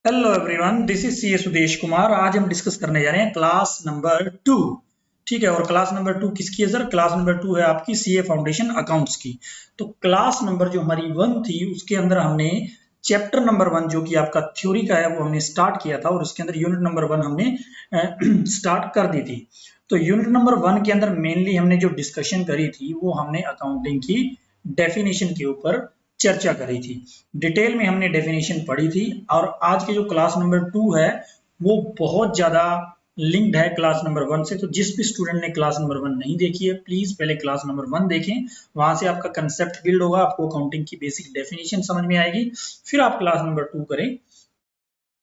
Hello everyone, this is C A Sudesh Kumar. आज हम discuss करने जा रहे हैं क्लास नंबर 2। ठीक है, और क्लास नंबर 2 किसकी है सर? क्लास नंबर 2 है आपकी सीए फाउंडेशन अकाउंट्स की। तो क्लास नंबर जो हमारी 1 थी उसके अंदर हमने चैप्टर नंबर 1 जो कि आपका थ्योरी का है वो हमने स्टार्ट किया था, और उसके अंदर यूनिट नंबर 1 हमने स्टार्ट कर दी थी। तो यूनिट नंबर 1 के अंदर मेनली हमने जो डिस्कशन करी थी वो हमने अकाउंटिंग की डेफिनेशन के ऊपर चर्चा करी थी। डिटेल में हमने डेफिनेशन पढ़ी थी। और आज के जो क्लास नंबर 2 है वो बहुत ज्यादा लिंक्ड है क्लास नंबर 1 से। तो जिस भी स्टूडेंट ने क्लास नंबर 1 नहीं देखी है, प्लीज पहले क्लास नंबर 1 देखें। वहां से आपका कंसेप्ट बिल्ड होगा, आपको अकाउंटिंग की बेसिक डेफिनेशन समझ में आएगी। फिर आप क्लास नंबर 2 करें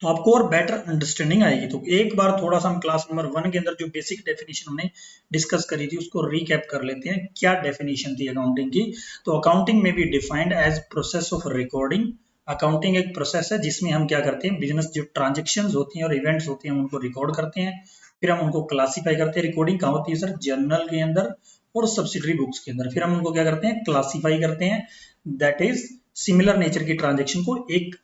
तो आपको और बेटर अंडरस्टैंडिंग आएगी। तो एक बार थोड़ा सा हम क्लास नंबर 1 के अंदर जो बेसिक डेफिनेशन हमने डिस्कस करी थी उसको रिकैप कर लेते हैं। क्या डेफिनेशन थी अकाउंटिंग की? तो अकाउंटिंग में be defined as process of recording. Accounting एक प्रोसेस है जिसमें हम क्या करते हैं, बिजनेस जो ट्रांजेक्शन होती हैं और इवेंट्स होते हैं उनको रिकॉर्ड करते हैं। फिर हम उनको क्लासीफाई करते हैं। रिकॉर्डिंग कहाँ होती है सर? जर्नल के अंदर और सब्सिडरी बुक्स के अंदर। फिर हम उनको क्या करते हैं? क्लासीफाई करते हैं। दैट इज सिमिलर नेचर की ट्रांजेक्शन को एक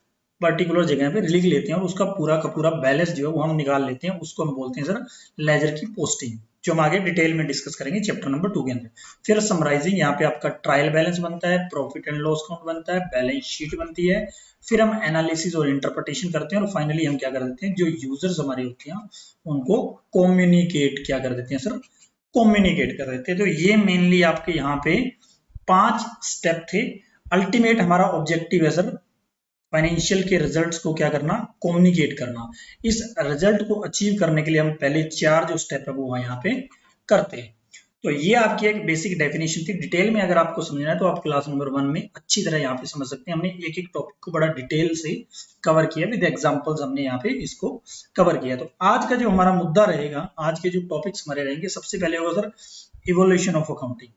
पर्टिकुलर जगह पे लिख लेते हैं और उसका पूरा का पूरा बैलेंस जो है वो हम निकाल लेते हैं। उसको हम बोलते हैं सर लेजर की पोस्टिंग, जो हम आगे डिटेल में डिस्कस करेंगे चैप्टर नंबर 2 के अंदर। फिर समराइजिंग, यहाँ पे आपका ट्रायल बैलेंस बनता है, प्रॉफिट एंड लॉस अकाउंट बनता है, बैलेंस शीट बनती है। फिर हम एनालिसिस और इंटरप्रिटेशन करते हैं, और फाइनली हम क्या कर देते हैं, जो यूजर्स हमारे होते हैं उनको कम्युनिकेट क्या कर देते हैं सर? कम्युनिकेट कर देते हैं। तो ये मेनली आपके यहाँ पे 5 स्टेप थे। अल्टीमेट हमारा ऑब्जेक्टिव है सर फाइनेंशियल के रिजल्ट्स को क्या करना? कम्युनिकेट करना। इस रिजल्ट को अचीव करने के लिए हम पहले 4 जो स्टेप है वो यहाँ पे करते हैं। तो ये आपकी एक बेसिक डेफिनेशन थी। डिटेल में अगर आपको समझना है तो आप क्लास नंबर 1 में अच्छी तरह यहाँ पे समझ सकते हैं। हमने एक एक टॉपिक को बड़ा डिटेल से कवर किया, विद एग्जांपल्स हमने यहाँ पे इसको कवर किया। तो आज का जो हमारा मुद्दा रहेगा, आज के जो टॉपिक्स हमारे रहेंगे, सबसे पहले होगा सर इवोल्यूशन ऑफ अकाउंटिंग।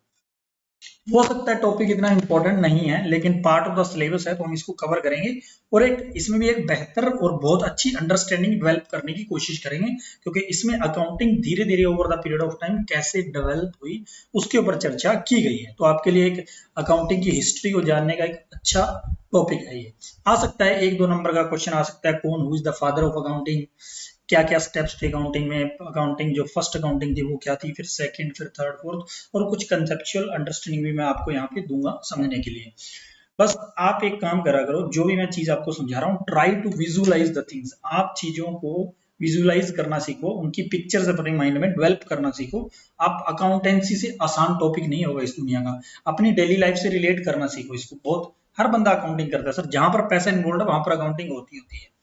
हो सकता है टॉपिक इतना इंपॉर्टेंट नहीं है, लेकिन पार्ट ऑफ द सिलेबस है तो हम इसको कवर करेंगे। और एक इसमें भी एक बेहतर और बहुत अच्छी अंडरस्टैंडिंग डेवलप करने की कोशिश करेंगे, क्योंकि इसमें अकाउंटिंग धीरे धीरे over the period of time कैसे डेवलप हुई उसके ऊपर चर्चा की गई है। तो आपके लिए एक अकाउंटिंग की हिस्ट्री को जानने का एक अच्छा टॉपिक है ये। आ सकता है 1-2 नंबर का क्वेश्चन आ सकता है, कौन who is the father of accounting, क्या क्या स्टेप्स थे अकाउंटिंग में, अकाउंटिंग जो फर्स्ट अकाउंटिंग थी वो क्या थी, फिर सेकंड, फिर थर्ड, फोर्थ, और कुछ कंसेप्चुअल अंडरस्टैंडिंग भी मैं आपको यहाँ पे दूंगा समझने के लिए। बस आप एक काम करा करो, जो भी मैं चीज आपको समझा रहा हूँ, try to visualise the things. आप चीजों को विजुअलाइज करना सीखो, उनकी पिक्चर्स अपने माइंड में डेवलप करना सीखो। आप अकाउंटेंसी से आसान टॉपिक नहीं होगा इस दुनिया का, अपनी डेली लाइफ से रिलेट करना सीखो इसको। बहुत हर बंदा अकाउंटिंग करता है सर, जहां पर पैसा इन्वॉल्व है वहां पर अकाउंटिंग होती होती है।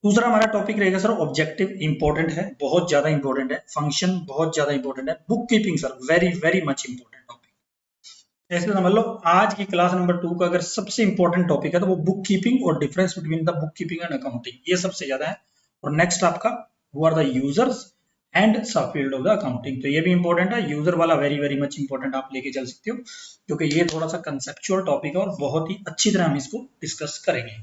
दूसरा हमारा टॉपिक रहेगा सर ऑब्जेक्टिव। इंपॉर्टेंट है, बहुत ज्यादा इंपॉर्टेंट है। फंक्शन बहुत ज्यादा इंपॉर्टेंट है। Book keeping sir very very much important topic. ऐसे समझ लो आज की क्लास नंबर 2 का अगर सबसे इंपॉर्टेंट टॉपिक है तो वो बुक कीपिंग और difference between the book keeping and accounting, ये सबसे ज्यादा है। और नेक्स्ट आपका who are the users and sub field of the accounting, तो ये भी इंपॉर्टेंट है। यूजर वाला वेरी वेरी मच इंपॉर्टेंट आप लेके चल सकते हो, क्योंकि ये थोड़ा सा कंसेप्चुअल टॉपिक है और बहुत ही अच्छी तरह हम इसको डिस्कस करेंगे।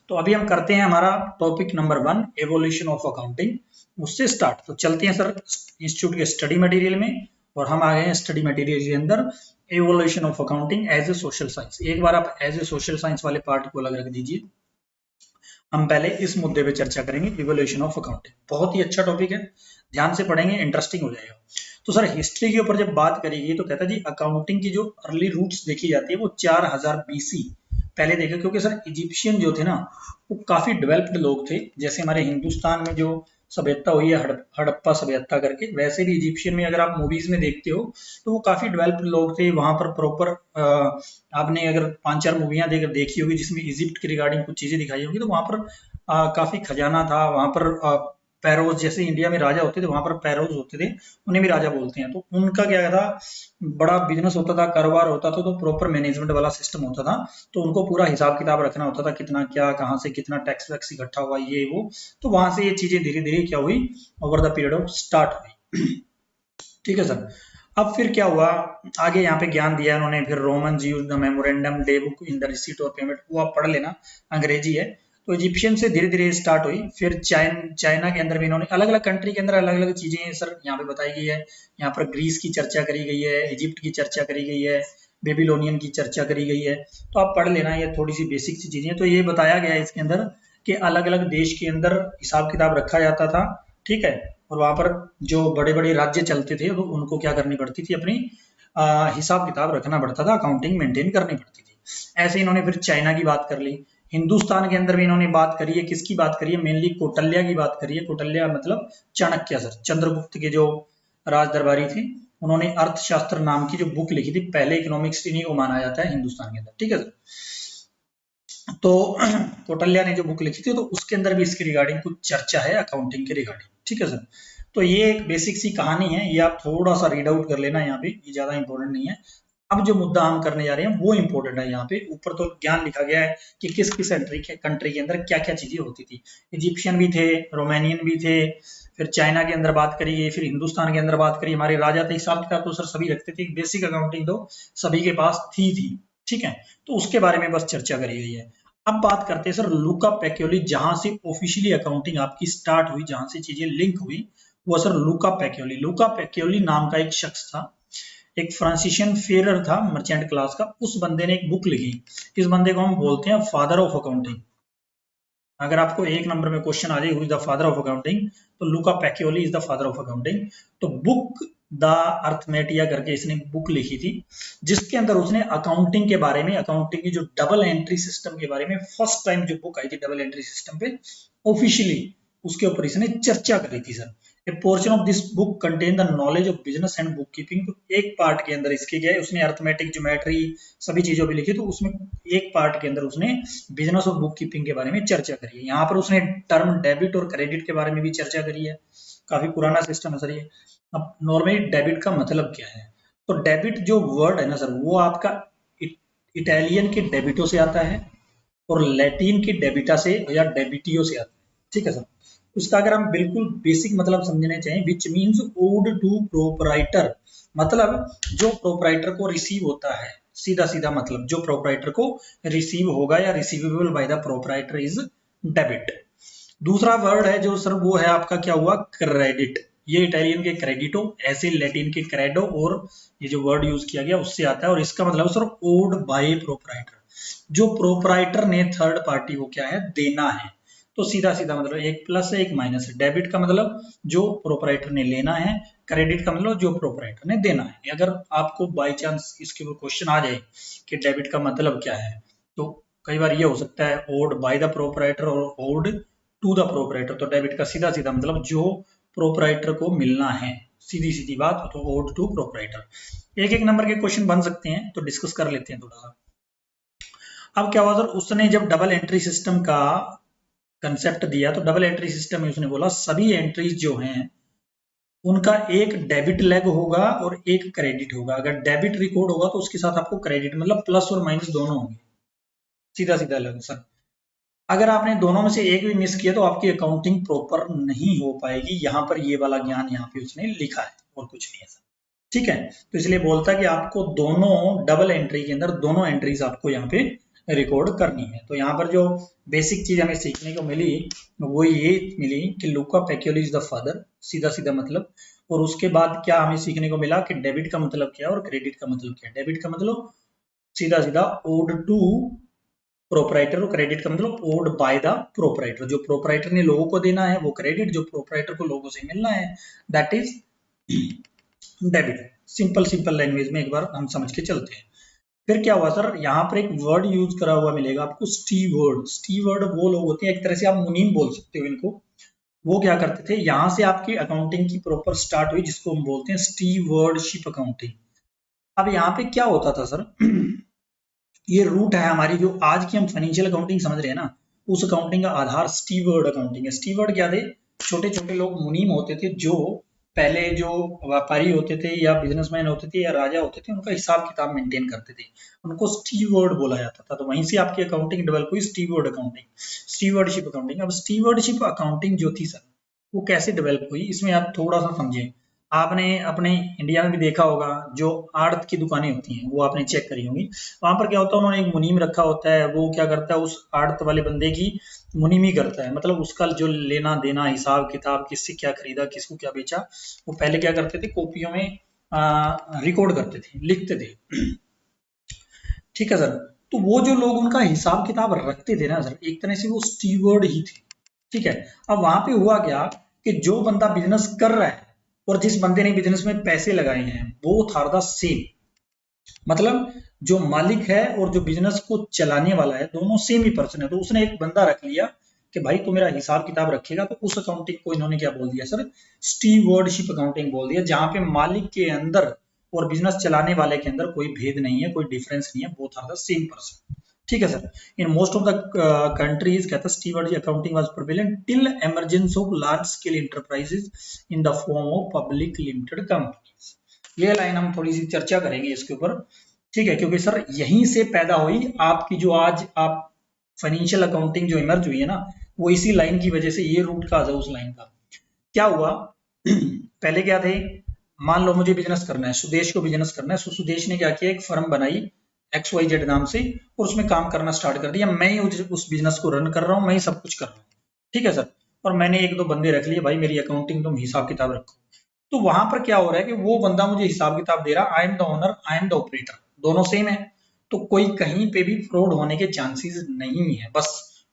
तो अभी हम करते हैं हमारा topic number 1, evolution of accounting, उससे स्टार्ट। तो चलते हैं सर इंस्टीट्यूट के स्टडी मटेरियल में, और हम आ गए हैं स्टडी मटेरियल के अंदर evolution of accounting as a social science. एक बार आप एज ए सोशल साइंस वाले पार्ट को अलग रख दीजिए। हम पहले इस मुद्दे पे चर्चा करेंगे, इवोल्यूशन ऑफ अकाउंटिंग। बहुत ही अच्छा टॉपिक है, ध्यान से पढ़ेंगे, इंटरेस्टिंग हो जाएगा। तो सर हिस्ट्री के ऊपर जब बात करेगी तो कहता है जी अकाउंटिंग की जो अर्ली रूट्स देखी जाती है वो 4000 बीसी पहले देखे, क्योंकि सर इजिप्शियन जो थे ना वो काफी डेवलप्ड लोग थे। जैसे हमारे हिंदुस्तान में जो सभ्यता हुई है हड़प्पा सभ्यता करके, वैसे भी इजिप्शियन में अगर आप मूवीज में देखते हो तो वो काफी डेवलप्ड लोग थे। वहां पर प्रॉपर आपने अगर 5-4 मूवियां देखी होगी जिसमें इजिप्ट के रिगार्डिंग कुछ चीजें दिखाई होगी, तो वहां पर काफी खजाना था। वहां पर पैरोज, जैसे इंडिया में राजा होते थे वहां पर पैरोज होते थे, उन्हें भी राजा बोलते हैं। तो उनका क्या था, बड़ा बिजनेस होता था, कारोबार होता था, तो प्रॉपर मैनेजमेंट वाला सिस्टम होता था। तो उनको पूरा हिसाब किताब रखना होता था, कितना क्या, कहाँ से कितना टैक्स वैक्स इकट्ठा हुआ, ये वो। तो वहां से ये चीजें धीरे धीरे क्या हुई, over the period of start हुई। ठीक है सर। अब फिर क्या हुआ, आगे यहाँ पे ज्ञान दिया उन्होंने, फिर Roman use the memorandum day book in the receipt और पेमेंट, वो आप पढ़ लेना, अंग्रेजी है। तो इजिप्शियन से धीरे धीरे स्टार्ट हुई। फिर चाइना के अंदर भी इन्होंने अलग अलग कंट्री के अंदर अलग अलग चीजें सर यहाँ पे बताई गई है। यहाँ पर ग्रीस की चर्चा करी गई है, इजिप्ट की चर्चा करी गई है, बेबीलोनियन की चर्चा करी गई है। तो आप पढ़ लेना, ये थोड़ी सी बेसिक सी चीजें। तो ये बताया गया है इसके अंदर कि अलग अलग देश के अंदर हिसाब किताब रखा जाता था, ठीक है, और वहां पर जो बड़े बड़े राज्य चलते थे तो उनको क्या करनी पड़ती थी, अपनी हिसाब किताब रखना पड़ता था, अकाउंटिंग मेंटेन करनी पड़ती थी। ऐसे इन्होंने फिर चाइना की बात कर ली। हिंदुस्तान के अंदर भी इन्होंने बात करी है, किसकी बात करी है, मेनली कौटिल्य की बात करी है। कौटिल्य मतलब चाणक्य सर, चंद्रगुप्त के जो राज दरबारी थे, उन्होंने अर्थशास्त्र नाम की जो बुक लिखी थी, पहले इकोनॉमिक्स इन्हीं को माना जाता है हिंदुस्तान के अंदर, ठीक है सर। तो कौटिल्य ने जो बुक लिखी थी तो उसके अंदर भी इसके रिगार्डिंग कुछ चर्चा है अकाउंटिंग के रिगार्डिंग, ठीक है सर। तो ये एक बेसिक सी कहानी है, ये आप थोड़ा सा रीड आउट कर लेना, यहाँ पे ये ज्यादा इंपॉर्टेंट नहीं है। अब जो मुद्दा हम करने जा रहे हैं वो इंपॉर्टेंट है। यहाँ पे ऊपर तो ज्ञान लिखा गया है कि किस किस कंट्री के अंदर क्या क्या चीजें होती थी। इजिप्शियन भी थे, रोमानियन भी थे, फिर चाइना के अंदर बात करिए, फिर हिंदुस्तान के अंदर बात करिए। हमारे राजा थे, हिसाब किताब तो सर सभी रखते थे, बेसिक अकाउंटिंग तो सभी के पास थी, ठीक है। तो उसके बारे में बस चर्चा करी गई है। अब बात करते हैं सर लुका पैकियोली, जहां से ऑफिशियली अकाउंटिंग आपकी स्टार्ट हुई, जहां से चीजें लिंक हुई, वो सर लुका पैकियोली। लुका पैकियोली नाम का एक शख्स था, एक फ्रांसिशियन फेरर था, मर्चेंट क्लास का। उस बंदे ने एक बुक लिखी, इस बंदे को हम बोलते हैं फादर ऑफ अकाउंटिंग। अगर आपको एक नंबर में क्वेश्चन आ जाए who is the father of accounting, तो Luca Pacioli is the father of accounting. तो बुक द अर्थमेटिया करके इसने बुक लिखी थी, जिसके अंदर उसने अकाउंटिंग के बारे में, अकाउंटिंग की जो डबल एंट्री सिस्टम के बारे में फर्स्ट टाइम जो बुक आई थी डबल एंट्री सिस्टम पे ऑफिशियली, उसके ऊपर इसने चर्चा करी थी sir. A portion of this book contain the knowledge of business and book keeping. तो एक पार्ट के अंदर इसके क्या है, उसने अर्थमेटिक, ज्योमेट्री, सभी चीजों भी लिखी, तो उसमें एक पार्ट के अंदर उसने बिजनेस और बुक कीपिंग के बारे में चर्चा करी है। यहाँ पर उसने टर्म डेबिट और क्रेडिट के बारे में भी चर्चा करी है। काफी पुराना सिस्टम है सर ये। अब नॉर्मली डेबिट का मतलब क्या है, तो डेबिट जो वर्ड है ना सर, वो आपका इटालियन के डेबिटो से आता है और लैटिन के डेबिटा से या डेबिटियो से आता है, ठीक है सर। उसका अगर हम बिल्कुल बेसिक मतलब समझने चाहिए, which means owed to proprietor, मतलब जो प्रोपराइटर को रिसीव होता है, सीधा सीधा मतलब जो प्रोपराइटर को रिसीव होगा या receivable by the proprietor is debit. दूसरा वर्ड है जो सर, वो है आपका क्या हुआ, क्रेडिट। ये इटालियन के क्रेडिटो, ऐसे लैटिन के क्रेडो, और ये जो वर्ड यूज किया गया उससे आता है, और इसका मतलब सर ओड बाय प्रोपराइटर, जो प्रोपराइटर ने थर्ड पार्टी को क्या है, देना है। तो सीधा सीधा मतलब एक प्लस है एक माइनस है। डेबिट का मतलब जो प्रोपराइटर ने लेना है, क्रेडिट का मतलब जो प्रोपराइटर ने देना है। अगर आपको बाई चांस इसके ऊपर क्वेश्चन आ जाए कि डेबिट का मतलब क्या है, तो कई बार ये हो सकता है ओड बाय द प्रोपराइटर और ओड टू द प्रोपराइटर। तो डेबिट का सीधा सीधा मतलब जो प्रोपराइटर को मिलना है, सीधी सीधी बात, तो ओड टू प्रोपराइटर। एक एक नंबर के क्वेश्चन बन सकते हैं, तो डिस्कस कर लेते हैं थोड़ा सा। अब क्या हुआ सर, उसने जब डबल एंट्री सिस्टम का कंसेप्ट दिया, तो डबल एंट्री सिस्टम में उसने बोला सभी एंट्रीज जो हैं उनका एक डेबिट लेग होगा और एक क्रेडिट होगा। अगर डेबिट रिकॉर्ड होगा तो उसके साथ आपको क्रेडिट, मतलब प्लस और माइनस दोनों होंगे, सीधा सीधा लग सर। अगर आपने दोनों में से एक भी मिस किया तो आपकी अकाउंटिंग प्रॉपर नहीं हो पाएगी। यहाँ पर ये वाला ज्ञान यहाँ पे उसने लिखा है, और कुछ नहीं है सर, ठीक है। तो इसलिए बोलता है कि आपको दोनों डबल एंट्री के अंदर दोनों एंट्रीज आपको यहाँ पे रिकॉर्ड करनी है। तो यहाँ पर जो बेसिक चीज हमें सीखने को मिली वो ये मिली कि लुका पैकियोली इज द फादर, सीधा सीधा मतलब। और उसके बाद क्या हमें सीखने को मिला कि डेबिट का मतलब क्या है और क्रेडिट का मतलब क्या है। डेबिट का मतलब सीधा सीधा ओड टू प्रोपराइटर, और क्रेडिट का मतलब ओड बाय द प्रोपराइटर। जो प्रोपराइटर ने लोगों को देना है वो क्रेडिट, जो प्रोपराइटर को लोगों से मिलना है that is debit. Simple simple language में एक बार हम समझ के चलते हैं। फिर क्या हुआ सर, यहाँ पर एक वर्ड यूज करा हुआ मिलेगा आपको, स्टीवर्ड। स्टीवर्ड वो लोग होते हैं, एक तरह से आप मुनीम बोल सकते हो इनको। वो क्या करते थे, यहाँ से आपकी अकाउंटिंग की प्रॉपर स्टार्ट हुई, जिसको हम बोलते हैं स्टीवर्डशिप अकाउंटिंग। अब यहाँ पे क्या होता था सर, ये रूट है हमारी, जो आज की हम फाइनेंशियल अकाउंटिंग समझ रहे हैं ना, उस अकाउंटिंग का आधार स्टीवर्ड अकाउंटिंग है। स्टीवर्ड क्या थे, छोटे छोटे लोग मुनीम होते थे, जो पहले जो व्यापारी होते थे या बिजनेसमैन होते थे या राजा होते थे, उनका हिसाब किताब मेंटेन करते थे, उनको स्टीवर्ड बोला जाता था। तो वहीं से आपकी अकाउंटिंग डेवलप हुई, स्टीवर्ड अकाउंटिंग, स्टीवर्डशिप अकाउंटिंग। अब स्टीवर्डशिप अकाउंटिंग जो थी सर, वो कैसे डेवलप हुई, इसमें आप थोड़ा सा समझें। आपने अपने इंडिया में भी देखा होगा, जो आड़त की दुकानें होती हैं वो आपने चेक करी होंगी। वहां पर क्या होता है, उन्होंने एक मुनीम रखा होता है, वो क्या करता है, उस आड़त वाले बंदे की मुनीमी करता है, मतलब उसका जो लेना देना, हिसाब किताब, किससे क्या खरीदा, किसको क्या बेचा, वो पहले क्या करते थे, कॉपियों में रिकॉर्ड करते थे, लिखते थे, ठीक है सर। तो वो जो लोग उनका हिसाब किताब रखते थे ना सर, एक तरह से वो स्टीवर्ड ही थे। ठीक है, अब वहां पे हुआ क्या कि जो बंदा बिजनेस कर रहा है और जिस बंदे ने बिजनेस में पैसे लगाए हैं, बोथ आर द सेम। मतलब जो मालिक है और जो बिजनेस को चलाने वाला है, दोनों सेम ही पर्सन है। तो उसने एक बंदा रख लिया कि भाई तू मेरा हिसाब किताब रखेगा, तो उस अकाउंटिंग को इन्होंने क्या बोल दिया सर, स्टीवर्डशिप अकाउंटिंग बोल दिया, जहां पे मालिक के अंदर और बिजनेस चलाने वाले के अंदर कोई भेद नहीं है, कोई डिफरेंस नहीं है, both are the same person. ठीक है sir. In most of the countries कहता है steward accounting was prevalent till emergence of large scale enterprises in the form of public limited companies. ये लाइन हम थोड़ी सी चर्चा करेंगे इसके ऊपर। ठीक है, क्योंकि सर यहीं से पैदा हुई आपकी जो आज आप फाइनेंशियल अकाउंटिंग जो इमर्ज हुई है ना, वो इसी लाइन की वजह से, ये रूट का उस लाइन का क्या हुआ। पहले क्या थे, मान लो मुझे बिजनेस करना है, सुदेश को बिजनेस करना है, सुदेश ने क्या किया, एक फर्म बनाई XYZ नाम से और उसमें काम करना स्टार्ट कर दिया। मैं ही उस बिजनेस को रन कर रहा हूँ, मैं ही सब कुछ कर रहा हूँ। ठीक है सर। और मैंने एक दो बंदे रख लिए, भाई मेरी अकाउंटिंग तुम हिसाब किताब रखो। तो वहां पर क्या हो रहा है कि वो बंदा मुझे हिसाब किताब दे रहा, I am the owner, I am the operator, दोनों सेम है। तो कोई कहीं पे भी फ्रॉड होने के चांसेस नहीं है, बस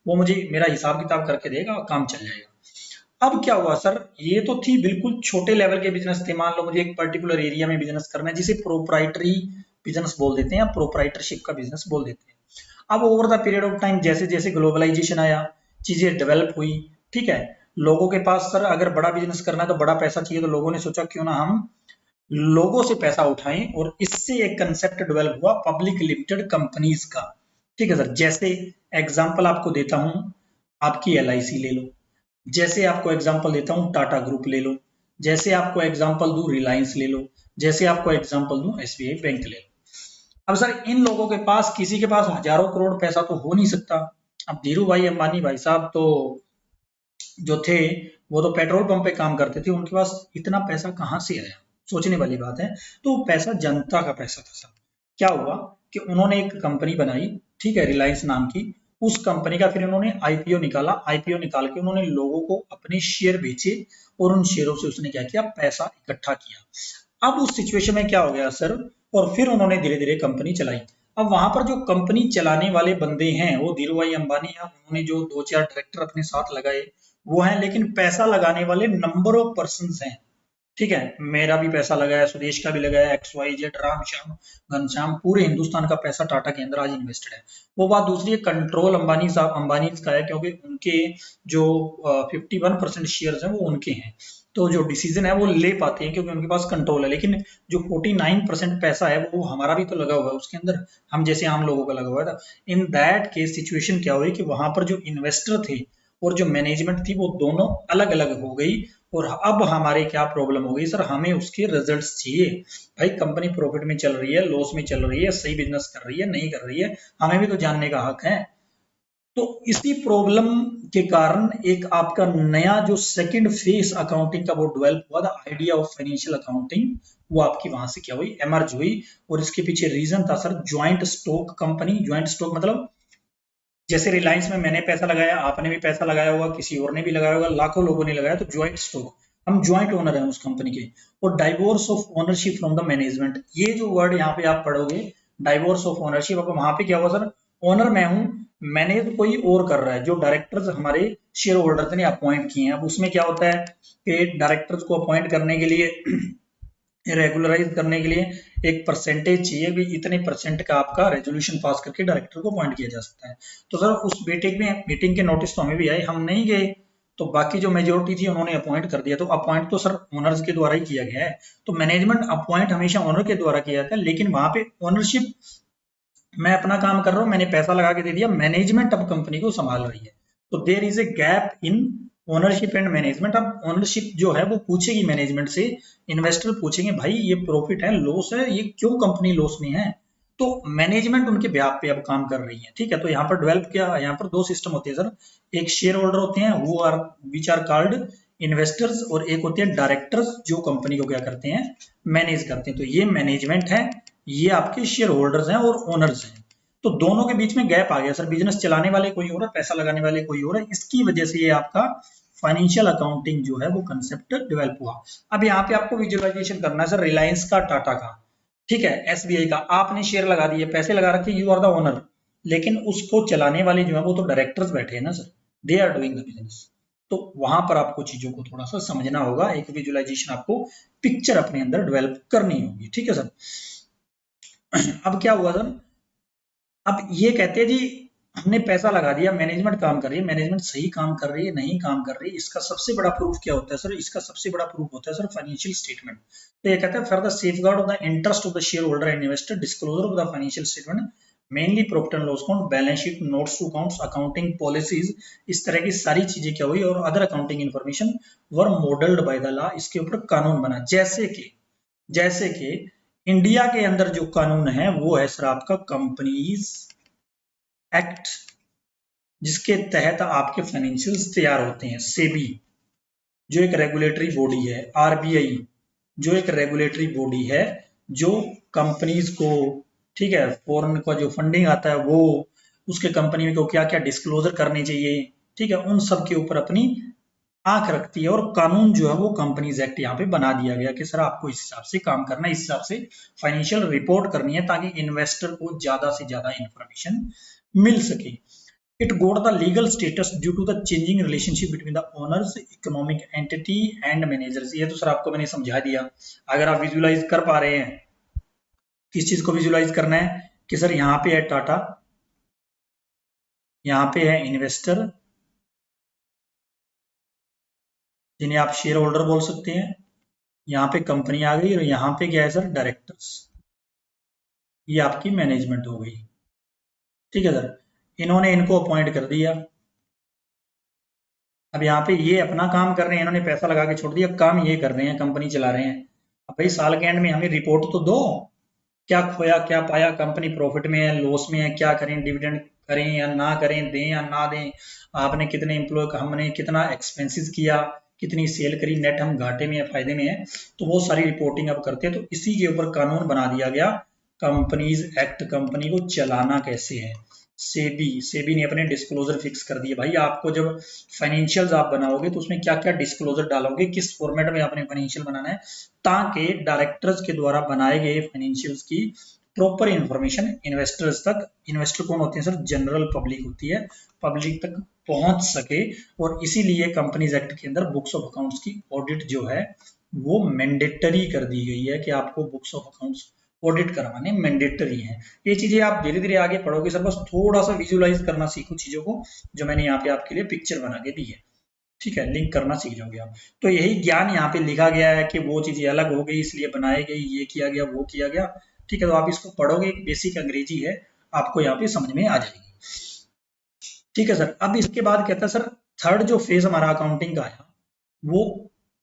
वो मुझे मेरा हिसाब किताब करके देगा और काम चल जाएगा। अब क्या हुआ सर, ये तो थी बिल्कुल छोटे लेवल के बिजनेस थे। मान लो मुझे एक पर्टिकुलर एरिया में बिजनेस करना है, जिसे प्रोप्राइटरी बिजनेस बोल देते हैं या प्रोप्राइटरशिप का बिजनेस बोल देते हैं। अब over the period of time जैसे जैसे ग्लोबलाइजेशन आया, चीजें डेवलप हुई। ठीक है, लोगों के पास सर अगर बड़ा बिजनेस करना है तो बड़ा पैसा चाहिए, तो लोगों ने सोचा क्यों ना हम लोगों से पैसा उठाएं, और इससे एक कंसेप्ट डेवलप हुआ पब्लिक लिमिटेड कंपनीज का। ठीक है सर। जैसे एग्जांपल आपको देता हूं, आपकी LIC ले लो, जैसे आपको एग्जांपल देता हूं टाटा ग्रुप ले लो, जैसे आपको एग्जांपल दूं रिलायंस ले लो, जैसे आपको एग्जांपल दूं SBI बैंक ले लो। अब सर इन लोगों के पास, किसी के पास हजारों करोड़ पैसा तो हो नहीं सकता। अब धीरू भाई अंबानी भाई साहब तो जो थे, वो तो पेट्रोल पंप पे काम करते थे, उनके पास इतना पैसा कहाँ से आया, सोचने वाली बात है। तो पैसा जनता का पैसा था सर। क्या हुआ कि उन्होंने एक कंपनी बनाई, ठीक है, रिलायंस नाम की। उस कंपनी का फिर उन्होंने IPO निकाला, IPO निकाल के उन्होंने लोगों को अपने शेयर बेचे और उन शेयरों से उसने क्या किया, पैसा इकट्ठा किया। अब उस सिचुएशन में क्या हो गया सर, और फिर उन्होंने धीरे धीरे कंपनी चलाई। अब वहां पर जो कंपनी चलाने वाले बंदे हैं वो धीरू भाई अंबानी है, उन्होंने जो दो चार डायरेक्टर अपने साथ लगाए वो हैं, लेकिन पैसा लगाने वाले नंबर ऑफ पर्सन हैं। ठीक है, मेरा भी पैसा लगाया, सुदेश का भी लगाया, XYZ, राम श्याम घनश्याम, पूरे हिंदुस्तान का पैसा टाटा के अंदर आज इन्वेस्टेड है। वो बात दूसरी है, कंट्रोल अंबानी साहब, अंबानी का है, क्योंकि उनके जो 51% शेयर हैं वो उनके हैं। तो जो डिसीजन है वो ले पाते हैं क्योंकि उनके पास कंट्रोल है। लेकिन जो 49% पैसा है वो हमारा भी तो लगा हुआ है उसके अंदर, हम जैसे आम लोगों का लगा हुआ था। इन दैट केस सिचुएशन क्या हुई कि वहां पर जो इन्वेस्टर थे और जो मैनेजमेंट थी वो दोनों अलग अलग हो गई। और अब हमारे क्या प्रॉब्लम हो गई सर, हमें उसके रिजल्ट्स चाहिए। भाई कंपनी प्रॉफिट में चल रही है, लॉस में चल रही है, सही बिजनेस कर रही है, नहीं कर रही है, हमें भी तो जानने का हक है। तो इसी प्रॉब्लम के कारण एक आपका नया जो सेकंड फेस अकाउंटिंग का वो डेवलप हुआ था, आइडिया ऑफ फाइनेंशियल अकाउंटिंग, वो आपकी वहां से क्या हुई, एमर्ज हुई। और इसके पीछे रीजन था sir joint stock company. Joint stock मतलब जैसे रिलायंस में मैंने पैसा लगाया, आपने भी पैसा लगाया होगा, किसी और ने भी लगाया होगा, लाखों लोगों ने लगाया, तो ज्वाइंट स्टॉक, हम ज्वाइंट ओनर हैं उस कंपनी के। और divorce of ownership from the management, ये जो वर्ड यहाँ पे आप पढ़ोगे, डाइवोर्स ऑफ ओनरशिप, अब वहां पे क्या हुआ सर, ओनर मैं हूं, मैनेज कोई और कर रहा है। जो डायरेक्टर्स हमारे शेयर होल्डर्स ने अपॉइंट किए हैं, अब उसमें क्या होता है कि डायरेक्टर्स को अपॉइंट करने के लिए, रेगुलराइज करने के लिए एक परसेंटेज चाहिए, भी इतने परसेंट का आपका रेजोल्यूशन पास करके डायरेक्टर को अपॉइंट किया जा सकता है। तो सर उस मीटिंग के नोटिस तो हमें भी आए, हम नहीं गए, तो बाकी जो मेजोरिटी थी उन्होंने अपॉइंट कर दिया। तो अपॉइंट तो सर ओनर्स के द्वारा ही किया गया है। तो मैनेजमेंट अपॉइंट हमेशा ओनर के द्वारा किया जाता है, लेकिन वहां पे ओनरशिप, मैं अपना काम कर रहा हूं, मैंने पैसा लगा के दे दिया, मैनेजमेंट अब कंपनी को संभाल रही है। तो there is a gap in ownership and management. अब ओनरशिप जो है वो पूछेगी मैनेजमेंट से, इन्वेस्टर पूछेंगे भाई ये प्रॉफिट है, लॉस है, ये क्यों कंपनी लॉस में है। तो मैनेजमेंट उनके ब्याह पे अब काम कर रही है। ठीक है, तो यहाँ पर डेवलप किया, यहाँ पर दो सिस्टम होते हैं सर, एक शेयर होल्डर होते हैं, वो are which are called investors, और एक होते हैं डायरेक्टर्स जो कंपनी को क्या करते हैं, मैनेज करते हैं। तो ये मैनेजमेंट है, ये आपके शेयर होल्डर्स हैं और ओनर्स हैं। तो दोनों के बीच में गैप आ गया सर, बिजनेस चलाने वाले कोई और है, पैसा लगाने वाले कोई और है, इसकी वजह से ये आपका फाइनेंशियल अकाउंटिंग जो है वो कंसेप्ट डेवलप हुआ। अब यहाँ पे आपको विजुअलाइजेशन करना है सर, रिलायंस का, टाटा का, ठीक है, SBI का, आपने शेयर लगा दिए, पैसे लगा रखे, यू आर द ओनर। लेकिन उसको चलाने वाले जो है वो तो डायरेक्टर्स बैठे हैं ना sir, they are doing the business. तो वहां पर आपको चीजों को थोड़ा सा समझना होगा, एक विजुअलाइजेशन आपको पिक्चर अपने अंदर डेवलप करनी होगी, ठीक है सर। अब क्या हुआ सर, अब ये कहते हैं जी हमने पैसा लगा दिया, मैनेजमेंट काम कर रही है, मैनेजमेंट सही काम कर रही है नहीं काम कर रही है, इसका सबसे बड़ा प्रूफ क्या होता है सर, इसका सबसे बड़ा प्रूफ होता है सर फाइनेंशियल स्टेटमेंट। तो ये कहता है for the safeguard of the interest of the share holder and investor disclosure of the financial statement mainly profit and loss account, balance sheet, notes to accounts, accounting policies, इस तरह की सारी चीजें क्या हुई और other accounting information were modelled by the law, इसके ऊपर कानून बना। जैसे कि इंडिया के अंदर जो कानून है वो है सर आपका कंपनीज एक्ट, जिसके तहत आपके फाइनेंशियल्स तैयार होते हैं। सेबी जो एक रेगुलेटरी बॉडी है, आरबीआई जो एक रेगुलेटरी बॉडी है, जो कंपनीज को, ठीक है, फॉरेन का जो फंडिंग आता है वो, उसके कंपनी को क्या क्या डिस्क्लोजर करने चाहिए, ठीक है, उन सब के ऊपर अपनी आंख रखती है। और कानून जो है वो कंपनीज एक्ट यहाँ पे बना दिया गया कि सर आपको इस हिसाब से काम करना है, इस हिसाब से फाइनेंशियल रिपोर्ट करनी है, ताकि इन्वेस्टर को ज्यादा से ज्यादा इंफॉर्मेशन मिल सके। It got the legal status due to the changing relationship between the owners, economic entity and managers। ये तो सर आपको मैंने समझा दिया। अगर आप विजुलाइज कर पा रहे हैं, किस चीज को विजुलाइज करना है कि सर यहाँ पे है टाटा, यहाँ पे है इन्वेस्टर जिन्हें आप शेयर होल्डर बोल सकते हैं, यहाँ पे कंपनी आ गई और यहाँ पे क्या है सर डायरेक्टर्स, ये आपकी मैनेजमेंट हो गई, ठीक है सर। इन्होंने इनको अपॉइंट कर दिया, अब यहाँ पे ये अपना काम कर रहे हैं, इन्होंने पैसा लगा के छोड़ दिया, काम ये कर रहे हैं, कंपनी चला रहे हैं। अब भाई साल के एंड में हमें रिपोर्ट तो दो, क्या खोया क्या पाया, कंपनी प्रॉफिट में है लॉस में है, क्या करें, डिविडेंड करें या ना करें, दें या ना दें, आपने कितने एम्प्लॉय का, हमने कितना एक्सपेंसेस किया, कितनी सेल करी, नेट हम घाटे में है फायदे में है, तो वो सारी रिपोर्टिंग अब करते हैं। तो इसी के ऊपर कानून बना दिया गया कंपनीज एक्ट, कंपनी को चलाना कैसे है। सेबी ने अपने डिस्क्लोजर फिक्स कर दिए, भाई आपको जब फाइनेंशियल्स आप बनाओगे तो उसमें क्या क्या डिस्क्लोजर डालोगे, किस फॉर्मेट में आपने फाइनेंशियल बनाना है, ताकि डायरेक्टर्स के द्वारा बनाए गए फाइनेंशियल्स की प्रॉपर इंफॉर्मेशन इन्वेस्टर्स तक, इन्वेस्टर कौन होते हैं सर, जनरल पब्लिक होती है, पब्लिक तक पहुंच सके। और इसीलिए कंपनीज एक्ट के अंदर बुक्स ऑफ अकाउंट्स की ऑडिट जो है वो मैंडेटरी कर दी गई है कि आपको बुक्स ऑफ अकाउंट्स ऑडिट करवाने मैंडेटरी है। ये चीजें आप धीरे धीरे आगे पढ़ोगे सर, बस थोड़ा सा विजुअलाइज करना सीखो चीजों को, जो मैंने यहाँ पे आपके लिए पिक्चर बना के दी है, ठीक है, लिंक करना सीख जाओगे आप। तो यही ज्ञान यहाँ पे लिखा गया है कि वो चीजें अलग हो गई इसलिए बनाई गई, ये किया गया वो किया गया, ठीक है। तो आप इसको पढ़ोगे, एक बेसिक अंग्रेजी है, आपको यहाँ पे समझ में आ जाएगी, ठीक है सर। अब इसके बाद कहता है सर थर्ड जो फेज हमारा अकाउंटिंग का आया वो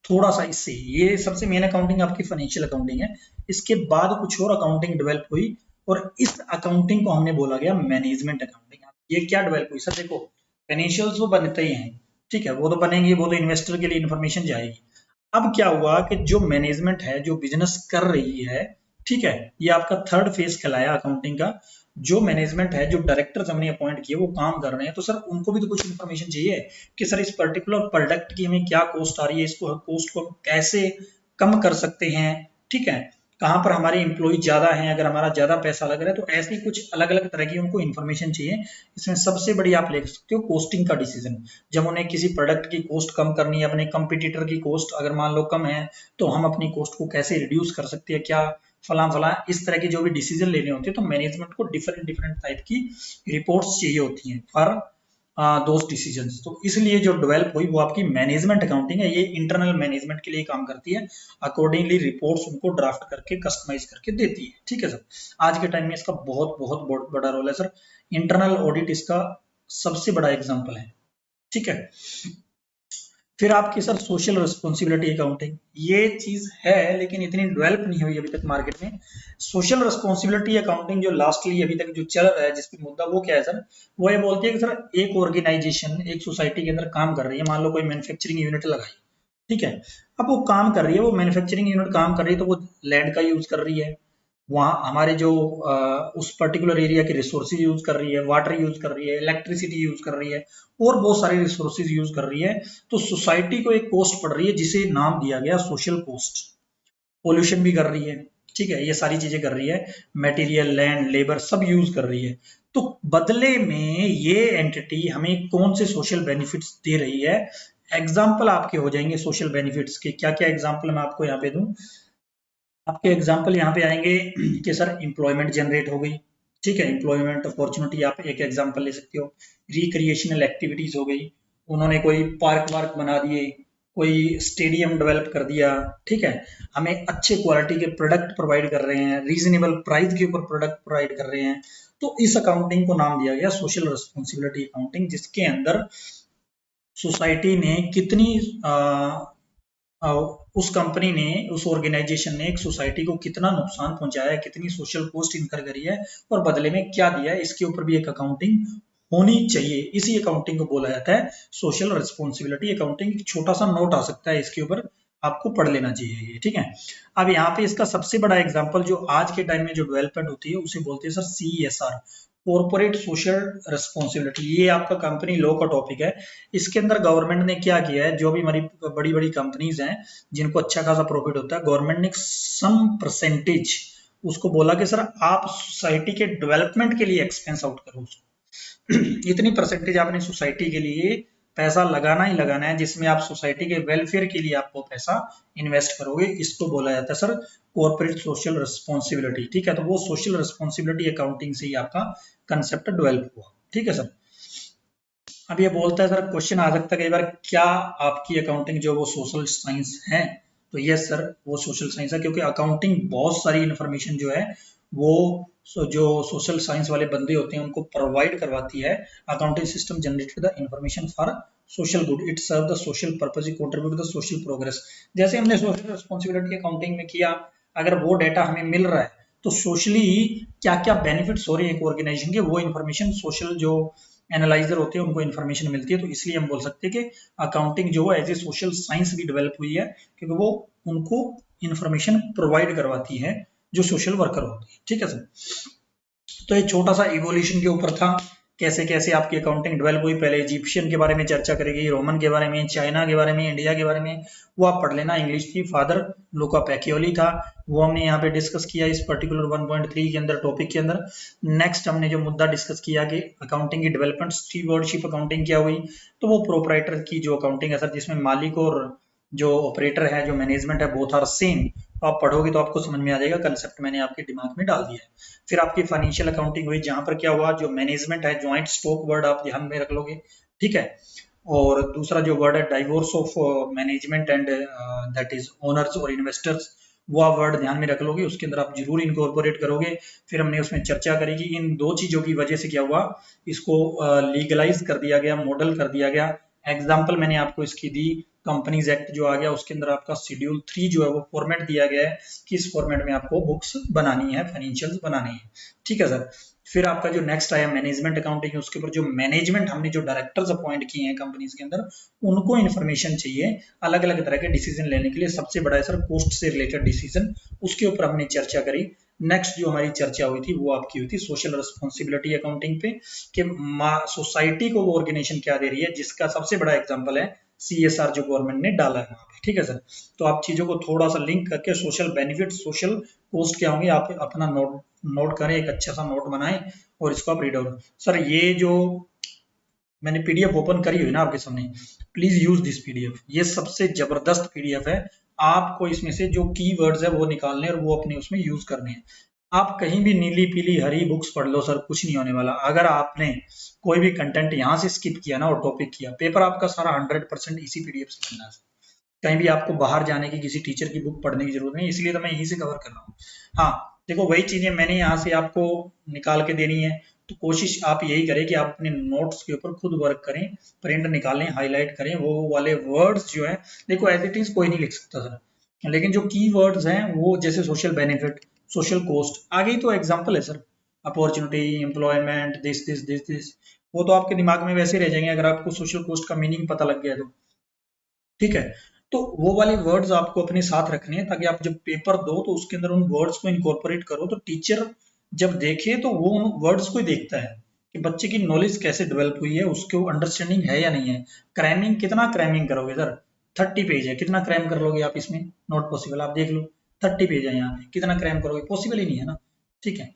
थोड़ा सा इससे, ये सबसे मेन अकाउंटिंग आपकी फाइनेंशियल अकाउंटिंग है, इसके बाद कुछ और अकाउंटिंग डेवलप हुई और इस अकाउंटिंग को हमने बोला गया मैनेजमेंट अकाउंटिंग। ये क्या डेवलप हुई सर, देखो फाइनेंशियल्स वो बनते ही हैं, ठीक है, वो तो बनेंगे, वो तो इन्वेस्टर के लिए इन्फॉर्मेशन जाएगी। अब क्या हुआ कि जो मैनेजमेंट है जो बिजनेस कर रही है, ठीक है, ये आपका थर्ड फेज कहलाया अकाउंटिंग का। जो मैनेजमेंट है, जो डायरेक्टर्स हमने अपॉइंट किए वो काम कर रहे हैं, तो सर उनको भी तो कुछ इन्फॉर्मेशन चाहिए कि सर इस पर्टिकुलर प्रोडक्ट की हमें क्या कॉस्ट आ रही है, इसको कॉस्ट को कैसे कम कर सकते हैं, ठीक है, कहाँ पर हमारे एम्प्लॉय ज्यादा हैं, अगर हमारा ज्यादा पैसा लग रहा है, तो ऐसी कुछ अलग अलग तरह की उनको इन्फॉर्मेशन चाहिए। इसमें सबसे बड़ी आप ले सकते हो कॉस्टिंग का डिसीजन, जब उन्हें किसी प्रोडक्ट की कॉस्ट कम करनी है, अपने कंपटीटर की कॉस्ट अगर मान लो कम है, तो हम अपनी कॉस्ट को कैसे रिड्यूस कर सकते हैं, क्या फला इस तरह के जो भी डिसीजन लेने होते हैं, तो मैनेजमेंट को डिफरेंट डिफरेंट टाइप की रिपोर्ट्स चाहिए होती हैं फॉर दोज डिसीजंस। तो इसलिए जो डेवलप हुई वो आपकी मैनेजमेंट अकाउंटिंग है, ये इंटरनल मैनेजमेंट के लिए काम करती है, अकॉर्डिंगली रिपोर्ट्स उनको ड्राफ्ट करके कस्टमाइज करके देती है, ठीक है सर। आज के टाइम में इसका बहुत बहुत बड़ा रोल है सर, इंटरनल ऑडिट इसका सबसे बड़ा एग्जाम्पल है, ठीक है। फिर आपकी सर सोशल रिस्पॉन्सिबिलिटी अकाउंटिंग, ये चीज है लेकिन इतनी डेवलप नहीं हुई अभी तक मार्केट में। सोशल रिस्पॉन्सिबिलिटी अकाउंटिंग जो लास्टली अभी तक जो चल रहा है, जिस पे मुद्दा वो क्या है सर, वो ये बोलती है कि सर एक ऑर्गेनाइजेशन एक सोसाइटी के अंदर काम कर रही है, मान लो कोई मैन्युफैक्चरिंग यूनिट लगाई, ठीक है, अब वो काम कर रही है, वो मैन्युफैक्चरिंग यूनिट काम कर रही है, तो वो लैंड का यूज कर रही है, वहाँ हमारे जो उस पर्टिकुलर एरिया के रिसोर्सेज यूज कर रही है, वाटर यूज कर रही है, इलेक्ट्रिसिटी यूज कर रही है, और बहुत सारे रिसोर्सेज यूज कर रही है। तो सोसाइटी को एक कॉस्ट पड़ रही है जिसे नाम दिया गया सोशल कॉस्ट। पोल्यूशन भी कर रही है, ठीक है, ये सारी चीजें कर रही है, मटेरियल लैंड लेबर सब यूज कर रही है। तो बदले में ये एंटिटी हमें कौन से सोशल बेनिफिट्स दे रही है। एग्जाम्पल आपके हो जाएंगे सोशल बेनिफिट्स के, क्या क्या एग्जाम्पल मैं आपको यहाँ पे दूं। आपके एग्जाम्पल यहाँ पे आएंगे कि सर एम्प्लॉयमेंट जनरेट हो गई, ठीक है, एम्प्लॉयमेंट अपॉर्चुनिटी आप एक एग्जाम्पल ले सकते हो। रिक्रिएशनल एक्टिविटीज हो गई, उन्होंने कोई पार्क वार्क बना दिए, कोई स्टेडियम डेवलप कर दिया, ठीक है, हमें अच्छे क्वालिटी के प्रोडक्ट प्रोवाइड कर रहे हैं, रीजनेबल प्राइस के ऊपर प्रोडक्ट प्रोवाइड कर रहे हैं। तो इस अकाउंटिंग को नाम दिया गया सोशल रिस्पॉन्सिबिलिटी अकाउंटिंग, जिसके अंदर सोसाइटी ने कितनी उस कंपनी ने, उस ऑर्गेनाइजेशन ने एक सोसाइटी को कितना नुकसान पहुंचाया है, कितनी सोशल कॉस्ट इनकर करी है और बदले में क्या दिया है, इसके ऊपर भी एक अकाउंटिंग होनी चाहिए। इसी अकाउंटिंग को बोला जाता है सोशल रिस्पॉन्सिबिलिटी अकाउंटिंग। एक छोटा सा नोट आ सकता है इसके ऊपर, आपको पढ़ लेना चाहिए, ठीक है। अब यहाँ पे इसका सबसे बड़ा एग्जांपल जो आज के टाइम में जो डेवलपमेंट होती है उसे बोलते हैं sir CSR, corporate social responsibility. ये आपका कंपनी लॉ का टॉपिक है। इसके अंदर गवर्नमेंट ने क्या किया है, जो भी हमारी बड़ी बड़ी कंपनीज हैं जिनको अच्छा खासा प्रॉफिट होता है, गवर्नमेंट ने सम परसेंटेज उसको बोला कि सर आप सोसाइटी के डेवलपमेंट के लिए एक्सपेंस आउट करो उसको। इतनी परसेंटेज आपने सोसाइटी के लिए पैसा लगाना ही लगाना है, जिसमें आप सोसाइटी के वेलफेयर के लिए आपको पैसा इन्वेस्ट करोगे। इसको बोला जाता है सर कॉर्पोरेट सोशल रिस्पॉन्सिबिलिटी, ठीक है। तो वो सोशल रिस्पॉन्सिबिलिटी अकाउंटिंग से ही आपका कंसेप्ट डेवलप हुआ, ठीक है सर। अब ये बोलता है सर, क्वेश्चन आ सकता है कई बार, क्या आपकी अकाउंटिंग जो वो सोशल साइंस है। तो यस सर, वो सोशल साइंस है, क्योंकि अकाउंटिंग बहुत सारी इन्फॉर्मेशन जो है वो जो सोशल साइंस वाले बंदे होते हैं उनको प्रोवाइड करवाती है। Accounting system generated the information for social good, it serve the social purpose, it contribute the social progress. जैसे हमने सोशल रिस्पॉन्सिबिलिटी अकाउंटिंग में किया, अगर वो डेटा हमें मिल रहा है तो सोशली क्या क्या बेनिफिट्स हो रही है एक ऑर्गेनाइजेशन के, वो इन्फॉर्मेशन सोशल जो एनालाइजर होते हैं उनको इन्फॉर्मेशन मिलती है। तो इसलिए हम बोल सकते हैं कि अकाउंटिंग जो है एज ए सोशल साइंस भी डेवलप हुई है, क्योंकि वो उनको इन्फॉर्मेशन प्रोवाइड करवाती है जो सोशल वर्कर होती है, ठीक है सर। तो एक छोटा सा इवोल्यूशन के ऊपर था, कैसे कैसे आपकी अकाउंटिंग डेवलप हुई। पहले इजिप्शियन के बारे में चर्चा करेगी, रोमन के बारे में, चाइना के बारे में, इंडिया के बारे में, वो आप पढ़ लेना। इंग्लिश थी, फादर लुका पैकियोली था, वो हमने यहाँ पे डिस्कस किया इस पर्टिकुलर 1.3 के अंदर, टॉपिक के अंदर। नेक्स्ट हमने जो मुद्दा डिस्कस किया कि अकाउंटिंग की डेवलपमेंट, स्टीवर्डशिप अकाउंटिंग क्या हुई। तो वो प्रोपराइटर की जो अकाउंटिंग है सर, जिसमें मालिक और जो ऑपरेटर है, जो मैनेजमेंट है, बोथ आर सेम। तो आप पढ़ोगे तो आपको समझ में आ जाएगा, कंसेप्ट मैंने आपके दिमाग में डाल दिया है। फिर आपकी फाइनेंशियल अकाउंटिंग हुई, जहां पर क्या हुआ, जो मैनेजमेंट है, ज्वाइंट स्टॉक वर्ड आप ध्यान में रख लोगे, ठीक है। और दूसरा जो वर्ड है divorce of management and that is owners और इन्वेस्टर्स, वो आप वर्ड ध्यान में रख लोगे, उसके अंदर आप जरूर इनकॉर्पोरेट करोगे। फिर हमने उसमें चर्चा करी कि इन दो चीजों की वजह से क्या हुआ, इसको लीगलाइज कर दिया गया, मॉडल कर दिया गया। एग्जाम्पल मैंने आपको इसकी दी, कंपनीज एक्ट जो आ गया, उसके अंदर आपका शेड्यूल 3 जो है वो फॉर्मेट दिया गया है, किस फॉर्मेट में आपको बुक्स बनानी है, फाइनेंशियल्स बनानी है, ठीक है सर। फिर आपका जो नेक्स्ट आया मैनेजमेंट अकाउंटिंग, उसके ऊपर जो मैनेजमेंट हमने जो डायरेक्टर्स अपॉइंट किए हैं कंपनीज के अंदर, उनको इन्फॉर्मेशन चाहिए अलग अलग तरह के डिसीजन लेने के लिए। सबसे बड़ा है सर कॉस्ट से रिलेटेड डिसीजन, उसके ऊपर हमने चर्चा करी। नेक्स्ट जो हमारी चर्चा हुई थी वो आपकी हुई थी सोशल रिस्पॉन्सिबिलिटी अकाउंटिंग पे, कि सोसाइटी को वो ऑर्गेनाइजेशन क्या दे रही है, जिसका सबसे बड़ा एग्जांपल है CSR जो गवर्नमेंट ने डाला है वहां पे, ठीक है सर। तो आप चीजों को थोड़ा सा लिंक करके सोशल बेनिफिट, सोशल कॉस्ट क्या होंगी, आप अपना नोट करें, एक अच्छा सा नोट बनाएं और इसको आप रीड आउट। सर ये जो मैंने PDF ओपन करी हुई ना आपके सामने, प्लीज यूज दिस PDF, ये सबसे जबरदस्त PDF है। आपको इसमें से जो कीवर्ड्स है वो निकालने और वो अपने उसमें यूज करने हैं। आप कहीं भी नीली पीली हरी बुक्स पढ़ लो सर, कुछ नहीं होने वाला। अगर आपने कोई भी कंटेंट यहाँ से स्किप किया ना और टॉपिक किया, पेपर आपका सारा 100% इसी PDF से बनना है। कहीं भी आपको बाहर जाने की, किसी टीचर की बुक पढ़ने की जरूरत नहीं, इसलिए तो मैं यहीं से कवर कर रहा हूँ। हाँ देखो, वही चीजें मैंने यहाँ से आपको निकाल के देनी है, तो कोशिश आप यही करें कि आप अपने नोट्स के ऊपर खुद वर्क करें, प्रिंट निकालें, हाईलाइट करें, वो वाले वर्ड्स जो है, देखो एज इट इज कोई नहीं लिख सकता सर, लेकिन जो की वर्ड्स हैं वो जैसे सोशल बेनिफिट, सोशल कॉस्ट, आगे तो एग्जाम्पल है sir, opportunity, employment, this this this this, वो तो आपके दिमाग में वैसे रह जाएंगे अगर आपको सोशल कॉस्ट का मीनिंग पता लग गया तो, ठीक है। तो वो वाले वर्ड्स आपको अपने साथ रखने हैं, ताकि आप जब पेपर दो तो उसके अंदर उन वर्ड्स को इनकॉर्पोरेट करो, तो टीचर जब देखे तो वो उन वर्ड्स को ही देखता है कि बच्चे की नॉलेज कैसे डेवलप हुई है, उसको अंडरस्टैंडिंग है या नहीं है। क्रैमिंग, कितना क्रैमिंग करोगे सर, 30 पेज है, कितना क्रैम कर लोगे आप इसमें, नॉट पॉसिबल। आप देख लो 30 पेज है यहाँ पे, कितना क्रैम करोगे, पॉसिबल ही नहीं है ना, ठीक है।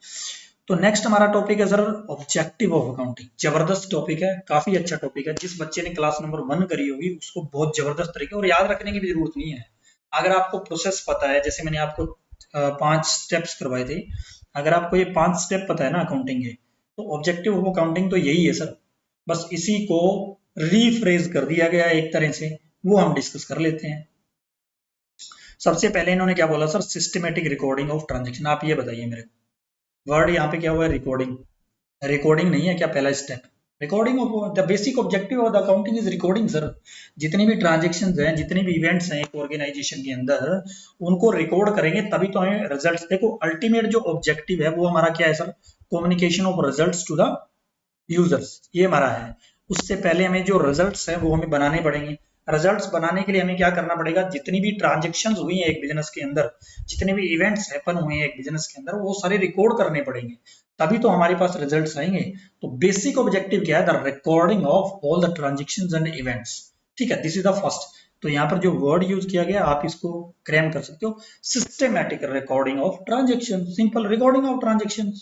तो नेक्स्ट हमारा टॉपिक है सर ऑब्जेक्टिव ऑफ अकाउंटिंग। जबरदस्त टॉपिक है, काफी अच्छा टॉपिक है। जिस बच्चे ने क्लास नंबर 1 करी होगी उसको बहुत जबरदस्त तरीके और याद रखने की भी जरूरत नहीं है। अगर आपको प्रोसेस पता है, जैसे मैंने आपको 5 स्टेप्स करवाए थे, अगर आपको ये 5 स्टेप पता है ना अकाउंटिंग के, तो ऑब्जेक्टिव ऑफ अकाउंटिंग तो यही है सर। बस इसी को रीफ्रेज कर दिया गया है एक तरह से, वो हम डिस्कस कर लेते हैं। सबसे पहले इन्होंने क्या बोला sir, systematic recording of transaction. आप ये बताइए मेरे को, वर्ड यहाँ पे क्या हुआ है, रिकॉर्डिंग। रिकॉर्डिंग नहीं है क्या पहला step? Recording of the basic objective of the accounting is recording sir. जितनी भी ट्रांजेक्शन हैं, जितने भी इवेंट्स हैं एक ऑर्गेनाइजेशन के अंदर, उनको रिकॉर्ड करेंगे तभी तो हमें रिजल्ट्स। देखो अल्टीमेट जो ऑब्जेक्टिव है वो हमारा क्या है sir, communication of results to the users, ये हमारा है। उससे पहले हमें जो रिजल्ट्स हैं वो हमें बनाने पड़ेंगे। रिजल्ट्स बनाने के लिए हमें क्या करना पड़ेगा, जितनी भी ट्रांजेक्शन हुई हैं एक बिजनेस के अंदर, जितने भी इवेंट्स हैपन हुए हैं एक बिजनेस के अंदर, वो सारे रिकॉर्ड करने पड़ेंगे, तभी तो हमारे पास रिजल्ट्स आएंगे। तो बेसिक ऑब्जेक्टिव क्या है, the recording of all the transactions and events. ठीक है, दिस इज द फर्स्ट। तो यहाँ पर जो वर्ड यूज किया गया आप इसको क्रैम कर सकते हो, systematic recording of transaction, simple recording of transaction.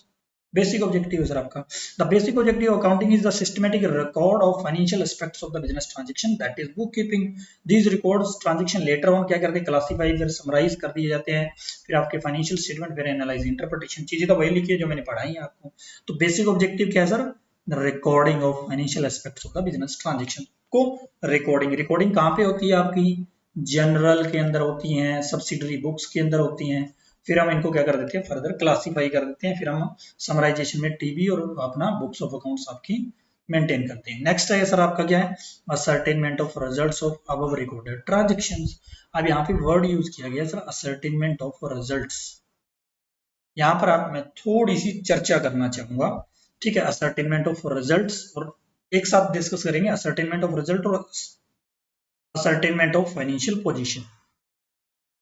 Basic objective है सर आपका। The basic objective of accounting is the systematic record of financial aspects of the business transaction, that is book keeping. These records transaction later on क्या करते हैं, classify फिर summarise कर दिए जाते हैं, फिर आपके फाइनेंशियल स्टेटमेंट, फिर एनालाइज, इंटरप्रिटेशन। चीजें तो वही लिखी है जो मैंने पढ़ाई है आपको। तो बेसिक ऑब्जेक्टिव क्या है sir, the recording of financial aspects of the business transaction को रिकॉर्डिंग। रिकॉर्डिंग कहाँ पे होती है आपकी, जनरल के अंदर होती हैं, सब्सिडरी बुक्स के अंदर होती हैं, फिर हम इनको क्या कर देते हैं, फर्दर क्लासिफाई कर देते हैं, फिर हम समराइजेशन में टीबी और अपना बुक्स ऑफ अकाउंट्स आपकी मेंटेन करते हैं। नेक्स्ट है सर आपका क्या है, ascertainment of results of above recorded transactions. अब यहाँ पे वर्ड यूज किया गया सर असर्टेनमेंट ऑफ रिजल्ट्स। यहाँ पर आप मैं थोड़ी सी चर्चा करना चाहूंगा। ठीक है, असर्टेनमेंट ऑफ रिजल्ट्स, और एक साथ डिस्कस करेंगे असर्टेनमेंट ऑफ रिजल्ट और ascertainment of financial position.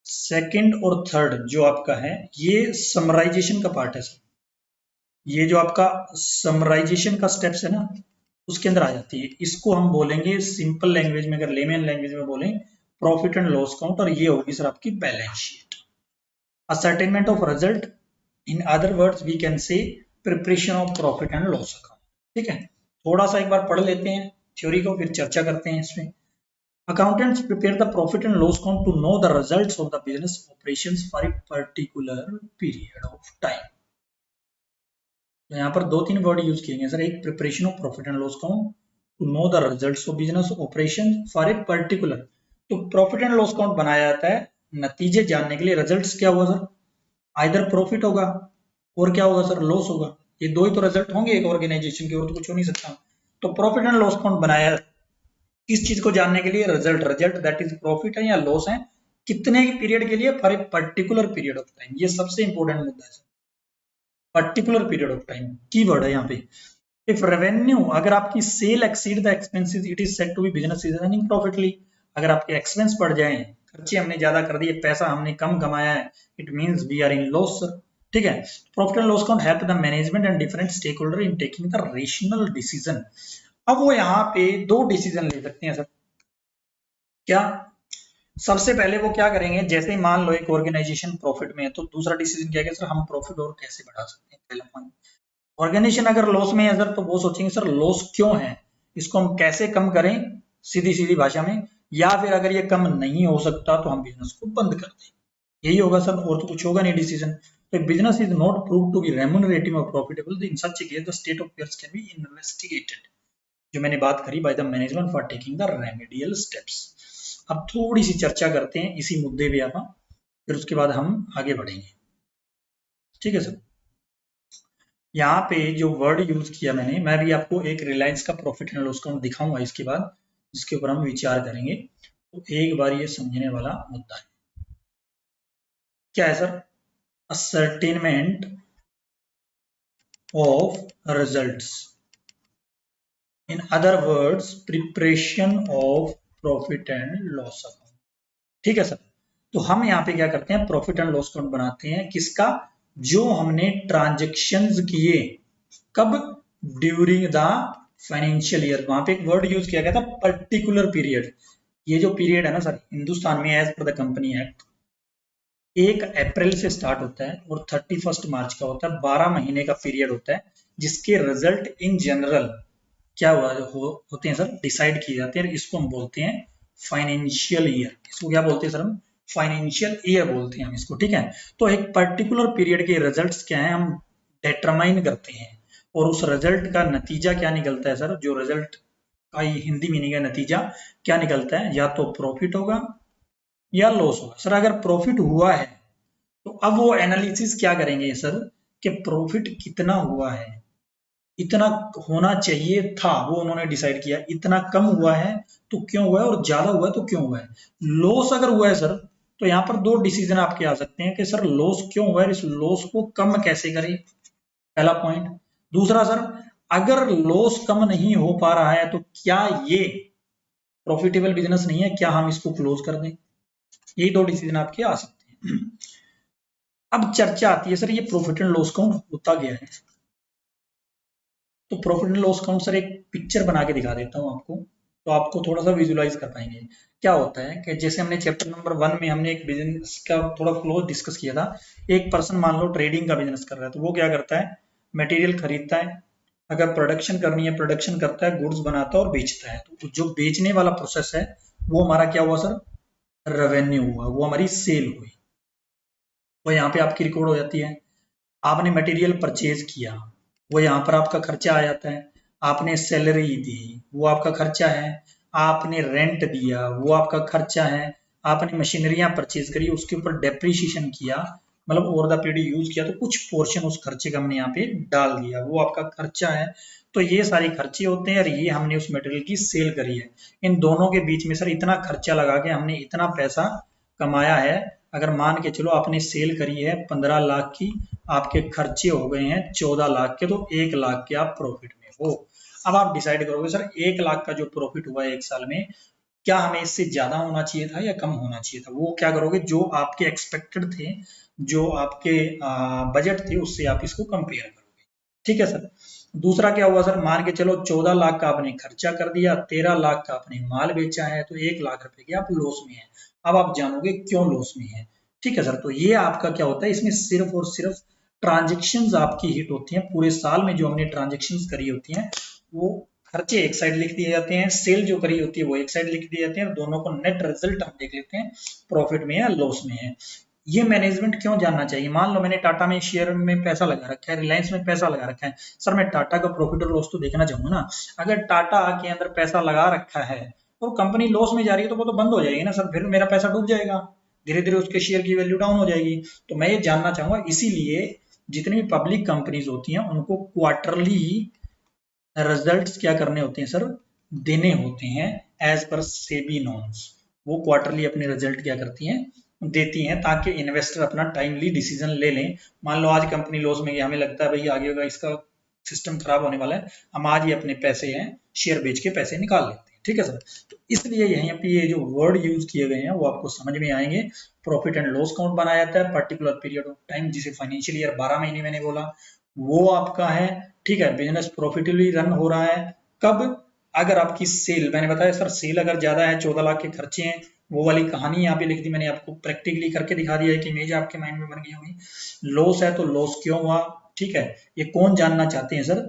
Second और थर्ड जो आपका है ये समराइजेशन का पार्ट है सर। ये जो आपका समराइजेशन का स्टेप्स है ना, उसके अंदर आ जाती है। इसको हम बोलेंगे सिंपल लैंग्वेज में, अगर लेमन लैंग्वेज में बोलें, प्रॉफिट एंड लॉस काउंट, और ये होगी सर आपकी balance sheet. Ascertainment of result, in other words we can say preparation of profit and loss account. ठीक है, थोड़ा सा एक बार पढ़ लेते हैं थ्योरी को, फिर चर्चा करते हैं इसमें। Accountants prepare the profit and loss count to know the results of the business operations for a particular period of time. तो यहाँ पर 2-3 वर्ड यूज किए गए सर, एक preparation of profit and loss count to know the results of business operation for a particular. तो profit and loss count बनाया जाता है नतीजे जानने के लिए। रिजल्ट्स क्या होगा सर, आइदर प्रॉफिट होगा और क्या होगा सर, लॉस होगा। ये दो ही तो रिजल्ट होंगे एक ऑर्गेनाइजेशन के, और तो कुछ हो नहीं सकता। तो प्रॉफिट एंड लॉस काउंट बनाया किस चीज को जानने के लिए, result. Result that is profit है या लॉस है, कितने पीरियड के लिए, for a particular period of time. ये सबसे इंपॉर्टेंट मुद्दा है, particular period of time keyword है यहाँ पे। इफ रेवेन्यू, अगर आपकी sale exceed the expenses, it is said to be business is running profitably. अगर आपके एक्सपेंस बढ़ जाए, खर्चे हमने ज्यादा कर दिए, पैसा हमने कम कमाया है, it means we are in loss. ठीक है, profit and loss count help the management and different stake holder in taking the rational decision. अब वो यहाँ पे 2 डिसीजन ले सकते हैं सर। क्या, सबसे पहले वो क्या करेंगे, जैसे ही मान लो एक ऑर्गेनाइजेशन प्रॉफिट में है, तो दूसरा डिसीजन क्या है सर, हम प्रॉफिट और कैसे बढ़ा सकते हैं। पहला पॉइंट, ऑर्गेनाइजेशन अगर लॉस में है सर, तो वो सोचेंगे सर लॉस क्यों है, इसको हम कैसे कम करें, सीधी सीधी भाषा में। या फिर अगर ये कम नहीं हो सकता तो हम बिजनेस को बंद कर दें, यही होगा सर, और तो कुछ होगा नहीं डिसीजन। तो business is not prove to be remunerative और profitable, in such case the state of affairs can be investigated, जो मैंने बात करी, by the management for taking the remedial steps. अब थोड़ी सी चर्चा करते हैं इसी मुद्दे पे आप, फिर उसके बाद हम आगे बढ़ेंगे। ठीक है सर, यहाँ पे जो वर्ड यूज किया मैंने, मैं भी आपको एक रिलायंस का प्रॉफिट एंड लॉस अकाउंट दिखाऊंगा इसके बाद, जिसके ऊपर हम विचार करेंगे। तो एक बार ये समझने वाला मुद्दा है। क्या है sir, ascertainment of results, in other words preparation of profit and loss account. ठीक है सर, तो हम यहाँ पे क्या करते हैं, प्रॉफिट एंड लॉस अकाउंट बनाते हैं, किसका, जो हमने ट्रांजेक्शन्स किए, कब, ड्यूरिंग द फाइनेंशियल ईयर। वहां पे एक वर्ड यूज किया गया था, पर्टिकुलर पीरियड। ये जो पीरियड है ना सर, हिंदुस्तान में as per the company act 1 अप्रैल से स्टार्ट होता है और 31 मार्च का होता है, 12 महीने का पीरियड होता है, जिसके रिजल्ट इन जनरल क्या होते हैं सर, डिसाइड किए जाते हैं। इसको हम बोलते हैं फाइनेंशियल ईयर। इसको क्या बोलते हैं सर, हम फाइनेंशियल ईयर बोलते हैं हम इसको, ठीक है। तो एक पर्टिकुलर पीरियड के रिजल्ट्स क्या है, हम डिटरमाइन करते हैं, और उस रिजल्ट का नतीजा क्या निकलता है सर, जो रिजल्ट का हिंदी मीनिंग है नतीजा, क्या निकलता है, या तो प्रॉफिट होगा या लॉस होगा। सर अगर प्रॉफिट हुआ है तो अब वो एनालिसिस क्या करेंगे सर, कि प्रॉफिट कितना हुआ है, इतना होना चाहिए था, वो उन्होंने डिसाइड किया, इतना कम हुआ है तो क्यों हुआ है, और ज्यादा हुआ है तो क्यों हुआ है। लॉस अगर हुआ है सर, तो यहाँ पर दो डिसीजन आपके आ सकते हैं कि सर लॉस क्यों हुआ है, इस लॉस को कम कैसे करें, पहला पॉइंट। दूसरा सर, अगर लॉस कम नहीं हो पा रहा है तो क्या ये प्रॉफिटेबल बिजनेस नहीं है, क्या हम इसको क्लोज कर दें। यही दो डिसीजन आपके आ सकते हैं। अब चर्चा आती है सर, ये प्रॉफिट एंड लॉस काउंट होता गया है। तो profit and loss count sir एक पिक्चर बना के दिखा देता हूँ आपको, तो आपको थोड़ा सा विजुलाइज कर पाएंगे। क्या होता है कि जैसे हमने चैप्टर नंबर 1 में हमने एक बिजनेस का थोड़ा फ्लो डिस्कस किया था। एक पर्सन मान लो ट्रेडिंग का बिजनेस कर रहा है, तो वो क्या करता है, मटेरियल खरीदता है, अगर प्रोडक्शन करनी है प्रोडक्शन करता है, गुड्स बनाता है और बेचता है। तो जो बेचने वाला प्रोसेस है वो हमारा क्या हुआ सर, रेवेन्यू हुआ, वो हमारी सेल हुई, वो यहाँ पे आपकी रिकॉर्ड हो जाती है। आपने मटेरियल परचेज किया, वो यहाँ पर आपका खर्चा आ जाता है। आपने सैलरी दी, वो आपका खर्चा है। आपने रेंट दिया, वो आपका खर्चा है। आपने मशीनरियां परचेज करी, उसके ऊपर डेप्रिसिएशन किया, मतलब ओवर द पीरियड यूज किया, तो कुछ पोर्शन उस खर्चे का हमने यहाँ पे डाल दिया, वो आपका खर्चा है। तो ये सारे खर्चे होते हैं, और ये हमने उस मटेरियल की सेल करी है। इन दोनों के बीच में सर इतना खर्चा लगा के हमने इतना पैसा कमाया है। अगर मान के चलो आपने सेल करी है 15 लाख की, आपके खर्चे हो गए हैं 14 लाख के, तो 1 लाख के आप प्रॉफिट में हो। अब आप डिसाइड करोगे सर 1 लाख का जो प्रॉफिट हुआ है एक साल में, क्या हमें इससे ज्यादा होना चाहिए था या कम होना चाहिए था। वो क्या करोगे, जो आपके एक्सपेक्टेड थे, जो आपके बजट थे, उससे आप इसको कंपेयर करोगे, ठीक है सर। दूसरा क्या हुआ सर, मान के चलो 14 लाख का आपने खर्चा कर दिया, 13 लाख का आपने माल बेचा है, तो 1 लाख रुपए के आप लॉस में है। अब आप जानोगे क्यों लॉस में है, ठीक है सर। तो ये आपका क्या होता है, इसमें सिर्फ और सिर्फ ट्रांजेक्शन्स आपकी हिट होती हैं, पूरे साल में जो हमने ट्रांजेक्शन्स करी होती हैं, वो खर्चे एक साइड लिख दिए जाते हैं, सेल जो करी होती है वो एक साइड लिख दिए जाते हैं, और दोनों को नेट रिजल्ट हम देख लेते हैं, प्रॉफिट में या लॉस में है। ये मैनेजमेंट क्यों जानना चाहिए। मान लो मैंने टाटा में शेयर में पैसा लगा रखा है, रिलायंस में पैसा लगा रखा है, सर मैं टाटा का प्रॉफिट और लॉस तो देखना चाहूंगा ना। अगर टाटा के अंदर पैसा लगा रखा है और कंपनी लॉस में जा रही है, तो वो तो बंद हो जाएगी ना सर, फिर मेरा पैसा डूब जाएगा, धीरे धीरे उसके शेयर की वैल्यू डाउन हो जाएगी। तो मैं ये जानना चाहूंगा, इसीलिए जितनी भी पब्लिक कंपनीज होती हैं उनको क्वार्टरली रिजल्ट्स क्या करने होते हैं सर, देने होते हैं, एज पर सेबी नॉर्म्स। वो क्वार्टरली अपने रिजल्ट क्या करती हैं, देती हैं, ताकि इन्वेस्टर अपना टाइमली डिसीजन ले लें। मान लो आज कंपनी लॉस में गई, हमें लगता है भाई आगे का इसका सिस्टम खराब होने वाला है, हम आज ही अपने पैसे हैं शेयर बेच के पैसे निकाल लेते हैं, ठीक है सर। तो इसलिए यहाँ पे ये जो वर्ड यूज किए गए हैं वो आपको समझ में आएंगे। प्रॉफिट एंड लॉस काउंट बनाया जाता है पर्टिकुलर पीरियड ऑफ टाइम, जिसे फाइनेंशियल ईयर 12 महीने मैंने बोला, वो आपका है, ठीक है। बिजनेस प्रॉफिटेबली रन हो रहा है कब, अगर आपकी सेल, मैंने बताया सर सेल अगर ज्यादा है, 14 लाख के खर्चे हैं, वो वाली कहानी यहाँ पे लिख दी मैंने, आपको प्रैक्टिकली करके दिखा दिया है कि इमेज आपके माइंड में बन गई होगी। लॉस है तो लॉस क्यों हुआ, ठीक है। ये कौन जानना चाहते हैं सर,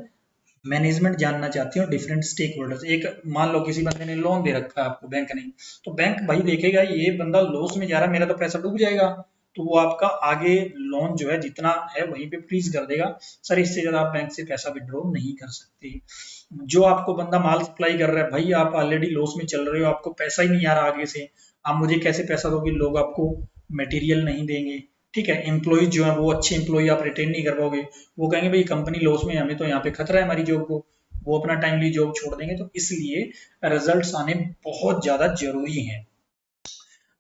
मैनेजमेंट जानना चाहती है, और डिफरेंट स्टेक होल्डर्स। एक मान लो किसी बंदे ने लोन दे रखा है आपको, बैंक ने, तो बैंक भाई देखेगा ये बंदा लॉस में जा रहा है, मेरा तो पैसा डूब जाएगा, तो वो आपका आगे लोन जो है जितना है वहीं पे फ्रीज कर देगा। सर इससे ज्यादा आप बैंक से पैसा विड्रॉ नहीं कर सकते। जो आपको बंदा माल सप्लाई कर रहा है, भाई आप ऑलरेडी लॉस में चल रहे हो, आपको पैसा ही नहीं आ रहा आगे से, आप मुझे कैसे पैसा दोगे, लोग आपको मटेरियल नहीं देंगे, ठीक है। एम्प्लॉय जो है वो अच्छे एम्प्लॉय आप रिटेन नहीं कर पाओगे, वो कहेंगे भाई कंपनी लॉस में, हमें तो यहाँ पे खतरा है हमारी जॉब को, वो अपना टाइमली जॉब छोड़ देंगे। तो इसलिए रिजल्ट्स आने बहुत ज्यादा जरूरी हैं।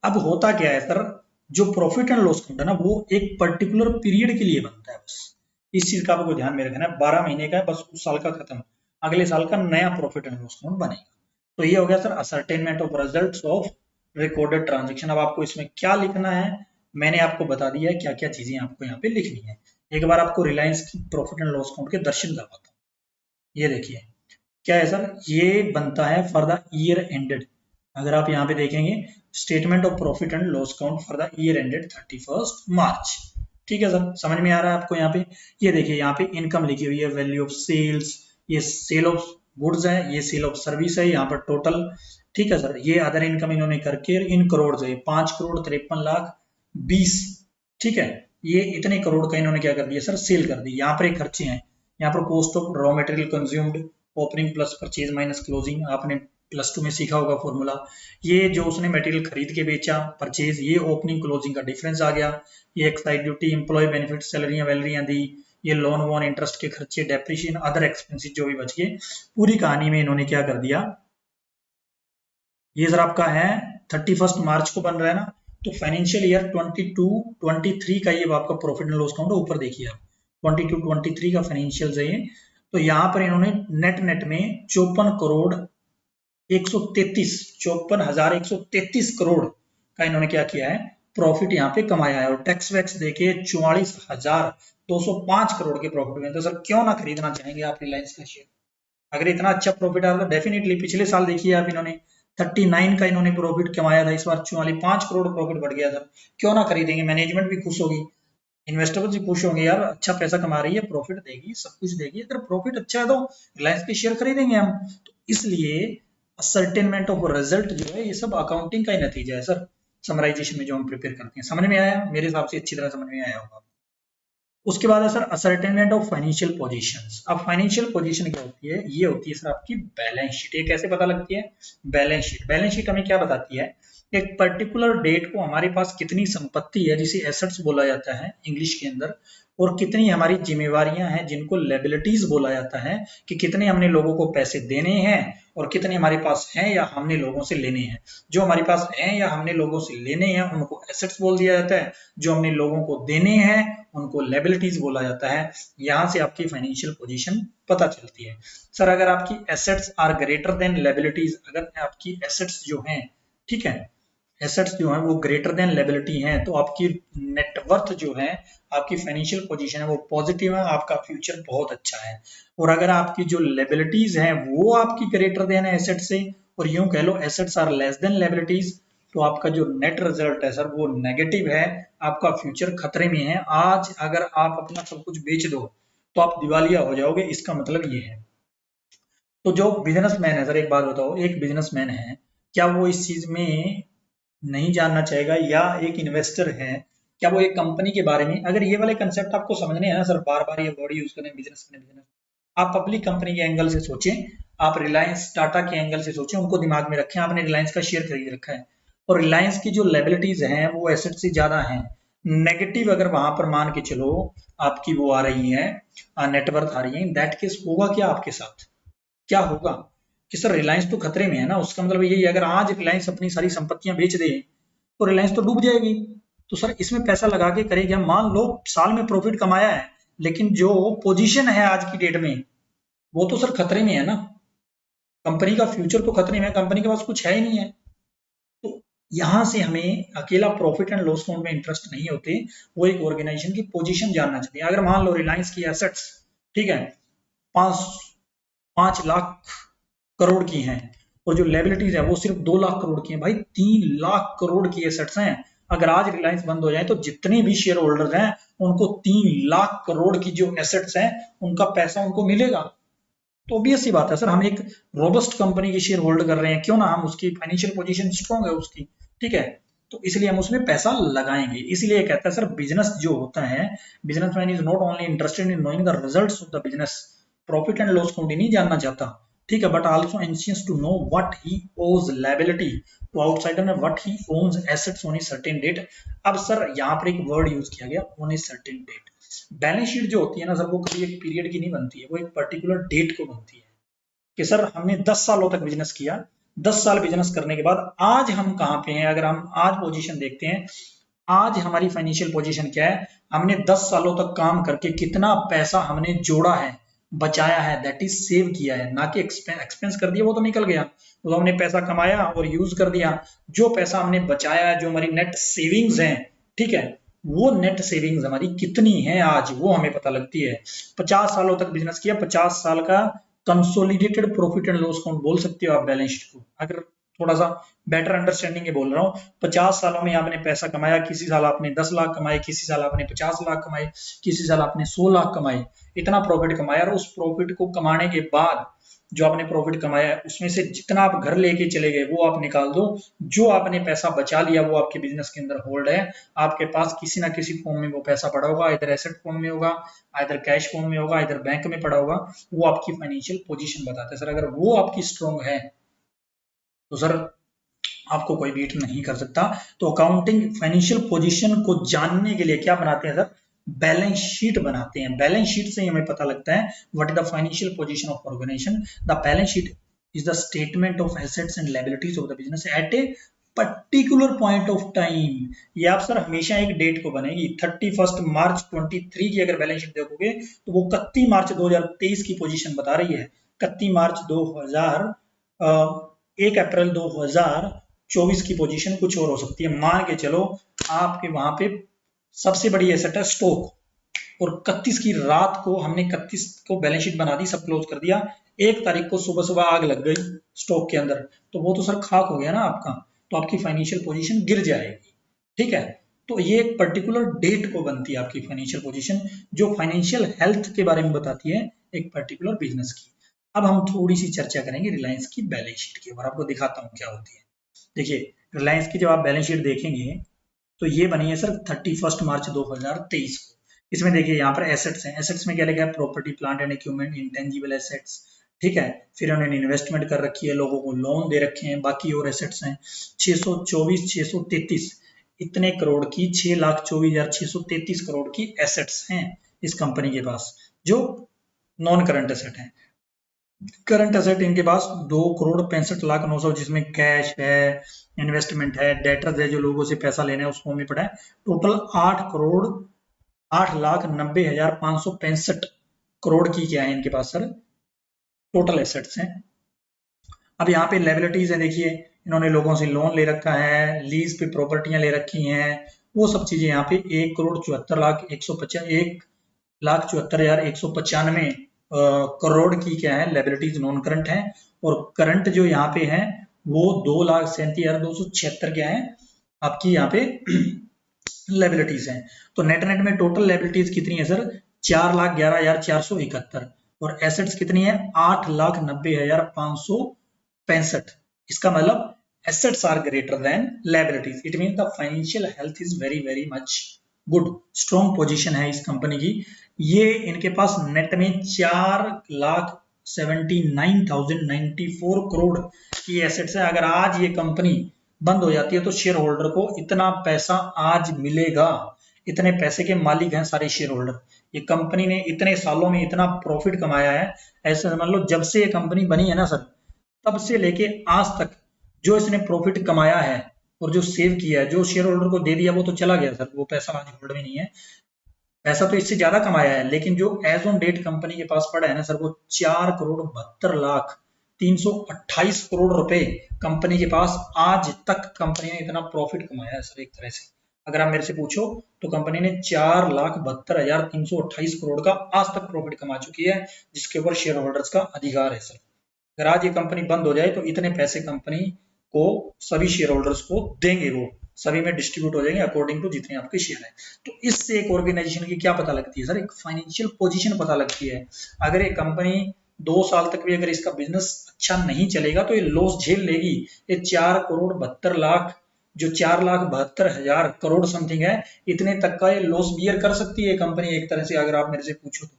अब होता क्या है सर, जो प्रॉफिट एंड लॉस अकाउंट है ना, वो एक पर्टिकुलर पीरियड के लिए बनता है बस। इस चीज का आपको ध्यान में रखना है, 12 महीने का है बस, उस साल का खत्म, अगले साल का नया प्रॉफिट एंड लॉस अकाउंट बनेगा। तो ये हो गया sir ascertainment of results of recorded transaction. अब आपको इसमें क्या लिखना है, मैंने आपको बता दिया है क्या क्या चीजें आपको यहाँ पे लिखनी है। एक बार आपको रिलायंस की प्रॉफिट एंड लॉस अकाउंट के दर्शन करवाता हूँ। ये देखिए क्या है सर, ये बनता है फॉर द ईयर एंडेड, अगर आप यहाँ पे देखेंगे statement of profit and loss account for the year ended 31 मार्च। ठीक है सर, समझ में आ रहा है आपको? यहाँ पे ये देखिए, यहाँ पे इनकम लिखी हुई है, वैल्यू ऑफ सेल्स, ये सेल ऑफ गुड्स है, ये सेल ऑफ सर्विस है, यहाँ पर टोटल। ठीक है सर, ये अदर इनकम इन्होंने करके इन करोड़ से 5,53,20,। ठीक है, ये इतने करोड़ का इन्होंने क्या कर दिया सर, सेल कर दी। यहाँ पर एक खर्चे हैं, यहाँ पर cost of raw material consumed, opening plus purchase minus closing, आपने +2 में सीखा होगा फॉर्मूला। ये जो उसने मटेरियल खरीद के बेचा, परचेज, ये ओपनिंग क्लोजिंग का डिफरेंस आ गया। ये एक्साइज ड्यूटी, एम्प्लॉय बेनिफिट, सैलरियां वैलरियां दी, ये लोन वोन इंटरेस्ट के खर्चे, डेप्रिशिएशन, अदर एक्सपेंसेस जो भी बच गए, पूरी कहानी में इन्होंने क्या कर दिया। ये सर आपका है 31 मार्च को बन रहा है ना, तो फाइनेंशियल ईयर 22-23 का ये आपका प्रॉफिट एंड लॉस अकाउंट है। ऊपर देखिए आप 22-23 का फाइनेंशियल है ये। तो यहाँ पर इन्होंने नेट में 54,133 करोड़ का इन्होंने क्या किया है, प्रॉफिट यहाँ पे कमाया है। और टैक्स वैक्स देके 44,205 करोड़ के प्रॉफिट में। तो सर क्यों ना खरीदना चाहेंगे आप रिलायंस का शेयर? अगर इतना अच्छा प्रॉफिट आ रहा है तो डेफिनेटली। पिछले साल देखिए आप, इन्होंने 39 का इन्होंने प्रॉफिट कमाया था, इस बार 44 करोड़ प्रॉफिट बढ़ गया था। क्यों ना खरीदेंगे? मैनेजमेंट भी खुश होगी, इन्वेस्टर भी खुश होंगे, यार अच्छा पैसा कमा रही है, प्रॉफिट देगी, सब कुछ देगी। अगर प्रॉफिट अच्छा है तो रिलायंस के शेयर खरीदेंगे हम। तो इसलिए असर्टेनमेंट ऑफ रिजल्ट जो है, ये सब अकाउंटिंग का ही नतीजा है सर, समराइजेशन में जो हम प्रिपेयर करते हैं। समझ में आया? मेरे हिसाब से अच्छी तरह समझ में आया होगा। उसके बाद है sir ascertainment of financial positions. अब फाइनेंशियल पोजीशन क्या होती है? ये होती है सर आपकी बैलेंस शीट। ये कैसे पता लगती है? Balance sheet. बैलेंस शीट हमें क्या बताती है? एक पर्टिकुलर डेट को हमारे पास कितनी संपत्ति है, जिसे एसेट्स बोला जाता है इंग्लिश के अंदर, और कितनी हमारी जिम्मेवारियां हैं, जिनको लेबिलिटीज बोला जाता है, कि कितने हमने लोगों को पैसे देने हैं और कितने हमारे पास हैं या हमने लोगों से लेने हैं। जो हमारे पास हैं या हमने लोगों से लेने हैं उनको एसेट्स बोल दिया जाता है, जो हमने लोगों को देने हैं उनको लेबिलिटीज बोला जाता है। यहां से आपकी फाइनेंशियल पोजीशन पता चलती है। सर अगर आपकी assets are greater than liabilities, अगर आपकी एसेट्स जो हैं, ठीक है, एसेट्स जो है वो ग्रेटर देन लेबिलिटी हैं, तो आपकी नेटवर्थ जो है, आपकी फाइनेंशियल पोजीशन है वो पॉजिटिव है, आपका फ्यूचर बहुत अच्छा है। और अगर आपकी जो लेबिलिटीज हैं वो आपकी ग्रेटर देन है एसेट से, और यूं कह लो assets are less than liabilities, तो आपका जो नेट रिजल्ट है सर वो नेगेटिव है, आपका फ्यूचर खतरे में है। आज अगर आप अपना सब कुछ बेच दो तो आप दिवालिया हो जाओगे, इसका मतलब ये है। तो जो बिजनेसमैन है सर, एक बात बताओ, एक बिजनेसमैन है, क्या वो इस चीज में नहीं जानना चाहेगा? या एक इन्वेस्टर है, क्या वो एक कंपनी के बारे में, अगर ये वाले कंसेप्ट आपको समझने हैं ना सर, बार बार ये वर्ड यूज करें, बिजनेस करें, बिजनेस, आप पब्लिक कंपनी के एंगल से सोचें, आप रिलायंस टाटा के एंगल से सोचें, उनको दिमाग में रखें, आपने रिलायंस का शेयर खरीद रखा है और रिलायंस की जो लेबिलिटीज हैं वो एसेट से ज्यादा हैं, नेगेटिव अगर वहां पर मान के चलो आपकी वो आ रही है, नेटवर्थ आ रही है, इन दैट केस होगा क्या आपके साथ? क्या होगा कि सर रिलायंस तो खतरे में है ना, उसका मतलब यही है, अगर आज रिलायंस अपनी सारी संपत्तियां बेच दे तो रिलायंस तो डूब जाएगी। तो सर इसमें पैसा लगा के करे क्या? मान लो साल में प्रॉफिट कमाया है, लेकिन जो पोजीशन है आज की डेट में वो तो सर खतरे में है ना, कंपनी का फ्यूचर तो खतरे में है, कंपनी के पास कुछ है ही नहीं है। तो यहां से हमें अकेला प्रॉफिट एंड लॉस अकाउंट में इंटरेस्ट नहीं होते, वो एक ऑर्गेनाइजेशन की पोजीशन जानना चाहिए। अगर मान लो रिलायंस की एसेट्स, ठीक है, 5 लाख करोड़ की हैं, और जो लेबिलिटीज है वो सिर्फ 2 लाख करोड़ की हैं, भाई 3 लाख करोड़ की एसेट्स हैं। अगर आज रिलायंस बंद हो जाए तो जितने भी शेयर होल्डर्स हैं उनको 3 लाख करोड़ की जो एसेट्स हैं उनका पैसा उनको मिलेगा। तो ऑब्वियस सी बात है सर, हम एक रोबस्ट कंपनी की शेयर होल्ड कर रहे हैं, क्यों ना हम उसकी फाइनेंशियल पोजीशन स्ट्रॉन्ग है उसकी, ठीक है, तो इसलिए हम उसमें पैसा लगाएंगे। इसलिए कहता है सर बिजनेस जो होता है, businessman is not only interested in knowing the results of the business, profit and loss account ही नहीं जानना चाहता, ठीक है, but also anxious to know what he owes liability to outsider में, what he owns assets on a certain date. अब sir यहाँ पर एक वर्ड यूज किया गया, on a certain date. Balance sheet जो होती है ना सर, वो कभी एक पीरियड की नहीं बनती है, वो एक पर्टिकुलर डेट को बनती है, कि सर हमने 10 सालों तक बिजनेस किया, 10 साल बिजनेस करने के बाद आज हम कहाँ पे हैं। अगर हम आज पोजीशन देखते हैं, आज हमारी फाइनेंशियल पोजीशन क्या है, हमने 10 सालों तक काम करके कितना पैसा हमने जोड़ा है, बचाया है, दैट इज सेव किया है, ना कि एक्सपेंस कर दिया, वो तो निकल गया, तो हमने पैसा कमाया और यूज कर दिया। जो पैसा हमने बचाया है, जो हमारी नेट सेविंग्स हैं, ठीक है, वो नेट सेविंग्स हमारी कितनी है आज, वो हमें पता लगती है। 50 सालों तक बिजनेस किया, 50 साल का consolidated profit and loss account बोल सकते हो आप बैलेंस शीट को। अगर थोड़ा सा बेटर अंडरस्टैंडिंग के बोल रहा हूँ। 50 सालों में आपने पैसा कमाया, किसी साल आपने 10 लाख कमाए, किसी साल आपने 50 लाख कमाए, किसी साल आपने 100 लाख कमाए, इतना प्रॉफिट कमाया। और उस प्रॉफिट को कमाने के बाद जो आपने प्रॉफिट कमाया है उसमें से जितना आप घर लेके चले गए वो आप निकाल दो। जो आपने पैसा बचा लिया वो आपके बिजनेस के अंदर होल्ड है, आपके पास किसी ना किसी फॉर्म में वो पैसा पड़ा होगा, इधर एसेट फॉर्म में होगा, इधर कैश फॉर्म में होगा, इधर बैंक में पड़ा होगा। वो आपकी फाइनेंशियल पोजीशन बताता है सर। अगर वो आपकी स्ट्रॉन्ग है तो सर आपको कोई बीट नहीं कर सकता। तो अकाउंटिंग फाइनेंशियल पोजीशन को जानने के लिए क्या बनाते हैं सर, बैलेंस शीट बनाते हैं। बैलेंस शीट से हमें पता लगता है what is the financial position of organisation. The balance sheet is the statement of assets and liabilities of the business at a particular point of time. ये आप sir हमेशा एक डेट को बनेगी। 31 मार्च 23 की अगर बैलेंस शीट देखोगे तो वो 31 मार्च 2023 की पोजीशन बता रही है। 31 मार्च 2000 1 अप्रैल 2024 की पोजीशन कुछ और हो सकती है। मान के चलो आपके वहां पे सबसे बड़ी एसेट है स्टॉक, और 31 की रात को हमने 31 को बैलेंस शीट बना दी, सब क्लोज कर दिया। 1 तारीख को सुबह सुबह आग लग गई स्टॉक के अंदर, तो वो तो सर खाक हो गया ना आपका, तो आपकी फाइनेंशियल पोजीशन गिर जाएगी। ठीक है, तो ये एक पर्टिकुलर डेट को बनती है आपकी फाइनेंशियल पोजीशन, जो फाइनेंशियल हेल्थ के बारे में बताती है एक पर्टिकुलर बिजनेस की। अब हम थोड़ी सी चर्चा करेंगे रिलायंस की बैलेंस शीट के ऊपर, आपको दिखाता हूँ क्या होती है। देखिए रिलायंस की जब आप बैलेंस शीट देखेंगे तो ये बनी है सर 31 मार्च 2023 को। इसमें देखिए यहाँ पर एसेट्स हैं, एसेट्स में क्या लिखा है, property plant and equipment, intangible assets. ठीक है, फिर उन्होंने इन्वेस्टमेंट कर रखी है, लोगों को लोन दे रखे हैं, बाकी और एसेट्स हैं 624 633 इतने करोड़ की, 6,24,633 करोड़ की एसेट्स हैं इस कंपनी के पास, जो नॉन करंट एसेट है। करंट एसेट इनके पास 2,65,09,000, जिसमेमें कैश है, इन्वेस्टमेंट है, डेटर्स है, जो लोगों से पैसा लेने हैं उस फॉर्म में पड़ा है। टोटल 8,90,565 करोड़ की क्या है इनके पास सर टोटल एसेट्स हैं। अब यहाँ पे लायबिलिटीज है, देखिए इन्होंने लोगों से लोन ले रखा है, लीज पे प्रॉपर्टियां ले रखी हैं, वो सब चीजें यहाँ पे 1,74,195 करोड़ की क्या है लायबिलिटीज नॉन करंट है। और करंट जो यहाँ पे है वो 2,37,276 क्या है आपकी यहाँ पे लायबिलिटीज हैं। तो नेट नेट में टोटल लायबिलिटीज कितनी है सर, 4,11,471, और एसेट्स कितनी है 8,90,565। इसका मतलब assets are greater than liabilities. It means the financial health is very very much good. Strong position है इस कंपनी की। ये इनके पास नेट में 4,79,094 करोड़ की एसेट्स है। अगर आज ये कंपनी बंद हो जाती है तो शेयर होल्डर को इतना पैसा आज मिलेगा, इतने पैसे के मालिक हैं सारे शेयर होल्डर। ये कंपनी ने इतने सालों में इतना प्रॉफिट कमाया है, ऐसे समझ लो जब से ये कंपनी बनी है ना सर, तब से लेके आज तक जो इसने प्रॉफिट कमाया है और जो सेव किया है, जो शेयर होल्डर को दे दिया वो तो चला गया सर, वो पैसा आज होल्ड में नहीं है। पैसा तो इससे ज्यादा कमाया है, लेकिन जो एज ऑन डेट कंपनी के पास पड़ा है ना सर, वो 4,72,328 करोड़ रुपए कंपनी के पास आज तक कंपनी ने इतना प्रॉफिट कमाया है सर। एक तरह से अगर आप मेरे से पूछो तो कंपनी ने 4,72,328 करोड़ का आज तक प्रॉफिट कमा चुकी है, जिसके ऊपर शेयर होल्डर्स का अधिकार है सर। अगर आज ये कंपनी बंद हो जाए तो इतने पैसे कंपनी को सभी शेयर होल्डर्स को देंगे, वो सभी में डिस्ट्रीब्यूट हो जाएंगे अकॉर्डिंग टू जितने आपके शेयर है। तो इससे एक ऑर्गेनाइजेशन की क्या पता लगती है सर, एक फाइनेंशियल पोजीशन पता लगती है। अगर ये कंपनी 2 साल तक भी अगर इसका बिजनेस अच्छा नहीं चलेगा तो ये लॉस झेल लेगी। ये 4,72,00,000 जो 4,72,000 करोड़ समथिंग है, इतने तक का ये लॉस बियर कर सकती है कंपनी एक तरह से, अगर आप मेरे से पूछो तो।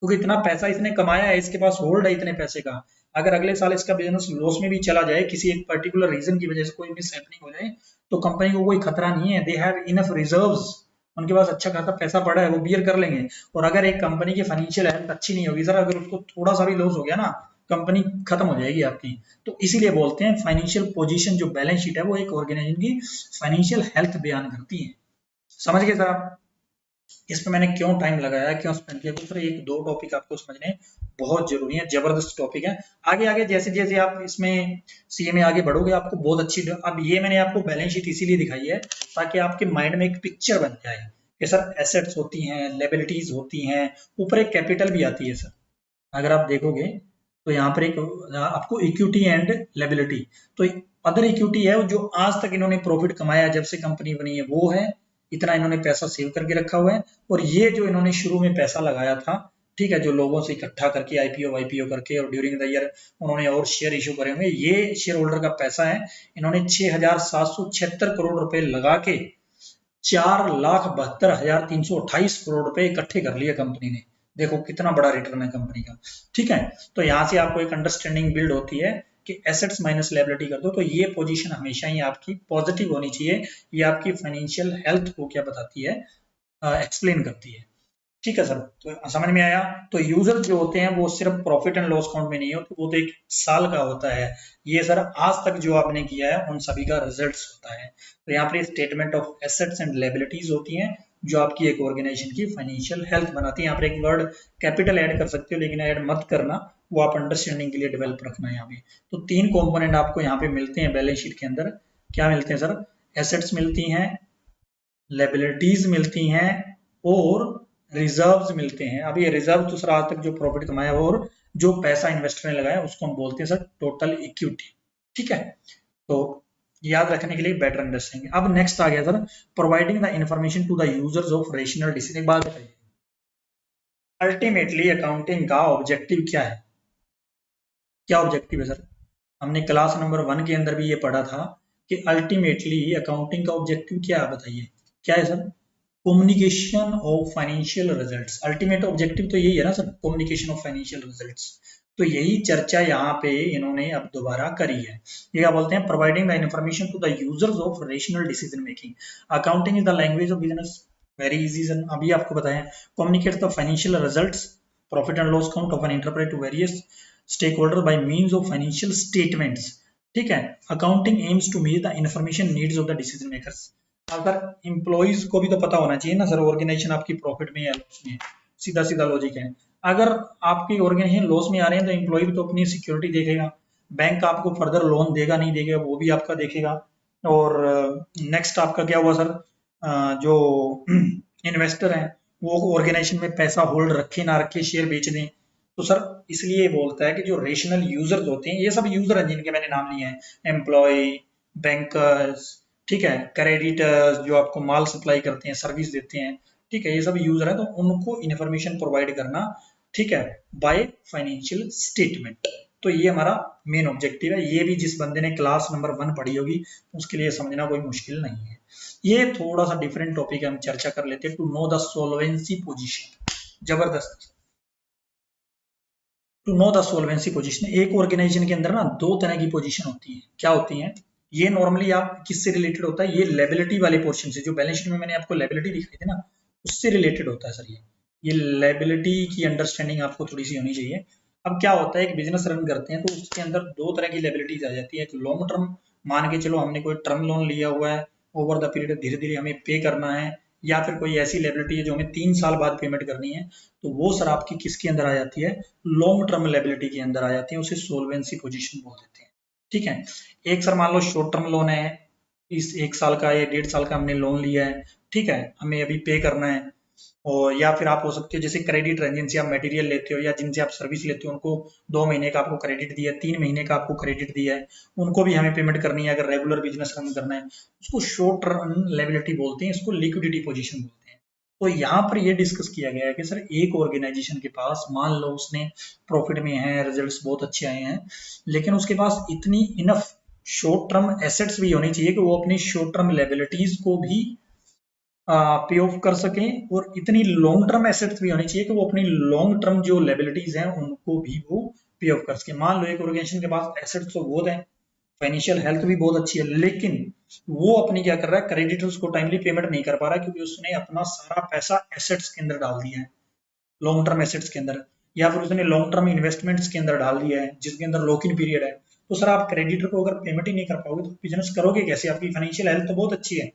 क्योंकि इतना पैसा इसने कमाया है, इसके पास होल्ड है इतने पैसे का। अगर अगले साल इसका बिजनेस लॉस में भी चला जाए, किसी एक पर्टिकुलर रीजन की वजह से कोई मिस हैपनिंग हो जाए, तो कंपनी को कोई खतरा नहीं है। दे हैव इनफ रिजर्व्स, उनके पास अच्छा खासा पैसा पड़ा है, वो बियर कर लेंगे। और अगर एक कंपनी की फाइनेंशियल हेल्थ अच्छी नहीं होगी सर, अगर उसको थोड़ा सा भी लॉस हो गया ना, कंपनी खत्म हो जाएगी आपकी। तो इसीलिए बोलते हैं फाइनेंशियल पोजीशन जो बैलेंस शीट है वो एक ऑर्गेनाइजेशन की फाइनेंशियल हेल्थ बयान करती है। समझ गए सर आप? इस पे मैंने क्यों टाइम लगाया, क्यों स्पेंड किया, तो सर एक दो टॉपिक आपको समझने बहुत जरूरी है, जबरदस्त टॉपिक है। आगे आगे जैसे जैसे आप इसमें सीए में आगे बढ़ोगे आपको बहुत अच्छी, अब ये मैंने आपको बैलेंस शीट इसीलिए दिखाई है ताकि आपके माइंड में एक पिक्चर बन जाए कि सर एसेट्स होती हैं, लायबिलिटीज होती हैं, ऊपर एक कैपिटल भी आती है सर। अगर आप देखोगे तो यहाँ पर एक आपको इक्विटी एंड लायबिलिटी, तो अदर इक्विटी है जो आज तक इन्होंने प्रॉफिट कमाया जब से कंपनी बनी है वो है, इतना इन्होंने पैसा सेव करके रखा हुआ है। और ये जो इन्होंने शुरू में पैसा लगाया था, ठीक है, जो लोगों से इकट्ठा करके आईपीओ वाईपीओ करके और ड्यूरिंग द ईयर उन्होंने और शेयर इशू करे होंगे, ये शेयर होल्डर का पैसा है। इन्होंने 6,776 करोड़ रुपए लगा के 4,72,328 करोड़ रुपए इकट्ठे कर लिए कंपनी ने। देखो कितना बड़ा रिटर्न है कंपनी का, ठीक है। तो यहाँ से आपको एक अंडरस्टैंडिंग बिल्ड होती है कि एसेट्स माइनस लायबिलिटी कर दो तो ये पोजीशन हमेशा ही आपकी पॉजिटिव होनी चाहिए। ये आपकी फाइनेंशियल हेल्थ को क्या बताती है, एक्सप्लेन करती है, ठीक है सर। तो समझ में आया। तो यूजर जो होते हैं वो सिर्फ प्रॉफिट एंड लॉस अकाउंट में नहीं होते, वो तो एक साल का होता है। ये सर आज तक जो आपने किया है उन सभी का रिजल्ट्स होता है। तो यहाँ पे statement of assets and liabilities होती हैं जो आपकी एक ऑर्गेनाइजेशन की फाइनेंशियल हेल्थ बनाती है। यहाँ पर एक वर्ड कैपिटल ऐड कर सकते हो लेकिन ऐड मत करना, वो आप अंडरस्टैंडिंग के लिए डेवलप रखना है यहाँ पे। तो 3 कंपोनेंट आपको यहाँ पे मिलते हैं बैलेंस शीट के अंदर। क्या मिलते हैं सर? एसेट्स मिलती हैं, लायबिलिटीज मिलती हैं और रिजर्व्स मिलते हैं। अब ये रिजर्व तो सर आज तक जो प्रॉफिट कमाया और जो पैसा इन्वेस्टर ने लगाया उसको हम बोलते हैं सर टोटल इक्विटी, ठीक है। तो याद रखने के लिए बेटर अंडरस्टैंडिंग। अब नेक्स्ट आ गया sir providing the information to the users of rational decision. एक बात बताइए, अल्टीमेटली अकाउंटिंग का ऑब्जेक्टिव क्या है? क्या ऑब्जेक्टिव है सर? हमने क्लास नंबर 1 के अंदर भी ये पढ़ा था कि अल्टीमेटली अकाउंटिंग का ऑब्जेक्टिव क्या है, बताइए क्या है sir? Communication of financial results. Ultimate objective तो यही है ना sir, communication of financial results. तो यही चर्चा यहाँ पे इन्होंने अब दोबारा करी है। ये क्या बोलते हैं? Providing the information to the users of rational decision making. Accounting is the language of business. Very easy sir, अभी आपको बताया। Communicate the financial results, profit and loss account of an enterprise to various stake holder by means of financial statements, ठीक है। Accounting aims to meet the information needs of the decision makers. अगर employees को भी तो पता होना चाहिए ना सर ऑर्गेनाइजेशन आपकी प्रॉफिट में या लॉस में है, सीधा सीधा लॉजिक है। अगर आपकी ऑर्गेनाइजेशन लॉस में आ रहे हैं तो एम्प्लॉय भी तो अपनी सिक्योरिटी देखेगा, बैंक आपको फर्दर लोन देगा नहीं देगा वो भी आपका देखेगा। और नेक्स्ट आपका क्या हुआ सर, जो इन्वेस्टर हैं वो ऑर्गेनाइजेशन में पैसा होल्ड रखे ना रखे, शेयर बेच दें। तो सर इसलिए बोलता है कि जो रेशनल यूजर्स होते हैं, ये सब यूजर हैं जिनके मैंने नाम लिए हैं, एम्प्लॉय, बैंकर्स, ठीक है, क्रेडिटर्स जो आपको माल सप्लाई करते हैं, सर्विस देते हैं, ठीक है, ये सब यूजर है। तो उनको इंफॉर्मेशन प्रोवाइड करना, ठीक है, बाय फाइनेंशियल स्टेटमेंट। तो ये हमारा मेन ऑब्जेक्टिव है। ये भी जिस बंदे ने क्लास नंबर 1 पढ़ी होगी उसके लिए समझना कोई मुश्किल नहीं है। ये थोड़ा सा डिफरेंट टॉपिक है, हम चर्चा कर लेते हैं। टू नो द सोल्वेंसी पोजीशन, जबरदस्त। टू नो द सोल्वेंसी पोजीशन, एक ऑर्गेनाइजेशन के अंदर ना 2 तरह की पोजीशन होती है। क्या होती है? ये नॉर्मली आप किससे रिलेटेड होता है? ये लायबिलिटी वाले पोर्शन से, जो बैलेंस शीट में मैंने आपको लायबिलिटी दिखाई थी ना, उससे रिलेटेड होता है सर। ये लायबिलिटी की अंडरस्टैंडिंग आपको थोड़ी सी होनी चाहिए। अब क्या होता है, एक बिजनेस रन करते हैं तो उसके अंदर 2 तरह की लायबिलिटीज आ जाती है। एक लॉन्ग टर्म, मान के चलो हमने कोई टर्म लोन लिया हुआ है, ओवर द पीरियड धीरे धीरे हमें पे करना है, या फिर कोई ऐसी लायबिलिटी है जो हमें 3 साल बाद पेमेंट करनी है। तो वो सर आपकी किसके अंदर आ जाती है? लॉन्ग टर्म लायबिलिटी के अंदर आ जाती है, उसे सोल्वेंसी पोजीशन बोल देते हैं, ठीक है। एक सर मान लो शॉर्ट टर्म लोन है, इस 1 साल का या 1.5 साल का हमने लोन लिया है, ठीक है, हमें अभी पे करना है। और या फिर आप हो सकते हो जैसे क्रेडिट है, जिनसे आप मटेरियल लेते हो या जिनसे आप सर्विस लेते हो, उनको 2 महीने का आपको क्रेडिट दिया है, 3 महीने का आपको क्रेडिट दिया है, उनको भी हमें पेमेंट करनी है अगर रेगुलर बिजनेस रन करना है। उसको शॉर्ट टर्म लायबिलिटी बोलते हैं, इसको लिक्विडिटी पोजीशन बोलते हैं। तो यहाँ पर ये डिस्कस किया गया है कि सर एक ऑर्गेनाइजेशन के पास मान लो उसने प्रॉफिट में है, रिजल्ट्स बहुत अच्छे आए हैं, लेकिन उसके पास इतनी इनफ शॉर्ट टर्म एसेट्स भी होनी चाहिए कि वो अपनी शॉर्ट टर्म लायबिलिटीज को भी पे ऑफ कर सकें, और इतनी लॉन्ग टर्म एसेट्स भी होनी चाहिए कि वो अपनी लॉन्ग टर्म जो लायबिलिटीज हैं उनको भी वो पे ऑफ कर सके। मान लो एक ऑर्गेनाइजेशन के पास एसेट्स तो बहुत है, फाइनेंशियल हेल्थ भी बहुत अच्छी है, लेकिन वो अपनी क्या कर रहा है, क्रेडिटर्स को टाइमली पेमेंट नहीं कर पा रहा है क्योंकि उसने अपना सारा पैसा एसेट्स के अंदर डाल दिया है, लॉन्ग टर्म एसेट्स के अंदर, या फिर उसने लॉन्ग टर्म इन्वेस्टमेंट्स के अंदर डाल दिया है जिसके अंदर लॉक इन पीरियड है। तो सर आप क्रेडिटर को अगर पेमेंट ही नहीं कर पाओगे तो बिजनेस करोगे कैसे? आपकी फाइनेंशियल हेल्थ तो बहुत अच्छी है,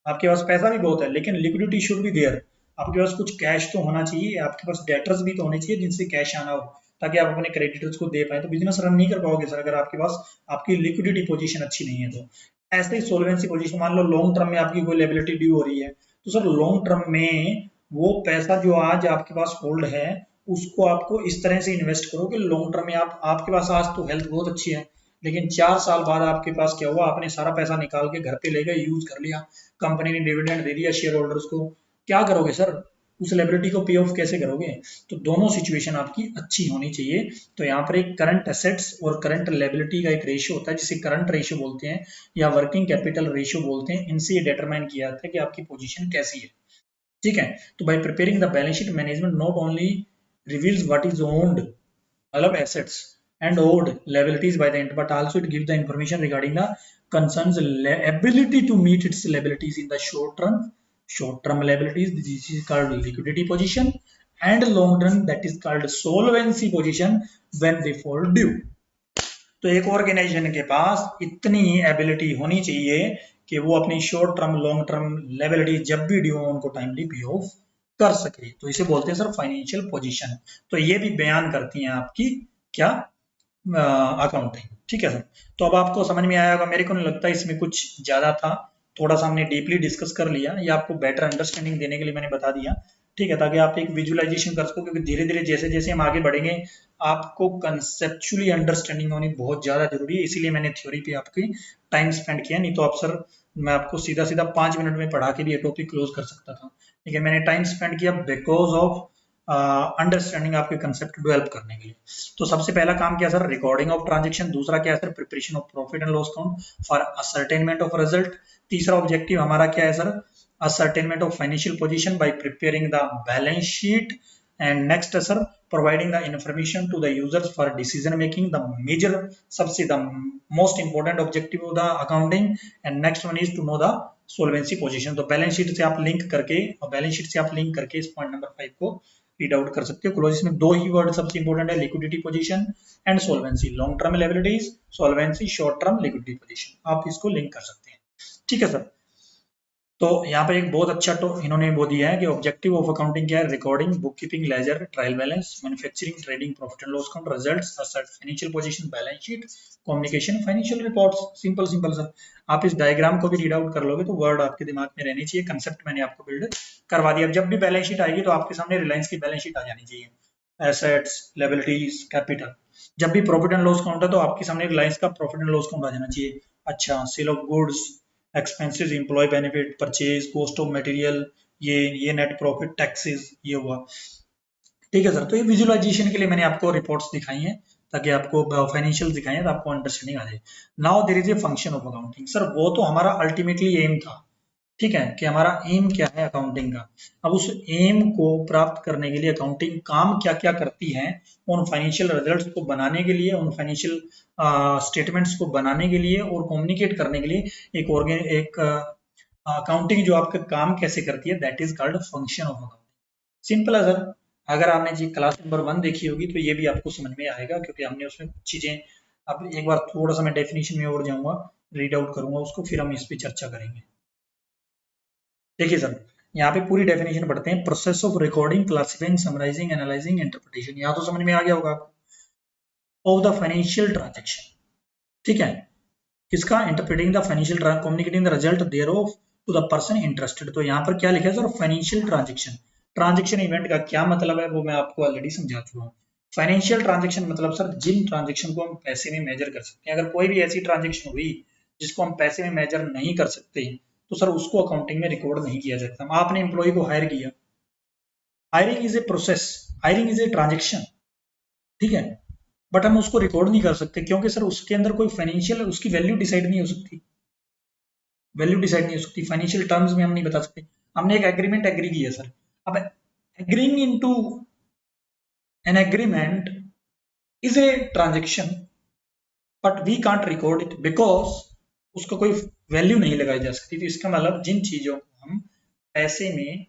आपके पास पैसा भी बहुत है, लेकिन लिक्विडिटी शुड बी देयर। आपके पास कुछ कैश तो होना चाहिए, आपके पास डेटर्स भी तो होने चाहिए जिनसे कैश आना हो, ताकि आप अपने क्रेडिटर्स को दे पाए। तो बिजनेस रन नहीं कर पाओगे सर अगर आपके पास आपकी लिक्विडिटी पोजीशन अच्छी नहीं है। तो ऐसे ही सोल्वेंसी पोजीशन, मान लो लॉन्ग टर्म में आपकी कोई लायबिलिटी ड्यू हो रही है, तो सर लॉन्ग टर्म में वो पैसा जो आज आपके पास होल्ड है उसको आपको इस तरह से इन्वेस्ट करो कि लॉन्ग टर्म में आपके पास आज तो हेल्थ बहुत अच्छी है, लेकिन 4 साल बाद आपके पास क्या हुआ, आपने सारा पैसा निकाल के घर पे ले गए, यूज कर लिया, कंपनी ने डिविडेंड दे दिया शेयर होल्डर्स को, क्या करोगे सर? उस लायबिलिटी को पे ऑफ कैसे करोगे? तो दोनों सिचुएशन आपकी अच्छी होनी चाहिए। तो यहाँ पर एक करंट एसेट्स और करंट लायबिलिटी का एक रेशियो होता है जिसे करंट रेशियो बोलते हैं या वर्किंग कैपिटल रेशियो बोलते हैं। इनसे ये डिटरमाइन किया जाता है कि आपकी पोजीशन कैसी है। ठीक है, तो bye preparing the balance sheet management not only reveals what is owned मतलब assets and owed liabilities by the end, but also it gives the information regarding the concern's ability to meet its liabilities in the short term liabilities, this is called liquidity position, and long term, that is called solvency position when they fall due. तो एक organisation के पास इतनी ability होनी चाहिए कि वो अपनी short term long term liability जब भी ड्यू हो उनको टाइमली पे ऑफ कर सके, तो इसे बोलते हैं सर फाइनेंशियल पोजीशन। तो ये भी बयान करती हैं आपकी क्या अकाउंटिंग। ठीक है सर, तो अब आपको समझ में आया होगा, मेरे को नहीं लगता इसमें कुछ ज्यादा था, थोड़ा सा हमने डीपली डिस्कस कर लिया, या आपको बेटर अंडरस्टैंडिंग देने के लिए मैंने बता दिया। ठीक है, ताकि आप एक विजुअलाइजेशन कर सको, क्योंकि धीरे धीरे जैसे जैसे हम आगे बढ़ेंगे आपको कंसेप्चुअली अंडरस्टैंडिंग होनी बहुत ज्यादा जरूरी है, इसीलिए मैंने थ्योरी पे आपकी टाइम स्पेंड किया, नहीं तो आप सर मैं आपको सीधा सीधा 5 मिनट में पढ़ा के भी ये टॉपिक क्लोज कर सकता था, लेकिन मैंने टाइम स्पेंड किया बिकॉज ऑफ अंडरस्टैंडिंग आपके कंसेप्ट डेवलप करने के लिए। तो सबसे पहला काम क्या सर, रिकॉर्डिंग ऑफ ट्रांजेक्शन, दूसरा क्या है sir, preparation of profit and loss account for ascertainment of result, तीसरा ऑब्जेक्टिव हमारा क्या है sir, ascertainment of financial position by preparing the balance sheet, and next sir providing the information to the users for decision making, the major सबसे the most important objective of the accounting, and next one is to know the solvency position। तो balance sheet से आप link करके और balance sheet से आप link करके इस पॉइंट नंबर 5 को रीड आउट कर सकते हो। क्लोज में दो ही वर्ड सबसे इंपॉर्टेंट है, liquidity position and solvency, long term liabilities solvency, short term liquidity position, आप इसको लिंक कर सकते हैं। ठीक है सर, तो यहाँ पे एक बहुत अच्छा तो इन्होंने वो दिया है कि ऑब्जेक्टिव ऑफ अकाउंटिंग क्या है, recording, book keeping, ledger, trial balance, manufacturing, trading, profit and loss account, results, financial position, balance sheet, communication, financial reports. Simple simple sir, आप इस डायग्राम को भी रीड आउट कर लोगे तो वर्ड आपके दिमाग में रहने चाहिए, कंसेप्ट मैंने आपको बिल्ड करवा दिया। जब भी बैलेंस शीट आएगी तो आपके सामने रिलायंस की बैलेंस शीट आ जानी चाहिए, एसेट्स, लायबिलिटीज, कैपिटल। जब भी प्रॉफिट एंड लॉस अकाउंट है तो आपके सामने रिलायंस का प्रॉफिट एंड लॉस अकाउंट आ जाना चाहिए। अच्छा, sale of goods, expenses, employ benefit, purchase, cost of material, ये नेट प्रॉफिट, टैक्सेस, ये हुआ। ठीक है सर, तो ये विजुअलाइजेशन के लिए मैंने आपको रिपोर्ट्स दिखाई हैं ताकि आपको फाइनेंशियल दिखाई है तो आपको अंडरस्टैंडिंग आ जाए। Now there is a function of accounting, sir वो तो हमारा अल्टीमेटली एम था, ठीक है, कि हमारा एम क्या है अकाउंटिंग का। अब उस एम को प्राप्त करने के लिए अकाउंटिंग काम क्या क्या करती है, उन फाइनेंशियल रिजल्ट्स को बनाने के लिए, उन फाइनेंशियल स्टेटमेंट्स को बनाने के लिए और कम्युनिकेट करने के लिए एक अकाउंटिंग जो आपका काम कैसे करती है, that is called function of accounting. Simple है सर, अगर आपने जी क्लास नंबर 1 देखी होगी तो ये भी आपको समझ में आएगा, क्योंकि हमने उसमें कुछ चीजें, अब एक बार थोड़ा सा मैं डेफिनेशन में और जाऊंगा, रीड आउट करूंगा उसको, फिर हम इस पे चर्चा करेंगे। देखिए सर, यहाँ पे पूरी डेफिनेशन पढ़ते हैं, process of recording, classifying, summarising, analysing, interpretation. यहाँ तो समझ में आ गया होगा ऑफ द फाइनेंशियल ट्रांजेक्शन, ठीक है, किसका, interpreting the financial, communicating the result thereof to the person interested. तो यहाँ पर क्या लिखा है sir, financial transaction. Transaction event का क्या मतलब है वो मैं आपको ऑलरेडी समझा चुका हूँ। फाइनेंशियल ट्रांजेक्शन मतलब सर जिन ट्रांजेक्शन को हम पैसे में मेजर कर सकते हैं, अगर कोई भी ऐसी ट्रांजेक्शन हुई जिसको हम पैसे में मेजर नहीं कर सकते तो सर उसको अकाउंटिंग में रिकॉर्ड नहीं किया जाता। आपने एम्प्लॉय को हायर किया, hiring is a process, hiring is a transaction, ठीक है, बट हम उसको रिकॉर्ड नहीं कर सकते क्योंकि सर उसके अंदर कोई फाइनेंशियल, उसकी वैल्यू डिसाइड नहीं हो सकती, वैल्यू डिसाइड नहीं हो सकती, फाइनेंशियल टर्म्स में हम नहीं बता सकते। हमने एक एग्रीमेंट एग्री किया सर, अब agreeing into an agreement is a transaction but we can't record it because उसका कोई वैल्यू नहीं लगाई जा सकती। तो इसका मतलब जिन चीजों को हम पैसे में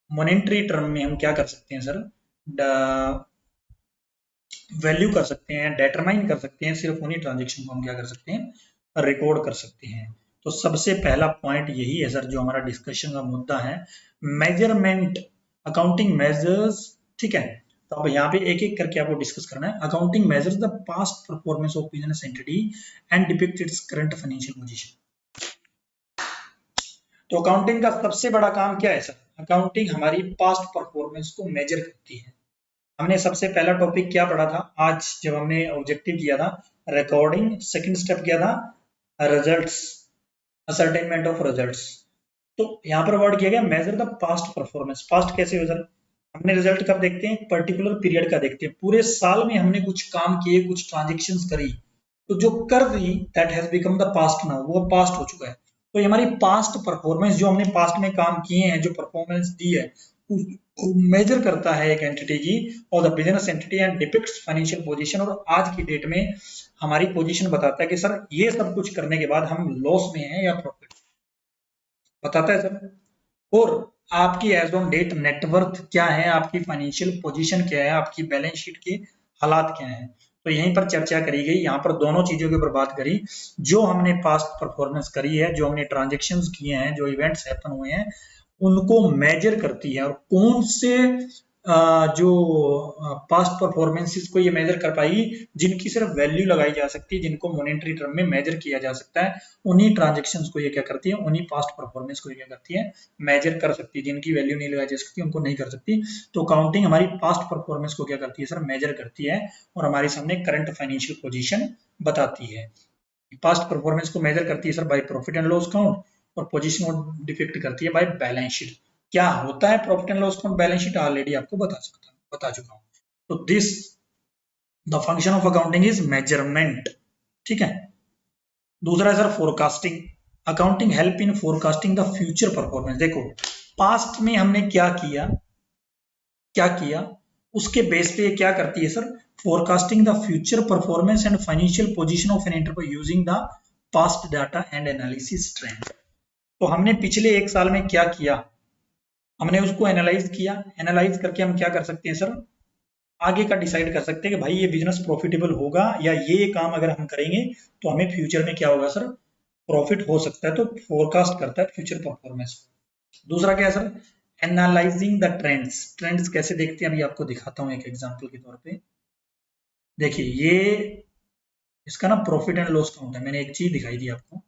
मॉनेटरी टर्म में हम क्या कर सकते हैं सर, वैल्यू कर सकते हैं, डिटरमाइन कर सकते हैं, सिर्फ उन्हीं ट्रांजेक्शन को हम क्या कर सकते हैं, रिकॉर्ड कर सकते हैं। तो सबसे पहला पॉइंट यही है सर जो हमारा डिस्कशन का मुद्दा है, मेजरमेंट, अकाउंटिंग मेजर्स, ठीक है। तो अब यहाँ पे एक एक करके आपको डिस्कस करना है। Accounting measures the past performance of business entity and depict its current financial position. तो अकाउंटिंग का सबसे बड़ा काम क्या है सर, अकाउंटिंग हमारी पास्ट परफॉर्मेंस को मेजर करती है। हमने सबसे पहला टॉपिक क्या पढ़ा था आज जब हमने ऑब्जेक्टिव किया था, रिकॉर्डिंग। सेकंड स्टेप क्या था, रिजल्ट्स, असरटेनमेंट ऑफ रिजल्ट्स। तो यहाँ पर वर्ड किया गया measure the past performance. Past कैसे हो सर, हमने रिजल्ट कब देखते हैं, पर्टिकुलर पीरियड का देखते हैं, पूरे साल में हमने कुछ काम किए, कुछ ट्रांजेक्शन्स करी, तो जो कर दी that has become the past now, वो पास्ट हो चुका है। तो ये हमारी पास्ट परफॉर्मेंस, जो हमने पास्ट में काम किए हैं, जो परफॉर्मेंस दी है, मेजर करता है एक एंटिटी की और the business entity and depicts financial position. और आज की डेट में हमारी पोजीशन बताता है कि सर ये सब कुछ करने के बाद हम लॉस में हैं या प्रॉफिट, बताता है सर। और आपकी एज ऑन डेट नेटवर्थ क्या है, आपकी फाइनेंशियल पोजीशन क्या है, आपकी बैलेंस शीट के हालात क्या हैं। तो यहीं पर चर्चा करी गई, यहाँ पर दोनों चीजों के ऊपर बात करी, जो हमने पास्ट परफॉर्मेंस करी है, जो हमने ट्रांजेक्शन्स किए हैं, जो इवेंट्स हैपन हुए हैं, उनको मेजर करती है। और कौन से जो पास्ट परफॉर्मेंसेस को ये मेजर कर पाई, जिनकी सिर्फ वैल्यू लगाई जा सकती है, जिनको मॉनेटरी टर्म में मेजर किया जा सकता है, उन्हीं ट्रांजेक्शन्स को ये क्या करती है, उन्हीं पास्ट परफॉर्मेंस को ये क्या करती है, मेजर कर सकती है। जिनकी वैल्यू नहीं लगाई जा सकती उनको नहीं कर सकती। तो काउंटिंग हमारी पास्ट परफॉर्मेंस को क्या करती है सर, मेजर करती है और हमारे सामने करंट फाइनेंशियल पोजीशन बताती है। पास्ट परफॉर्मेंस को मेजर करती है sir by profit and loss account, और पोजीशन को डिपिक्ट करती है बाय बैलेंस शीट। क्या होता है profit and loss account, balance sheet already आपको बता चुका हूं। तो this the function of accounting is measurement, ठीक है। दूसरा है sir forecasting. Accounting help in forecasting the future performance. देखो पास्ट में हमने क्या किया उसके बेस पे ये क्या करती है sir, forecasting the future performance and financial position of an enterprise using the past data and analysis trend. तो हमने पिछले एक साल में क्या किया, हमने उसको एनालाइज किया, एनालाइज करके हम क्या कर सकते हैं सर, आगे का डिसाइड कर सकते हैं कि भाई ये बिजनेस प्रॉफिटेबल होगा, या ये काम अगर हम करेंगे तो हमें फ्यूचर में क्या होगा सर, प्रॉफिट हो सकता है। तो फोरकास्ट करता है फ्यूचर परफॉर्मेंस। दूसरा क्या है sir, analysing the trends. Trends कैसे देखते हैं अभी आपको दिखाता हूं एक एग्जांपल के तौर पे। देखिए ये इसका ना प्रॉफिट एंड लॉस काउंट है, मैंने एक चीज दिखाई थी आपको,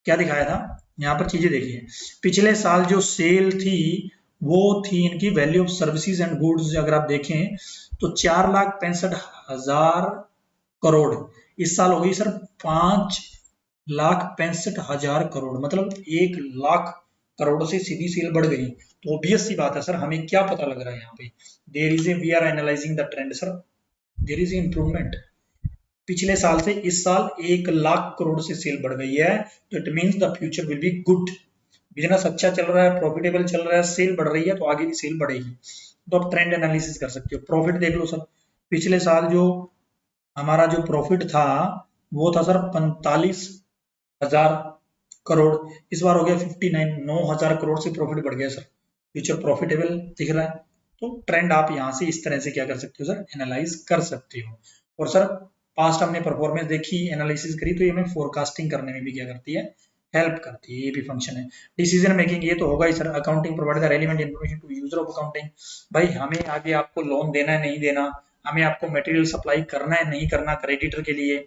क्या दिखाया था, यहाँ पर चीजें देखिए। पिछले साल जो सेल थी वो थी इनकी value of services and goods, अगर आप देखें तो 4,65,000 करोड़। इस साल हो गई सर 5,65,000 करोड़, मतलब 1,00,000 करोड़ से सीधी सेल बढ़ गई। तो ऑब्वियस सी बात है सर, हमें क्या पता लग रहा है यहाँ पे, there is a, we are analysing the trend sir, there is improvement. पिछले साल से इस साल 1,00,000 करोड़ से सेल बढ़ गई है, तो it means the future will be good. Business अच्छा चल रहा है, प्रॉफिटेबल चल रहा है, सेल बढ़ रही है, तो आगे भी सेल बढ़ेगी। तो आप ट्रेंड एनालिसिस कर सकते हो। प्रॉफिट देख लो सर, पिछले साल जो हमारा जो प्रॉफिट था वो था सर 45,000 करोड़, इस बार हो गया 9,000 करोड़ से प्रॉफिट बढ़ गया सर, फ्यूचर प्रॉफिटेबल दिख रहा है। तो ट्रेंड आप यहाँ से इस तरह से क्या कर सकते हो सर, एनालाइज कर सकते हो। और सर पास्ट हमने परफॉर्मेंस देखी, एनालिसिस करी, तो ये हमें फोरकास्टिंग करने में भी क्या करती है, हेल्प करती है, ये भी फंक्शन है। डिसीजन मेकिंग ये तो होगा ही sir, accounting provide the relevant information to user of accounting. भाई हमें आगे आपको लोन देना है नहीं देना, हमें आपको मटेरियल सप्लाई करना है नहीं करना क्रेडिटर के लिए,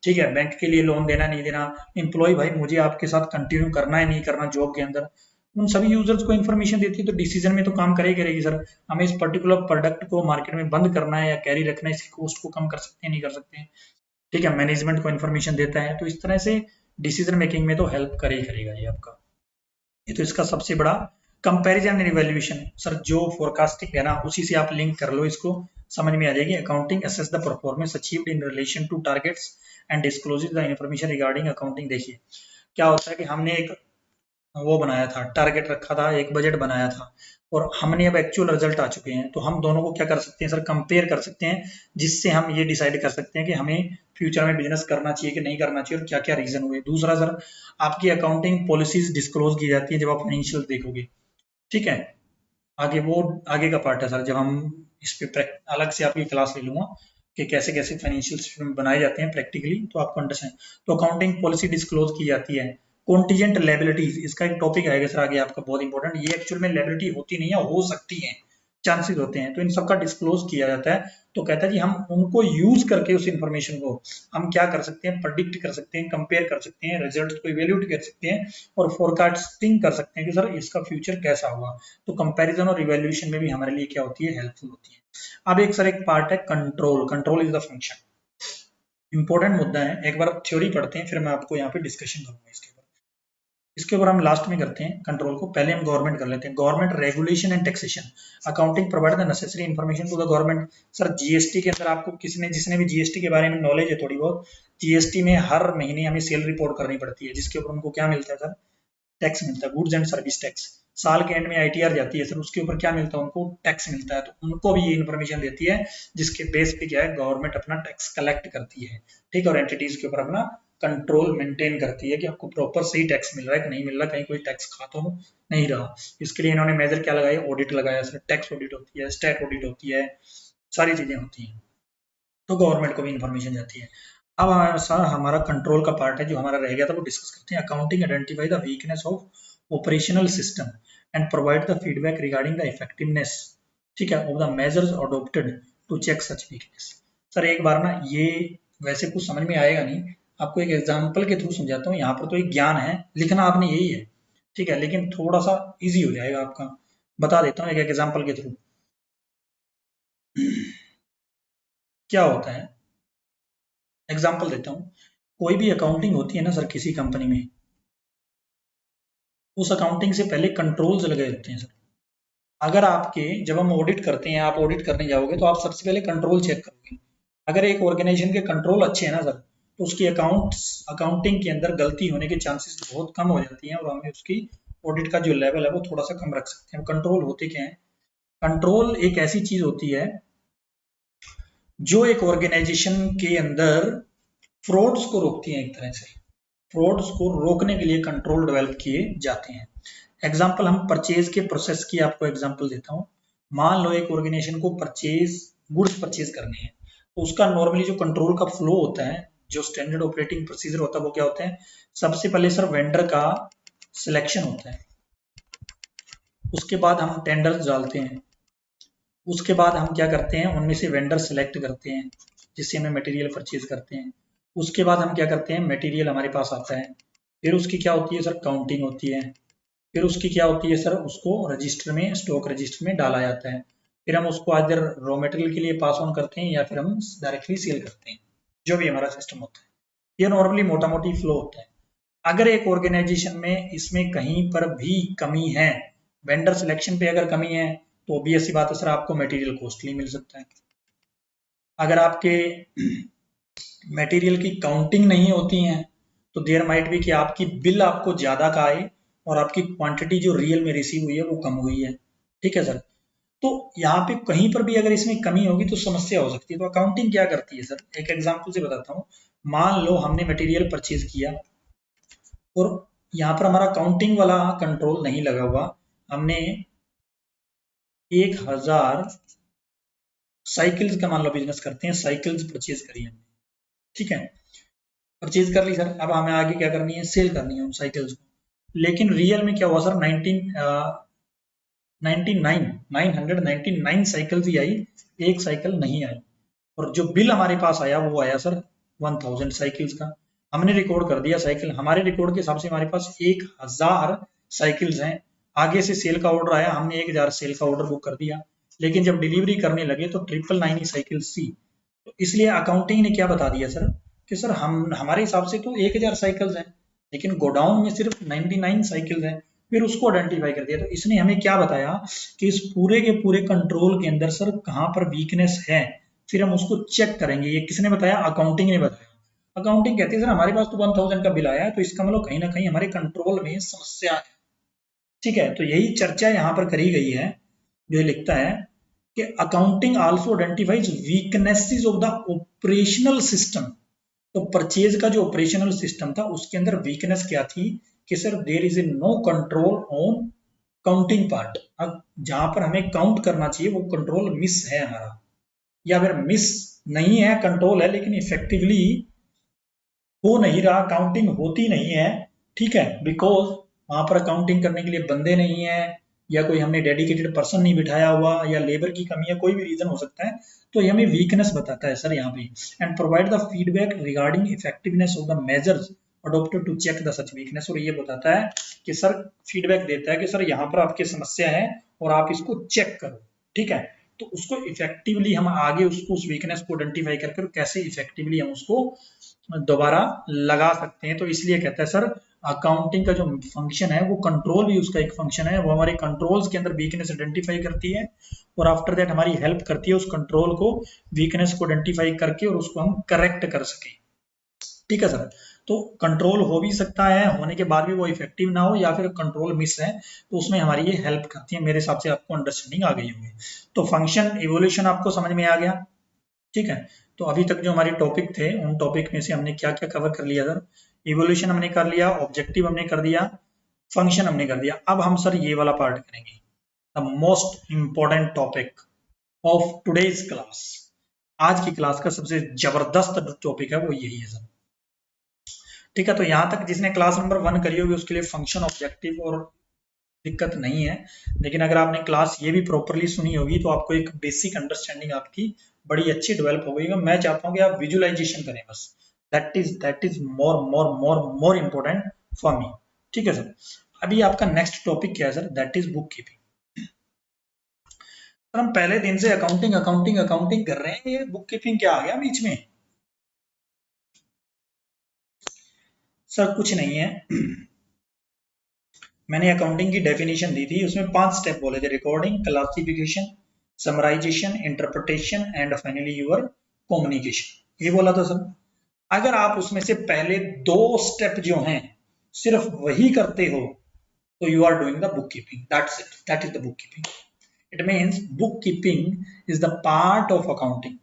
ठीक है, बैंक के लिए लोन देना नहीं देना, एम्प्लॉय भाई मुझे आपके साथ कंटिन्यू करना है नहीं करना जॉब के अंदर, उन सभी यूजर्स को इन्फॉर्मेशन देती है। तो डिसीजन में तो काम करेगी सर, हमें इस पर्टिकुलर प्रोडक्ट को मार्केट में बंद करना है या कैरी रखना है, इसकी कॉस्ट को कम कर सकते हैं नहीं कर सकते हैं, ठीक है, मैनेजमेंट को इन्फॉर्मेशन देता है। तो इस तरह से डिसीजन मेकिंग में तो हेल्प करेगा ये आपका। ये तो इसका सबसे बड़ा कंपैरिजन एंड इवैल्यूएशन सर, जो फोरकास्टिंग है ना उसी से आप लिंक कर लो, इसको समझ में आ जाएगी। Accounting assess the performance achieved in relation to targets and discloses the information regarding accounting. देखिए क्या होता है कि हमने एक वो बनाया था, टारगेट रखा था, एक बजट बनाया था, और हमने अब एक्चुअल रिजल्ट आ चुके हैं, तो हम दोनों को क्या कर सकते हैं सर, कंपेयर कर सकते हैं, जिससे हम ये डिसाइड कर सकते हैं कि हमें फ्यूचर में बिजनेस करना चाहिए कि नहीं करना चाहिए और क्या क्या रीजन हुए। दूसरा सर आपकी अकाउंटिंग पॉलिसीज डिस्क्लोज की जाती है जब आप फाइनेंशियल देखोगे, ठीक है, आगे वो आगे का पार्ट है सर, जब हम इस पे अलग से आपकी क्लास ले लूंगा कि कैसे कैसे फाइनेंशियल बनाए जाते हैं प्रैक्टिकली, तो आपको अंडरस्टैंड। तो अकाउंटिंग पॉलिसी डिस्क्लोज की जाती है। कॉन्टीजेंट लायबिलिटीज, इसका एक टॉपिक आएगा सर आगे आपका बहुत इंपॉर्टेंट, ये एक्चुअल में लायबिलिटी होती नहीं है, हो सकती है, चांसेस होते हैं, तो इन सबका डिस्क्लोज किया जाता है। तो कहता है जी हम उनको यूज करके उस इंफॉर्मेशन को हम क्या कर सकते हैं, प्रेडिक्ट कर सकते हैं, कंपेयर कर सकते हैं, रिजल्ट को इवेल्यूएट कर सकते हैं और फोरकास्टिंग कर सकते हैं कि सर इसका फ्यूचर कैसा होगा। तो कंपैरिजन और इवेल्यूएशन में भी हमारे लिए क्या होती है, हेल्पफुल होती है। अब एक सर एक पार्ट है control. Control is the function, important मुद्दा है। एक बार थ्योरी पढ़ते हैं, फिर मैं आपको यहाँ पे डिस्कशन करूंगा इसके ऊपर। इसके ऊपर हम लास्ट में करते हैं कंट्रोल को। पहले हम गवर्नमेंट कर लेते हैं। Government regulation and taxation, accounting provide the necessary information to the government. Sir GST के अंदर आपको जिसने भी जीएसटी के बारे में नॉलेज है थोड़ी बहुत, जीएसटी में हर महीने हमें सेल रिपोर्ट करनी पड़ती है, जिसके ऊपर उनको क्या मिलता है सर, टैक्स मिलता है, गुड्स एंड सर्विस टैक्स। साल के एंड में आईटीआर जाती है सर, उसके ऊपर क्या मिलता है उनको, टैक्स मिलता है। तो उनको भी ये इन्फॉर्मेशन देती है, जिसके बेस पे क्या है गवर्नमेंट अपना टैक्स कलेक्ट करती है, ठीक है, और एंटिटीज के ऊपर अपना कंट्रोल मेंटेन करती है कि आपको प्रॉपर सही टैक्स मिल रहा है कि नहीं मिल रहा, कहीं कोई टैक्स खा तो नहीं रहा। इसके लिए इन्होंने मेजर क्या लगाया, ऑडिट लगाया सर, टैक्स ऑडिट होती है, स्टेट ऑडिट होती है, सारी चीजें होती हैं, तो गवर्नमेंट को भी इन्फॉर्मेशन जाती है। अब हमारा कंट्रोल का पार्ट है जो हमारा रह गया था, वो डिस्कस करते हैं। Accounting identify the weakness of operational system and provide the feedback regarding the effectiveness, ठीक है, of the measures adopted to check such weakness. Sir एक बार ना ये वैसे कुछ समझ में आएगा नहीं, आपको एक एग्जाम्पल के थ्रू समझाता हूँ। यहाँ पर तो एक ज्ञान है, लिखना आपने यही है, ठीक है, लेकिन थोड़ा सा इजी हो जाएगा आपका। बता देता हूँ एक एग्जाम्पल के थ्रू क्या होता है। एग्जाम्पल देता हूँ, कोई भी अकाउंटिंग होती है ना सर किसी कंपनी में, उस अकाउंटिंग से पहले कंट्रोल्स लगे होते हैं सर। अगर आपके जब हम ऑडिट करते हैं, आप ऑडिट करने जाओगे तो आप सबसे पहले कंट्रोल चेक करोगे। अगर एक ऑर्गेनाइजेशन के कंट्रोल अच्छे हैं ना सर, तो उसकी अकाउंटिंग के अंदर गलती होने के चांसेस बहुत कम हो जाती हैं और हमें उसकी ऑडिट का जो लेवल है वो थोड़ा सा कम रख सकते हैं। कंट्रोल होते क्या है, कंट्रोल एक ऐसी चीज होती है जो एक ऑर्गेनाइजेशन के अंदर फ्रॉड्स को रोकती है। एक तरह से फ्रॉड्स को रोकने के लिए कंट्रोल डेवलप किए जाते हैं। एग्जाम्पल हम परचेज के प्रोसेस की आपको एग्जाम्पल देता हूँ। मान लो एक ऑर्गेनाइजेशन को गुड्स परचेज करने हैं, तो उसका नॉर्मली जो कंट्रोल का फ्लो होता है, जो स्टैंडर्ड ऑपरेटिंग प्रोसीजर होता है, वो क्या होता है, सबसे पहले सर वेंडर का सिलेक्शन होता है, उसके बाद हम टेंडर्स डालते हैं, उसके बाद हम क्या करते हैं, उनमें से वेंडर सेलेक्ट करते हैं जिससे हमें मटेरियल परचेज करते हैं। उसके बाद हम क्या करते हैं, मटेरियल हमारे पास आता है, फिर उसकी क्या होती है सर, काउंटिंग होती है, फिर उसकी क्या होती है सर, उसको रजिस्टर में, स्टॉक रजिस्टर में डाला जाता है, फिर हम उसको आइदर रॉ मटेरियल के लिए पास ऑन करते हैं या फिर हम डायरेक्टली सेल करते हैं, जो भी हमारा सिस्टम होता है। ये नॉर्मली मोटा मोटी फ्लो होता है। अगर एक ऑर्गेनाइजेशन में इसमें कहीं पर भी कमी है, वेंडर सिलेक्शन पे अगर कमी है, तो ऑब्वियस सी बात है सर आपको मटेरियल कॉस्टली मिल सकता है। अगर आपके मटेरियल की काउंटिंग नहीं होती है, तो देयर माइट भी कि आपकी बिल आपको ज्यादा का आए और आपकी क्वांटिटी जो रियल में रिसीव हुई है वो कम हुई है, ठीक है सर। तो यहाँ पे कहीं पर भी अगर इसमें कमी होगी तो समस्या हो सकती है। तो अकाउंटिंग क्या करती है सर, एक एग्जांपल से बताता हूँ। मान लो हमने मटेरियल परचेज किया और यहाँ पर हमारा काउंटिंग वाला कंट्रोल नहीं लगा हुआ, हमने 1000 साइकिल्स का मान लो बिजनेस करते हैं, साइकिल्स परचेज करी हमने, ठीक है, परचेज कर ली सर। अब हमें आगे क्या करनी है, सेल करनी है उन साइकिल्स को। लेकिन रियल में क्या हुआ सर, 999 साइकिल्स ही आई, एक साइकिल नहीं आई, और जो बिल हमारे पास आया वो आया सर 1000 साइकिल्स का। हमने रिकॉर्ड कर दिया साइकिल, हमारे रिकॉर्ड के हिसाब से हमारे पास 1000 साइकिल्स हैं। आगे से सेल का ऑर्डर आया, हमने 1000 सेल का ऑर्डर बुक कर दिया, लेकिन जब डिलीवरी करने लगे तो 999 ही साइकिल्स थी। तो इसलिए अकाउंटिंग ने क्या बता दिया सर, कि सर हम हमारे हिसाब से तो 1000 साइकिल्स हैं, लेकिन गोडाउन में सिर्फ 99 साइकिल्स हैं। फिर उसको आइडेंटिफाई कर दिया। तो इसने हमें क्या बताया कि इस पूरे के पूरे कंट्रोल के अंदर सर कहाँ पर वीकनेस है, फिर हम उसको चेक करेंगे। ये किसने बताया, अकाउंटिंग ने बताया। अकाउंटिंग कहती है सर हमारे पास तो 1000 का बिल आया है, तो इसका मतलब कहीं ना कहीं हमारे कंट्रोल में समस्या है, ठीक है। तो यही चर्चा यहाँ पर करी गई है, जो लिखता है कि accounting also identifies weaknesses of the operational system. तो परचेज का जो ऑपरेशनल सिस्टम था उसके अंदर वीकनेस क्या थी, कि sir there is a no control on counting part. अब जहां पर हमें काउंट करना चाहिए वो कंट्रोल मिस है हमारा, या फिर मिस नहीं है, कंट्रोल है लेकिन इफेक्टिवली हो नहीं रहा, काउंटिंग होती नहीं है, ठीक है, बिकॉज वहां पर अकाउंटिंग करने के लिए बंदे नहीं है, या कोई हमने डेडिकेटेड पर्सन नहीं बिठाया हुआ, या लेबर की कमी है, कोई भी रीजन हो सकता है, तो ये हमें वीकनेस बताता है सर यहाँ पे। And provide the feedback regarding effectiveness of the measures adopted to check the such weakness. और ये बताता है कि सर फीडबैक देता है कि सर यहाँ पर आपकी समस्या है और आप इसको चेक करो, ठीक है। तो उसको इफेक्टिवली हम आगे उसको उस वीकनेस को आइडेंटिफाई करके कैसे इफेक्टिवली हम उसको दोबारा लगा सकते हैं। तो इसलिए कहता है सर अकाउंटिंग का जो फंक्शन है वो कंट्रोल भी उसका एक फंक्शन है, वो हमारे कंट्रोल्स के अंदर वीकनेस आइडेंटिफाई करती है और आफ्टर दैट हमारी हेल्प करती है उस कंट्रोल को वीकनेस को आइडेंटिफाई करके और उसको हम करेक्ट कर सकें, ठीक है सर। तो कंट्रोल हो भी सकता है, होने के बाद भी वो इफेक्टिव ना हो, या फिर कंट्रोल मिस है, तो उसमें हमारी ये हेल्प करती है। मेरे हिसाब से आपको अंडरस्टैंडिंग आ गई होगी। तो फंक्शन इवोल्यूशन आपको समझ में आ गया, ठीक है। तो अभी तक जो हमारे टॉपिक थे उन टॉपिक में से हमने क्या क्या कवर कर लिया सर? इवोल्यूशन हमने कर लिया, ऑब्जेक्टिव हमने कर दिया, फंक्शन हमने कर दिया। अब हम सर ये वाला पार्ट करेंगे, the most important topic of today's class. आज की क्लास का सबसे जबरदस्त टॉपिक है वो यही है सर, ठीक है। तो यहाँ तक जिसने क्लास नंबर 1 करी होगी उसके लिए फंक्शन ऑब्जेक्टिव और दिक्कत नहीं है, लेकिन अगर आपने क्लास ये भी प्रॉपरली सुनी होगी तो आपको एक बेसिक अंडरस्टैंडिंग आपकी बड़ी अच्छी डेवलप हो गई। मैं चाहता हूँ कि आप विजुअलाइजेशन करें बस, that is more more more more important for me, ठीक है सर। अभी आपका नेक्स्ट टॉपिक क्या है sir? That is book keeping. Sir हम पहले दिन से अकाउंटिंग अकाउंटिंग अकाउंटिंग कर रहे हैं, ये बुक कीपिंग क्या आ गया बीच में? सर कुछ नहीं है मैंने अकाउंटिंग की डेफिनेशन दी थी, उसमें 5 स्टेप बोले थे, recording, classification, summarisation, interpretation and finally your communication, ये बोला था सर। अगर आप उसमें से पहले 2 स्टेप जो हैं सिर्फ वही करते हो तो you are doing the book keeping, that's it, that is the book keeping. It means book keeping is the part of accounting.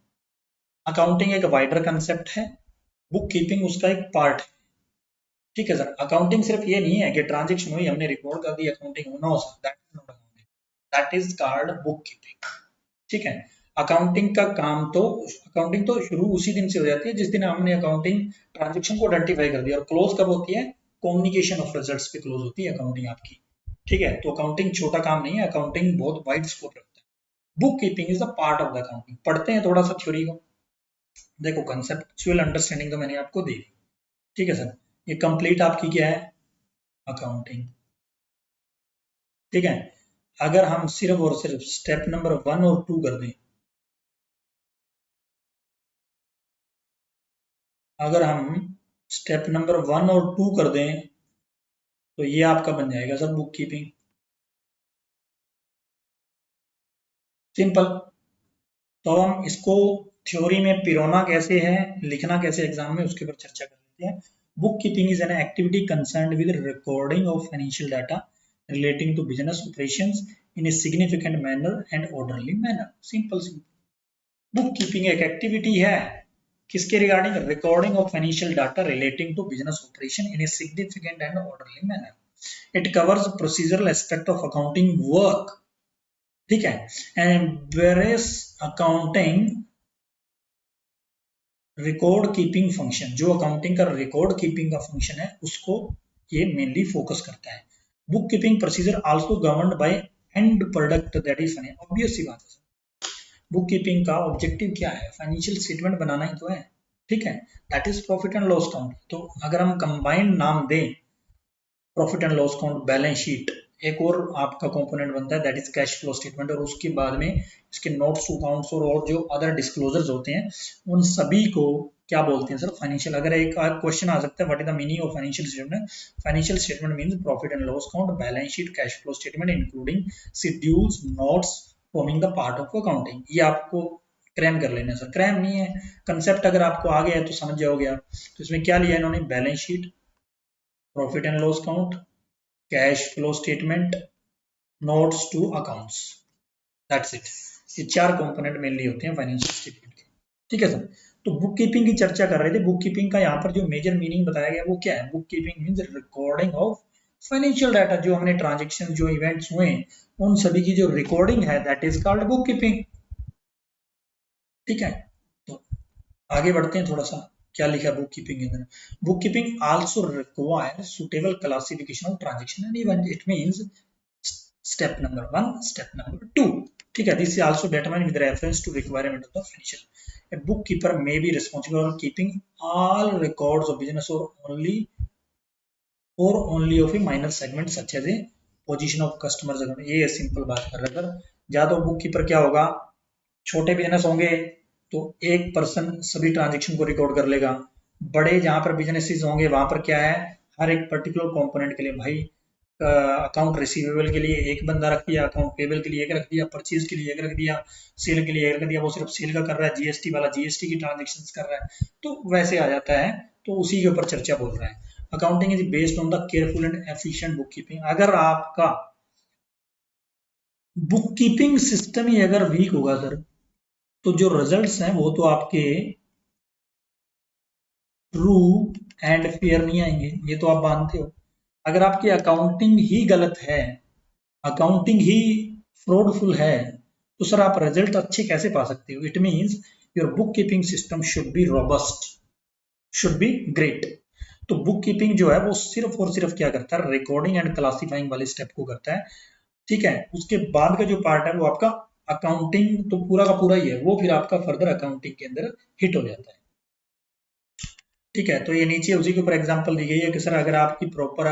Accounting एक वाइडर कंसेप्ट है, बुक कीपिंग उसका एक पार्ट है, ठीक है सर। अकाउंटिंग सिर्फ ये नहीं है कि ट्रांजेक्शन हुई हमने रिकॉर्ड कर दी accounting, no sir, that is not accounting, that is called book keeping, ठीक है। अकाउंटिंग का काम तो अकाउंटिंग तो शुरू उसी दिन से हो जाती है जिस दिन हमने अकाउंटिंग ट्रांजेक्शन को आइडेंटिफाई कर दिया, और क्लोज कब होती है? कम्युनिकेशन ऑफ रिजल्ट्स पे क्लोज होती है अकाउंटिंग आपकी, ठीक है। तो अकाउंटिंग छोटा काम नहीं है, अकाउंटिंग बहुत वाइड स्कोप रखता है। Book keeping is the part of the accounting. पढ़ते हैं थोड़ा सा थ्योरी को, देखो कंसेप्चुअल अंडरस्टैंडिंग तो मैंने आपको दे दी, ठीक है सर। ये कंप्लीट आपकी क्या है? अकाउंटिंग, ठीक है। अगर हम सिर्फ और सिर्फ स्टेप नंबर 1 और 2 कर दें, अगर हम स्टेप नंबर 1 और 2 कर दें तो ये आपका बन जाएगा सर बुक कीपिंग, सिंपल। तो हम इसको थ्योरी में पिरोना कैसे है, लिखना कैसे एग्जाम में, उसके ऊपर चर्चा कर लेते हैं। Book keeping is an activity concerned with recording of financial data relating to business operations in a significant manner and orderly manner, simple simple. Book keeping एक एक्टिविटी है किसके regarding? Recording of financial data relating to business operation in a significant and orderly manner. It covers procedural aspect of accounting work, ठीक है। And various accounting record keeping function, जो accounting का record keeping का function है उसको ये mainly focus करता है। Book keeping procedure also governed by and product, that is obvious सी बात है। बुक कीपिंग का ऑब्जेक्टिव क्या है? फाइनेंशियल स्टेटमेंट बनाना ही तो है, ठीक है, that is profit and loss count. तो अगर हम कंबाइंड नाम दें profit and loss count, balance sheet, एक और आपका कंपोनेंट बनता है that is cash flow statement, और उसके बाद में इसके नोट्स टू अकाउंट्स और जो अदर डिस्क्लोजर्स होते हैं उन सभी को क्या बोलते हैं सर? फाइनेंशियल। अगर एक क्वेश्चन आ सकता है what is the meaning of financial statement? Financial statement means profit and loss count, balance sheet, cash flow statement including schedules, notes forming the part of accounting. ये आपको क्रैम कर लेना sir, cram नहीं है, concept अगर आपको आ गया है तो समझ जाओगे आप। तो इसमें क्या लिया इन्होंने? Balance sheet, profit and loss count, cash flow statement, notes to accounts, that's it. ये 4 कंपोनेंट मेनली होते हैं फाइनेंशियल स्टेटमेंट के, ठीक है सर। तो बुक कीपिंग की चर्चा कर रहे थे। बुक कीपिंग का यहाँ पर जो मेजर मीनिंग बताया गया वो क्या है? Book keeping means recording of financial data, जो हमने ट्रांजेक्शन जो इवेंट्स हुए उन सभी की जो रिकॉर्डिंग है that is called book keeping, ठीक है। तो आगे बढ़ते हैं थोड़ा सा, क्या लिखा है बुक कीपिंग के अंदर? Book keeping also require suitable classification of transaction and event. It means step number 1, step number 2, ठीक है। This is also determined with reference to requirement of the financial. A book keeper may be responsible for keeping all records of business और only of a minor segment such as a position of customers account. ये simple बात कर रहे हैं। या तो book keeper क्या होगा, छोटे बिजनेस होंगे तो एक पर्सन सभी ट्रांजेक्शन को रिकॉर्ड कर लेगा। बड़े जहां पर बिजनेसेस होंगे वहां पर क्या है, हर एक पर्टिकुलर कंपोनेंट के लिए भाई अकाउंट रिसीवेबल के लिए एक बंदा रख दिया, अकाउंट पेबल के लिए एक रख दिया, परचेज के लिए एक रख दिया, सेल के लिए एक रख दिया। वो सिर्फ सेल का कर रहा है, जीएसटी वाला जीएसटी की ट्रांजेक्शन कर रहा है, तो वैसे आ जाता है। तो उसी के ऊपर चर्चा बोल रहे हैं। Accounting is based on the careful and efficient book keeping. अगर आपका बुक कीपिंग सिस्टम ही अगर वीक होगा सर, तो जो रिजल्ट्स हैं वो तो आपके ट्रू एंड फेयर नहीं आएंगे, ये तो आप मानते हो। अगर आपकी अकाउंटिंग ही गलत है, अकाउंटिंग ही फ्रॉडफुल है, तो सर आप रिजल्ट अच्छे कैसे पा सकते हो? It means your book keeping system should be robust, should be great. तो बुक कीपिंग जो है वो सिर्फ और सिर्फ क्या करता है, रिकॉर्डिंग एंड क्लासिफाइंग वाले स्टेप को करता है, ठीक है। उसके बाद का जो पार्ट है वो आपका अकाउंटिंग तो पूरा का पूरा ही है, वो फिर आपका फर्दर अकाउंटिंग के अंदर हिट हो जाता है, ठीक है। तो ये नीचे उसी के ऊपर एग्जांपल दी गई है कि सर अगर आपकी proper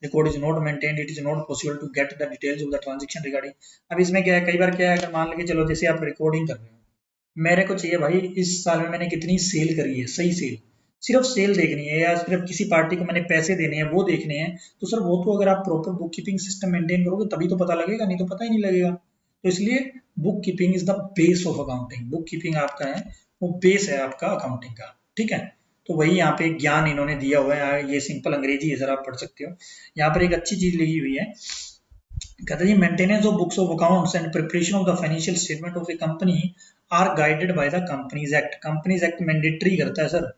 record is not maintained, it is not possible to get the details of the transaction regarding. अब इसमें क्या है, कई बार क्या है, अगर मान लीजिए चलो जैसे आप रिकॉर्डिंग कर रहे हो, मेरे को चाहिए भाई इस साल में मैंने कितनी सेल करी है, सही सेल, सिर्फ सेल देखनी है, या सिर्फ किसी पार्टी को मैंने पैसे देने हैं वो देखने हैं, तो सर वो तो अगर आप proper book keeping system maintain करोगे तभी तो पता लगेगा, नहीं तो पता ही नहीं लगेगा। तो इसलिए book keeping is the base of accounting. Book keeping आपका है वो बेस है आपका अकाउंटिंग का, ठीक है। तो वही यहाँ पे ज्ञान इन्होंने दिया हुआ है, ये सिंपल अंग्रेजी है सर, आप पढ़ सकते हो। यहाँ पर एक अच्छी चीज लिखी हुई है, कहते हैं maintenance of books of accounts and preparation of the financial statement of a company are guided by the companies act. Companies act mandatory करता है सर,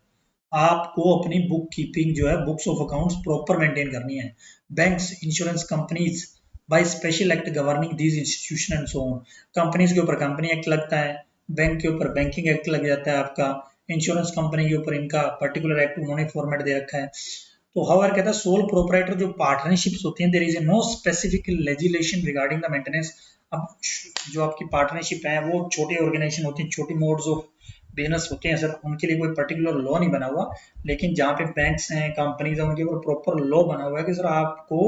आपको अपनी बुक कीपिंग जो है, books of accounts proper maintain करनी है। Banks, insurance companies by special act governing these institution and so on. Companies के ऊपर कंपनी एक्ट लगता है, बैंक के ऊपर बैंकिंग एक्ट लग जाता है आपका, इंश्योरेंस कंपनी के ऊपर इनका पर्टिकुलर एक्ट उन्होंने फॉर्मेट दे रखा है। तो हाउएवर कहता है सोल प्रोपराइटर जो पार्टनरशिप्स होती हैं, there is a no specific legislation regarding the maintenance. अब जो आपकी पार्टनरशिप है वो छोटी ऑर्गेनाइजेशन होती है, छोटी मोड्स ऑफ बिजनेस होते हैं सर, उनके लिए कोई पर्टिकुलर लॉ नहीं बना हुआ, लेकिन जहाँ पे बैंक्स हैं, कंपनीज हैं, उनके ऊपर प्रॉपर लॉ बना हुआ है कि सर आपको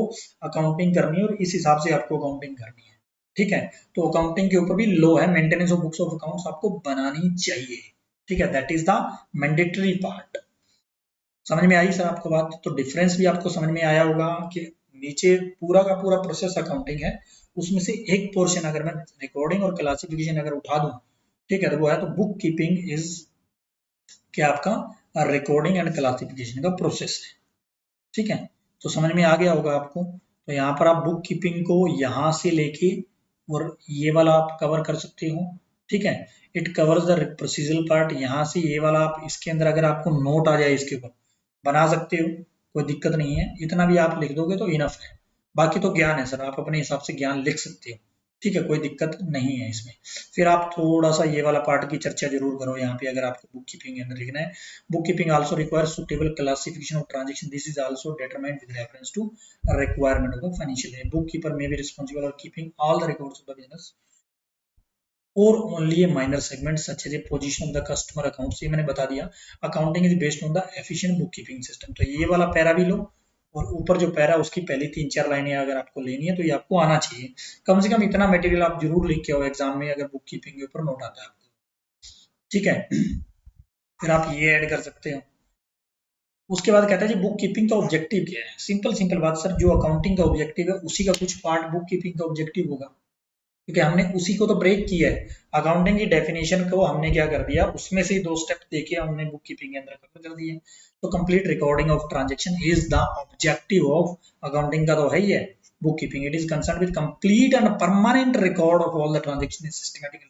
अकाउंटिंग करनी है और इस हिसाब से आपको अकाउंटिंग करनी है, ठीक है। तो अकाउंटिंग के ऊपर भी लॉ है, maintenance of books of accounts आपको बनानी चाहिए, ठीक है। That is the mandatory part. समझ में आई सर आपको बात? तो डिफरेंस भी आपको समझ में आया होगा कि नीचे पूरा का पूरा प्रोसेस अकाउंटिंग है, उसमें से एक पोर्शन अगर मैं रिकॉर्डिंग और क्लासिफिकेशन अगर उठा दूं, ठीक है, तो वो है तो बुक कीपिंग इज क्या आपका रिकॉर्डिंग एंड क्लासिफिकेशन का प्रोसेस है, ठीक है। तो समझ में आ गया होगा आपको। तो यहाँ पर आप बुक कीपिंग को यहाँ से लेके और ये वाला आप कवर कर सकते हो, ठीक है। It covers the procedural part, यहाँ से ये वाला आप इसके अंदर अगर आपको नोट आ जाए इसके ऊपर बना सकते हो, कोई दिक्कत नहीं है, इतना भी आप लिख दोगे तो इनफ है। बाकी तो ज्ञान है सर, आप अपने हिसाब से ज्ञान लिख सकते हो, ठीक है, कोई दिक्कत नहीं है इसमें। फिर आप थोड़ा सा ये वाला पार्ट की चर्चा जरूर करो यहाँ पे, अगर आपको बुक कीपिंग के अंदर लिखना है। Book keeping also requires suitable classification of transaction, this is also determined with reference to requirement of the financial. Book keeper may be responsible for keeping all the records of the business और only a minor segment such as a position of the customer accounts. ये मैंने बता दिया। Accounting is based on the efficient book keeping system. तो ये वाला para भी लो, और ऊपर जो पैरा उसकी पहली 3-4 लाइनें अगर आपको लेनी है तो ये आपको आना चाहिए। कम से कम इतना मटेरियल आप जरूर लिख के आओ एग्जाम में, अगर बुक कीपिंग के ऊपर नोट आता है आपको, ठीक है। फिर आप ये ऐड कर सकते हो। उसके बाद कहता है जी बुक कीपिंग का ऑब्जेक्टिव क्या है। सिंपल सिंपल बात सर, जो अकाउंटिंग का ऑब्जेक्टिव है उसी का कुछ पार्ट बुक कीपिंग का ऑब्जेक्टिव होगा, क्योंकि हमने उसी को तो ब्रेक किया है। अकाउंटिंग की डेफिनेशन को हमने क्या कर दिया, उसमें से 2 स्टेप देके हमने बुक कीपिंग के अंदर कवर कर दिए। तो complete recording of transaction is the objective of accounting का तो है ही है book keeping. It is concern with complete and permanent record of all the transaction in systematic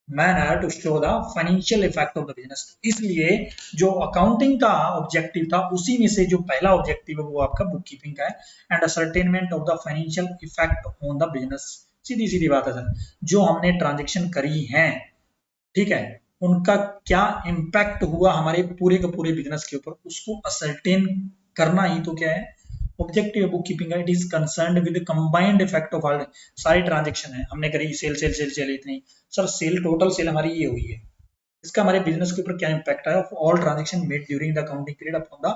manner to show the financial effect of the business. इसलिए जो accounting का objective था उसी में से जो पहला ऑब्जेक्टिव है वो आपका बुक कीपिंग का है, and ascertainment of the financial effect on the business. सीधी सीधी बात है सर, जो हमने ट्रांजेक्शन करी है, ठीक है, उनका क्या इम्पैक्ट हुआ हमारे पूरे के पूरे बिजनेस के ऊपर, उसको असर्टेन करना ही तो क्या है ऑब्जेक्टिव बुक कीपिंग का, it is concerned with combined effect of all, सारी ट्रांजेक्शन है हमने करी, सेल सेल सेल सेल इतनी, सर सेल टोटल सेल हमारी ये हुई है, इसका हमारे बिजनेस के ऊपर क्या इम्पैक्ट है, of all transaction made during the accounting period upon the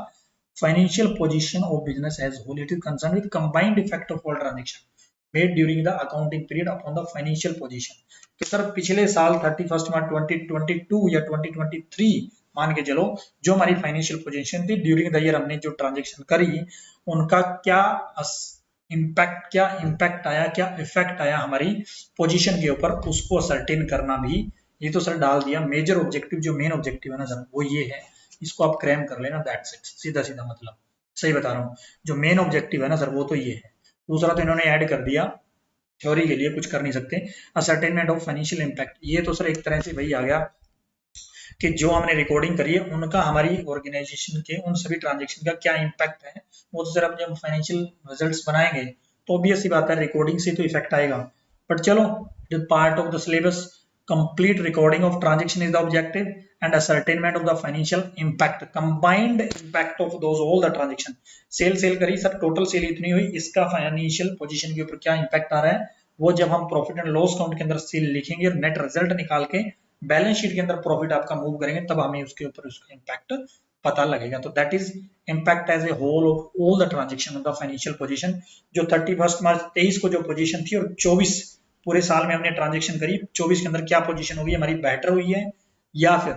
financial position of business as whole, it is concerned with combined effect of all transaction made during the accounting period upon the financial position. कि sir पिछले साल 31 मार्च 2022 या 2023 मान के चलो, जो हमारी financial position थी ड्यूरिंग द ईयर हमने जो ट्रांजेक्शन करी, उनका क्या इम्पैक्ट आया, क्या इफेक्ट आया हमारी पोजीशन के ऊपर, उसको असर्टेन करना भी, ये तो सर डाल दिया। मेजर ऑब्जेक्टिव जो मेन ऑब्जेक्टिव है ना सर वो ये है, इसको आप क्रैम कर लेना, दैट्स इट, सीधा सीधा मतलब, सही बता रहा हूँ, जो मेन ऑब्जेक्टिव है ना सर वो तो ये है। दूसरा तो इन्होंने ऐड कर दिया, थ्योरी के लिए कुछ कर नहीं सकते, असर्टेनमेंट ऑफ फाइनेंशियल इम्पैक्ट, ये तो सर एक तरह से वही आ गया कि जो हमने रिकॉर्डिंग करी है उनका हमारी ऑर्गेनाइजेशन के उन सभी ट्रांजेक्शन का क्या इम्पैक्ट है, वो तो सर अब जब फाइनेंशियल रिजल्ट्स बनाएंगे तो ऑब्वियस सी बात है रिकॉर्डिंग से तो इफेक्ट आएगा। बट चलो, the part of the syllabus, complete recording of transaction is the objective and ascertainment of the financial impact, combined impact of those all the transaction, sale करी सर, टोटल सेल इतनी हुई, इसका financial position के ऊपर क्या impact आ रहा है, वो जब हम प्रॉफिट एंड लॉस अकाउंट के अंदर सेल लिखेंगे और नेट रिजल्ट निकाल के बैलेंस शीट के अंदर प्रॉफिट आपका मूव करेंगे, तब हमें उसके ऊपर उसका इम्पैक्ट पता लगेगा। तो that is impact as a whole of all the transaction of the financial position, जो 31 मार्च 23 को जो पोजीशन थी और 24 पूरे साल में हमने ट्रांजेक्शन करी, 24 के अंदर क्या पोजीशन होगी हमारी, बेटर हुई है या फिर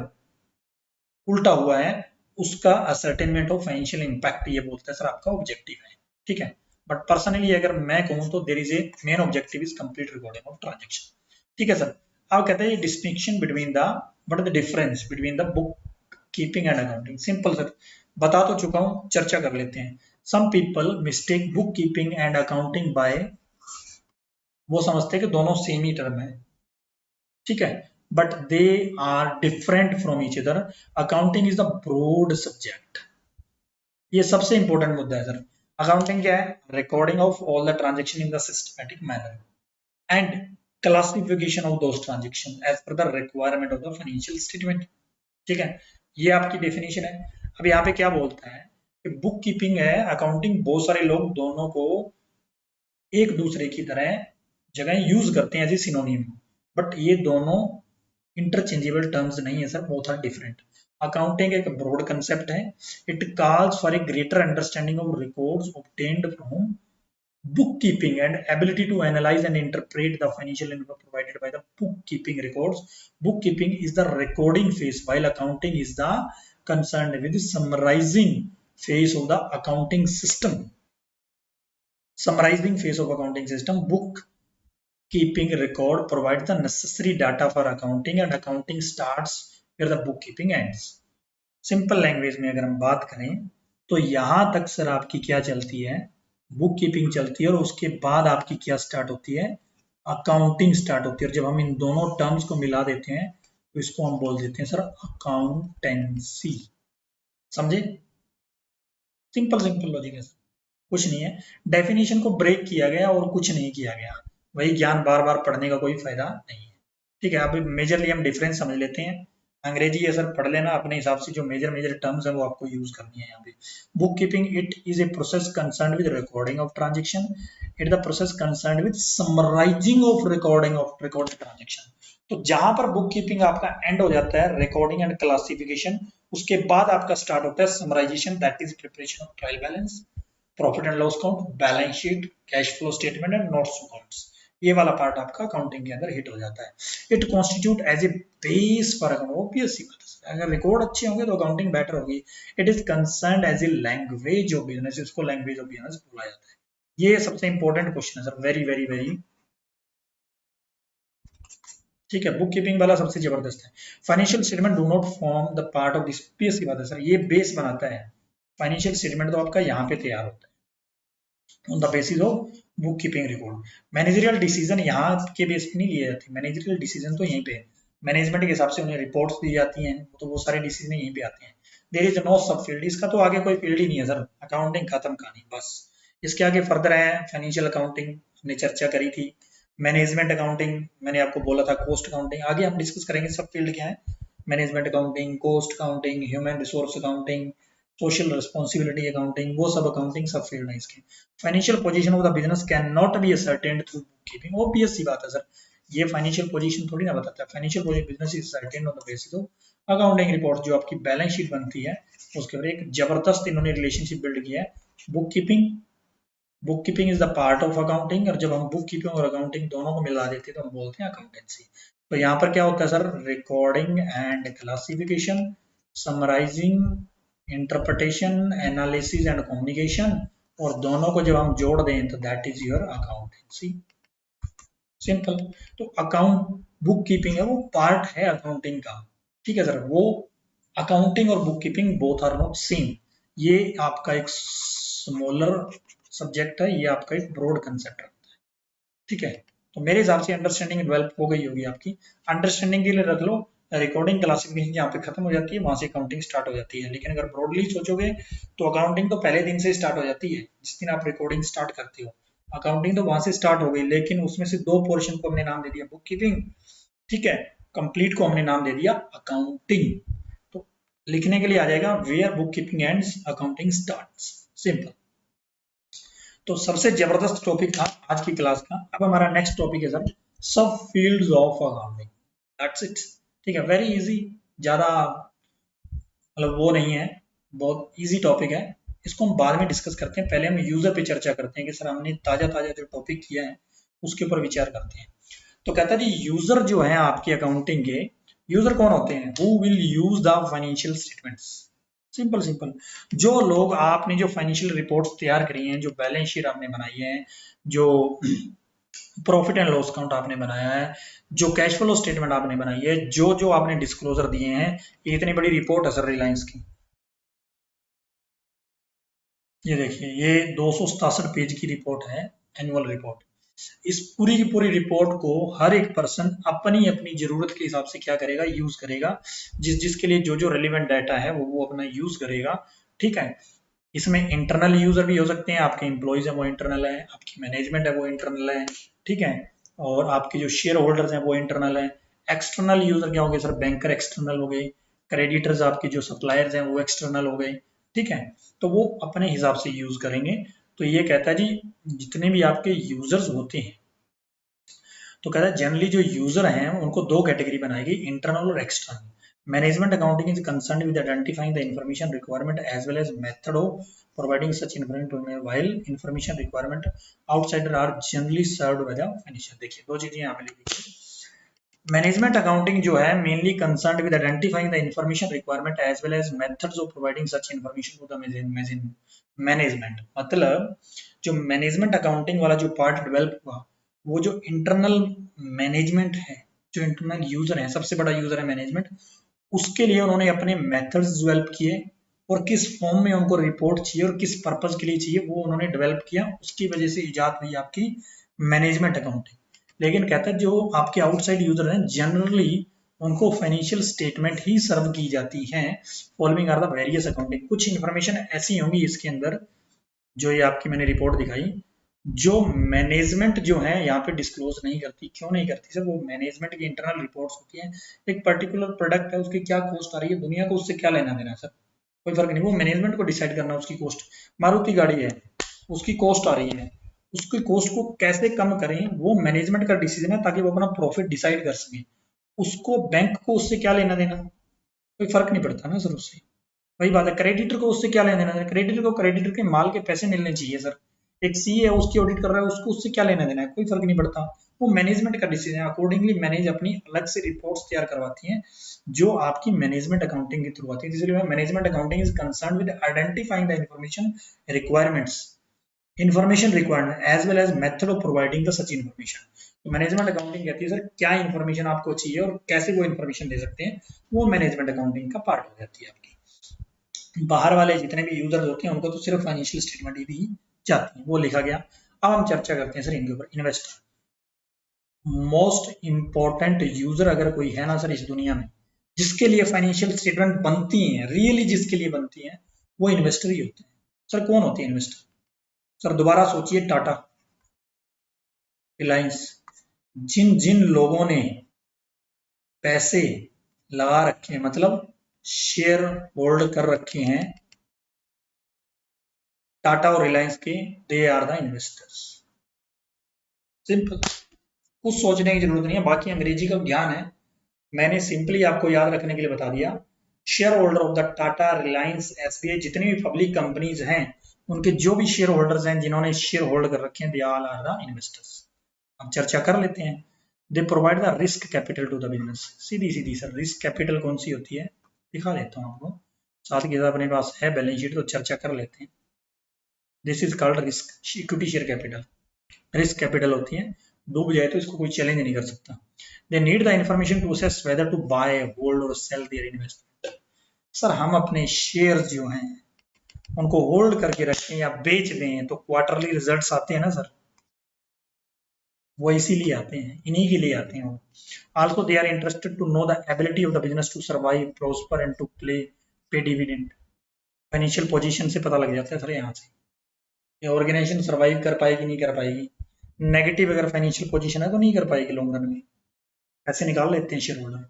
उल्टा हुआ है, उसका असर्टेनमेंट ऑफ फाइनेंशियल इम्पैक्ट ये बोलते हैं सर आपका ऑब्जेक्टिव है, ठीक है। बट पर्सनली अगर मैं कहूं तो there is a main objective is complete recording of transaction, ठीक है सर। अब कहते हैं distinction between the, what the difference between the book keeping and accounting, simple sir, बता तो चुका हूं, चर्चा कर लेते हैं। Some people mistake book keeping and accounting by, वो समझते हैं कि दोनों सेम ही टर्म है, ठीक है, but they are different from each other. Accounting is the broad subject, ये सबसे इंपॉर्टेंट मुद्दा है सर। अकाउंटिंग क्या है, recording of all the transaction in the systematic manner and classification of those transaction as per the requirement of the financial statement, ठीक है, ये आपकी डेफिनेशन है। अब यहाँ पे क्या बोलता है कि बुक कीपिंग है, अकाउंटिंग, बहुत सारे लोग दोनों को एक दूसरे की तरह जगह यूज करते हैं एज ए सिनोनिम, बट ये दोनों इंटरचेंजेबल टर्म्स नहीं है sir, both are different. Accounting एक ब्रॉड कंसेप्ट है, it calls for a greater understanding of records obtained from bookkeeping and ability to analyze and interpret the financial info provided by the bookkeeping records. Bookkeeping is the recording phase, while accounting is the concerned with the summarizing phase of the accounting system. Summarizing phase of accounting system. Bookkeeping record provides the necessary data for accounting, and accounting starts where the bookkeeping ends. Simple language में अगर हम बात करें तो यहां तक sir आपकी क्या चलती है, बुक कीपिंग चलती है, और उसके बाद आपकी क्या स्टार्ट होती है, अकाउंटिंग स्टार्ट होती है। और जब हम इन दोनों टर्म्स को मिला देते हैं तो इसको हम बोल देते हैं सर अकाउंटेंसी, समझे, सिंपल सिंपल लॉजिक है, कुछ नहीं है। डेफिनेशन को ब्रेक किया गया और कुछ नहीं किया गया, वही ज्ञान बार बार पढ़ने का कोई फायदा नहीं है, ठीक है। अब मेजरली हम डिफरेंस समझ लेते हैं। अंग्रेजी ये सर पढ़ लेना अपने हिसाब से, जो मेजर मेजर टर्म्स है वो आपको यूज करनी है यहाँ पे। Book keeping it is a process concern with recording of transaction, it the process concern with summarising of recorded transaction. तो जहां पर बुक कीपिंग आपका एंड हो जाता है, रिकॉर्डिंग एंड क्लासिफिकेशन, उसके बाद आपका स्टार्ट होता है summarisation, that is preparation of trial balance, profit and loss account, balance sheet, cash flow statement and notes accounts. ये वाला पार्ट आपका अकाउंटिंग के अंदर हिट हो जाता है। It constitute as a base for account, obvious सी बात है, अगर रिकॉर्ड अच्छे होंगे तो अकाउंटिंग बेटर होगी। It is concerned as a language of business, इसको लैंग्वेज ऑफ बिजनेस बोला जाता है। ये सबसे इंपॉर्टेंट क्वेश्चन है सर, वेरी वेरी वेरी, ठीक है। बुक कीपिंग वाला सबसे जबरदस्त है। Financial statement do not form the part of this, obvious सी बात है सर, ये बेस बनाता है। फाइनेंशियल स्टेटमेंट तो आपका यहाँ पे तैयार होता है on the basis of book keeping record. Managerial decision यहाँ के बेस पे नहीं लिए जाते, मैनेजरियल डिसीजन तो यहीं पे मैनेजमेंट के हिसाब से उन्हें रिपोर्ट्स दी जाती हैं, तो वो सारे डिसीजन यहीं पे आते हैं। देयर इज नो सब फील्ड, इसका तो आगे कोई फील्ड ही नहीं है सर, अकाउंटिंग खत्म कहानी बस। इसके आगे फर्दर है फाइनेंशियल अकाउंटिंग, हमने चर्चा करी थी, मैनेजमेंट अकाउंटिंग मैंने आपको बोला था, कॉस्ट अकाउंटिंग, आगे हम डिस्कस करेंगे सब फील्ड क्या है, management accounting, cost accounting, human resource accounting, social responsibility accounting, वो सब अकाउंटिंग सब फील्ड है इसके। Financial position of the business can not be ascertained through book keeping, obvious सी बात है सर, ये फाइनेंशियल पोजीशन थोड़ी ना बताता है। Financial position business is certain on the basis of accounting report, जो आपकी बैलेंस शीट बनती है उसके ऊपर एक जबरदस्त इन्होंने रिलेशनशिप बिल्ड किया है। Book keeping, book keeping is the part of accounting, और जब हम बुक कीपिंग और अकाउंटिंग दोनों को मिला देते हैं तो हम बोलते हैं अकाउंटेंसी। तो यहाँ पर क्या होता है sir, recording and classification, summarising, interpretation, analysis and communication, और दोनों को जब हम जोड़ दें तो that is your accountancy. Simple. तो अकाउंट बुक कीपिंग है वो पार्ट है अकाउंटिंग का, ठीक है सर। वो अकाउंटिंग और book keeping both are not same, ये आपका एक स्मॉलर सब्जेक्ट है, ये आपका एक ब्रॉड कंसेप्ट है, ठीक है। तो मेरे हिसाब से अंडरस्टैंडिंग डेवलप हो गई होगी आपकी। अंडरस्टैंडिंग के लिए रख लो, रिकॉर्डिंग क्लासिफिकेशन यहाँ पे खत्म हो जाती है, वहां से अकाउंटिंग स्टार्ट हो जाती है। लेकिन अगर ब्रॉडली सोचोगे तो अकाउंटिंग तो पहले दिन से स्टार्ट हो जाती है, जिस दिन आप रिकॉर्डिंग स्टार्ट करते हो। अकाउंटिंग तो वहां से स्टार्ट हो गई, लेकिन उसमें से दो पोर्शन को हमने नाम दे दिया बुक कीपिंग, ठीक है, कंप्लीट को हमने नाम दे दिया अकाउंटिंग। तो लिखने के लिए आ जाएगा where book keeping ends accounting starts, simple. तो सबसे जबरदस्त टॉपिक था आज की क्लास का। अब हमारा नेक्स्ट टॉपिक है सर सब fields of accounting, that's it, ठीक है, वेरी इजी, ज्यादा मतलब वो नहीं है, बहुत इजी टॉपिक है। इसको हम बाद में डिस्कस करते हैं, पहले हम यूजर पे चर्चा करते हैं कि सर हमने ताजा ताजा जो टॉपिक किया है उसके ऊपर विचार करते हैं। तो कहता है जी यूजर जो है आपकी अकाउंटिंग के, यूजर कौन होते हैं, who will use the financial statements, simple simple. जो लोग आपने जो फाइनेंशियल रिपोर्ट्स तैयार करी हैं, जो बैलेंस शीट आपने बनाई है, जो प्रॉफिट एंड लॉस अकाउंट आपने बनाया है, जो कैश फ्लो स्टेटमेंट आपने बनाई है, जो जो आपने डिस्क्लोजर दिए हैं, ये इतनी बड़ी रिपोर्ट है सर रिलायंस की। ये देखिए ये 267 पेज की रिपोर्ट है, एनुअल रिपोर्ट। इस पूरी की पूरी रिपोर्ट को हर एक पर्सन अपनी अपनी जरूरत के हिसाब से क्या करेगा, यूज करेगा, जिस जिसके लिए जो जो रेलिवेंट डाटा है वो अपना यूज करेगा, ठीक है। इसमें इंटरनल यूजर भी हो सकते हैं, आपके एम्प्लॉयज है वो इंटरनल है, आपकी मैनेजमेंट है वो इंटरनल है, ठीक है, और आपके जो शेयर होल्डर्स हैं वो इंटरनल है। एक्सटर्नल यूजर क्या हो गए सर, बैंकर एक्सटर्नल हो गए, क्रेडिटर्स आपके जो सप्लायर्स हैं वो एक्सटर्नल हो गए, ठीक है। तो वो अपने हिसाब से यूज करेंगे। तो ये कहता है जी जितने भी आपके यूजर्स होते हैं, तो कहता है जनरली जो यूजर हैं उनको दो कैटेगरी बनाएगी, इंटरनल और external. Management accounting is concerned with identifying the information requirement as well as method of providing such information, while information requirement outsider are generally served by the financial। देखिए दो चीजें यहाँ पे लिखी है। मैनेजमेंट अकाउंटिंग जो है mainly concerned with identifying the information requirement as well as methods of providing such information to the management. मतलब जो मैनेजमेंट अकाउंटिंग वाला जो पार्ट डेवलप हुआ, वो जो इंटरनल मैनेजमेंट है, जो इंटरनल यूजर है, सबसे बड़ा यूजर है मैनेजमेंट, उसके लिए उन्होंने अपने मेथड्स डेवलप किए, और किस फॉर्म में उनको रिपोर्ट चाहिए और किस पर्पज के लिए चाहिए वो उन्होंने डेवलप किया, उसकी वजह से इजाद हुई आपकी मैनेजमेंट अकाउंटिंग। लेकिन कहता है जो आपके आउटसाइड यूजर हैं जनरली उनको फाइनेंशियल स्टेटमेंट ही सर्व की जाती है, following are the various accounting. कुछ इंफॉर्मेशन ऐसी होंगी इसके अंदर, जो ये आपकी मैंने रिपोर्ट दिखाई, जो मैनेजमेंट जो है यहाँ पे डिस्क्लोज नहीं करती। क्यों नहीं करती सर, वो मैनेजमेंट की इंटरनल रिपोर्ट्स होती हैं। एक पर्टिकुलर प्रोडक्ट है, उसकी क्या कॉस्ट आ रही है, दुनिया को उससे क्या लेना देना है सर, कोई फर्क नहीं, वो मैनेजमेंट को डिसाइड करना उसकी कॉस्ट। मारुति गाड़ी है, उसकी कॉस्ट आ रही है, उसकी कॉस्ट को कैसे कम करें वो मैनेजमेंट का डिसीजन है, ताकि वो अपना प्रॉफिट डिसाइड कर सके। उसको बैंक को उससे क्या लेना देना, कोई फर्क नहीं पड़ता ना सर उससे। वही बात है, क्रेडिटर को उससे क्या लेना देना है, क्रेडिटर को क्रेडिटर के माल के पैसे मिलने चाहिए सर। एक सी है उसकी ऑडिट कर रहा है, उसको उससे क्या लेना देना है, कोई फर्क नहीं पड़ता। वो मैनेजमेंट का डिसीजन है, अकॉर्डिंगली मैनेज अपनी अलग से रिपोर्ट्स तैयार करवाती हैं, जो आपकी मैनेजमेंट अकाउंटिंग के थ्रू आती है। इसलिए management accounting is concern with identifying the information requirements, information requirement as well as method of providing the such information. तो मैनेजमेंट अकाउंटिंग कहती है सर क्या इंफॉर्मेशन आपको चाहिए और कैसे वो इंफॉर्मेशन दे सकते हैं, वो मैनेजमेंट अकाउंटिंग का पार्ट हो जाती है आपकी। बाहर वाले जितने भी यूजर्स होते हैं उनको तो सिर्फ फाइनेंशियल स्टेटमेंट ही दी जाती है, वो लिखा गया। अब हम चर्चा करते हैं सर इनके ऊपर। इन्वेस्टर, मोस्ट इंपॉर्टेंट यूजर अगर कोई है ना सर इस दुनिया में, जिसके लिए फाइनेंशियल स्टेटमेंट बनती हैं, रियली जिसके लिए बनती हैं, वो इन्वेस्टर ही होते हैं। सर कौन होते हैं इन्वेस्टर, सर दोबारा सोचिए, टाटा, रिलायंस, जिन जिन लोगों ने पैसे लगा रखे हैं, मतलब शेयर होल्ड कर रखे हैं टाटा और रिलायंस के, they are the investors. Simple, कुछ सोचने की जरूरत नहीं है, बाकी अंग्रेजी का ज्ञान है, मैंने सिंपली आपको याद रखने के लिए बता दिया। Share holder of the Tata, Reliance, SBI, जितनी भी पब्लिक कंपनीज हैं, उनके जो भी शेयर होल्डर्स हैं, जिन्होंने शेयर होल्ड कर रखे हैं, they all are the investors. अब चर्चा कर लेते हैं। They provide the risk capital to the business. सीधी सीधी सर, रिस्क कैपिटल कौन सी होती है दिखा देता हूँ आपको, साथ के साथ अपने पास है बैलेंस शीट, तो चर्चा कर लेते हैं। This is called risk equity share capital. Risk capital होती है, डूब जाए तो इसको कोई चैलेंज नहीं कर सकता। They need the information to assess whether to buy, hold और सेल देयर इन्वेस्टमेंट। सर हम अपने शेयर जो हैं उनको होल्ड करके रखें या बेच दें तो क्वार्टरली रिजल्ट्स आते हैं ना सर, वो इसीलिए आते हैं, इन्हीं के लिए आते हैं वो। Also they are interested to know the ability of the business to survive, prosper and to pay dividend. Financial position से पता लग जाता है सर यहाँ से, ये ऑर्गेनाइजेशन सर्वाइव कर पाएगी नहीं कर पाएगी। नेगेटिव अगर फाइनेंशियल पोजीशन है तो नहीं कर पाएगी लॉन्ग रन में, ऐसे निकाल लेते हैं शेयर होल्डर।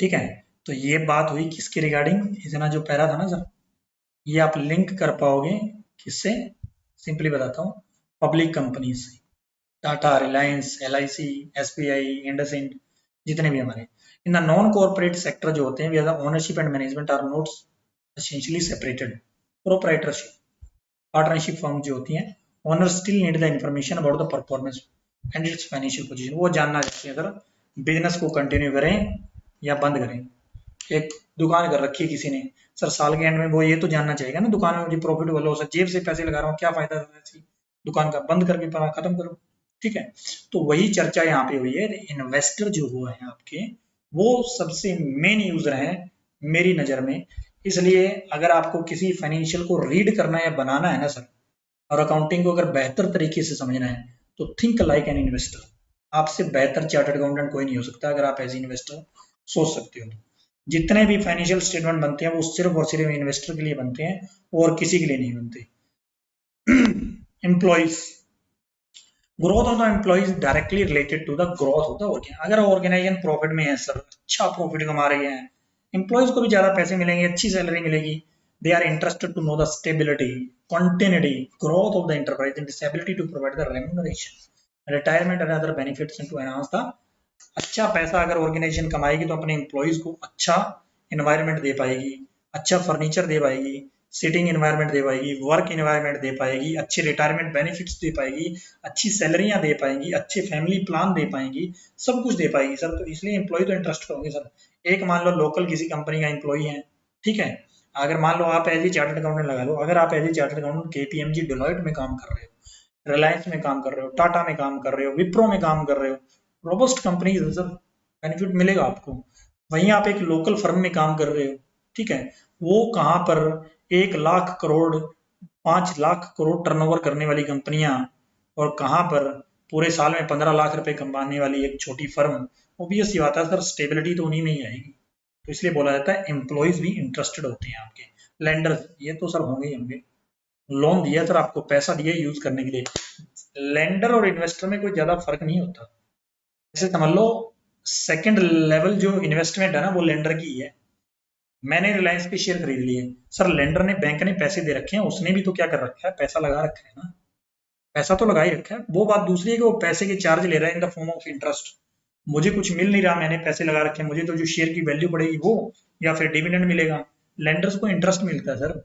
ठीक है, तो ये बात हुई किसके रिगार्डिंग, इतना जो पैरा था ना सर, ये आप लिंक कर पाओगे किससे, सिंपली बताता हूँ, पब्लिक कंपनी से, टाटा, रिलायंस, एलआईसी, एसबीआई, इंडसइंड, जितने भी हमारे। In the non corporate sector जो होते हैं, we are the ownership and management are not essentially separated. Proprietorship, partnership firm जो होती हैं, owner still need the information about the performance and its financial position. वो जानना चाहते हैं अगर बिजनेस को कंटिन्यू करें या बंद करें। एक दुकान कर रखी है किसी ने, सर साल के एंड में वो ये तो जानना चाहेगा ना, दुकान में मुझे प्रॉफिट वाला हो, सर जेब से पैसे लगा रहा हूँ, क्या फायदा ऐसी दुकान का, बंद करके खत्म करो। ठीक है, तो वही चर्चा यहाँ पे हुई है। इन्वेस्टर जो हुए हैं आपके, वो सबसे मेन यूजर हैं मेरी नजर में। इसलिए अगर आपको किसी फाइनेंशियल को रीड करना या बनाना है ना सर, और अकाउंटिंग को अगर बेहतर तरीके से समझना है, तो थिंक लाइक एन इन्वेस्टर। आपसे बेहतर चार्टर्ड अकाउंटेंट कोई नहीं हो सकता अगर आप एज इन्वेस्टर सोच सकते हो। जितने भी फाइनेंशियल स्टेटमेंट बनते हैं वो सिर्फ और सिर्फ इन्वेस्टर के लिए बनते हैं और किसी के लिए नहीं बनते। Employees, growth of the employees directly related to the growth of the organisation. अगर ऑर्गेनाइजेशन प्रॉफिट में है सर, अच्छा प्रॉफिट कमा रही है, एम्प्लॉइज को भी ज्यादा पैसे मिलेंगे, अच्छी सैलरी मिलेगी। They are interested to know the stability, continuity, growth of the enterprise and ability to provide the remuneration, retirement and other benefits and to enhance the. अच्छा पैसा अगर ऑर्गेनाइजेशन कमाएगी तो अपने एम्प्लॉइज को अच्छा एनवायरनमेंट दे पाएगी, अच्छा फर्नीचर दे पाएगी, सिटिंग एनवायरनमेंट दे पाएगी, वर्क एनवायरनमेंट दे पाएगी, अच्छे रिटायरमेंट बेनिफिट्स दे पाएगी, अच्छी सैलरियां दे पाएंगी, अच्छे फैमिली प्लान दे पाएंगी, सब कुछ दे पाएगी सर। तो इसलिए एम्प्लॉय तो इंटरेस्ट होंगे सर। एक मान लो लोकल किसी कंपनी का एम्प्लॉय है, ठीक है, अगर मान लो आप एज ए चार्टर्ड अकाउंटेंट लगा लो, अगर आप as a chartered accountant KPMG Deloitte में काम कर रहे हो, रिलायंस में काम कर रहे हो, टाटा में काम कर रहे हो, विप्रो में काम कर रहे हो, रोबस्ट कंपनी है सर, बेनिफिट मिलेगा आपको। वहीं आप एक लोकल फर्म में काम कर रहे हो, ठीक है, वो कहाँ पर 1 लाख करोड़, 5 लाख करोड़ टर्नओवर करने वाली कंपनियां, और कहाँ पर पूरे साल में 15 लाख रुपए कमाने वाली एक छोटी फर्म। ओबियस सी बात है सर, स्टेबिलिटी तो उन्हीं में ही आएगी। तो इसलिए बोला जाता है एम्प्लॉयज भी इंटरेस्टेड होते हैं आपके। लेंडर्स ये तो सर होंगे ही होंगे, लोन दिया सर आपको, पैसा दिया यूज करने के लिए। लेंडर और इन्वेस्टर में कोई ज्यादा फर्क नहीं होता। जैसे समझ लो सेकंड लेवल जो इन्वेस्टमेंट है ना, वो लेंडर की ही है। मैंने रिलायंस के शेयर खरीद लिए, सर लेंडर ने, बैंक ने पैसे दे रखे हैं, उसने भी तो क्या कर रखा है, पैसा लगा रखा है ना, पैसा तो लगा ही रखा है। वो बात दूसरी है कि वो पैसे के चार्ज ले रहा है इन द फॉर्म ऑफ इंटरेस्ट। मुझे कुछ मिल नहीं रहा, मैंने पैसे लगा रखे हैं, मुझे तो जो शेयर की वैल्यू बढ़ेगी वो, या फिर डिविडेंड मिलेगा। लेंडर्स को इंटरेस्ट मिलता है सर,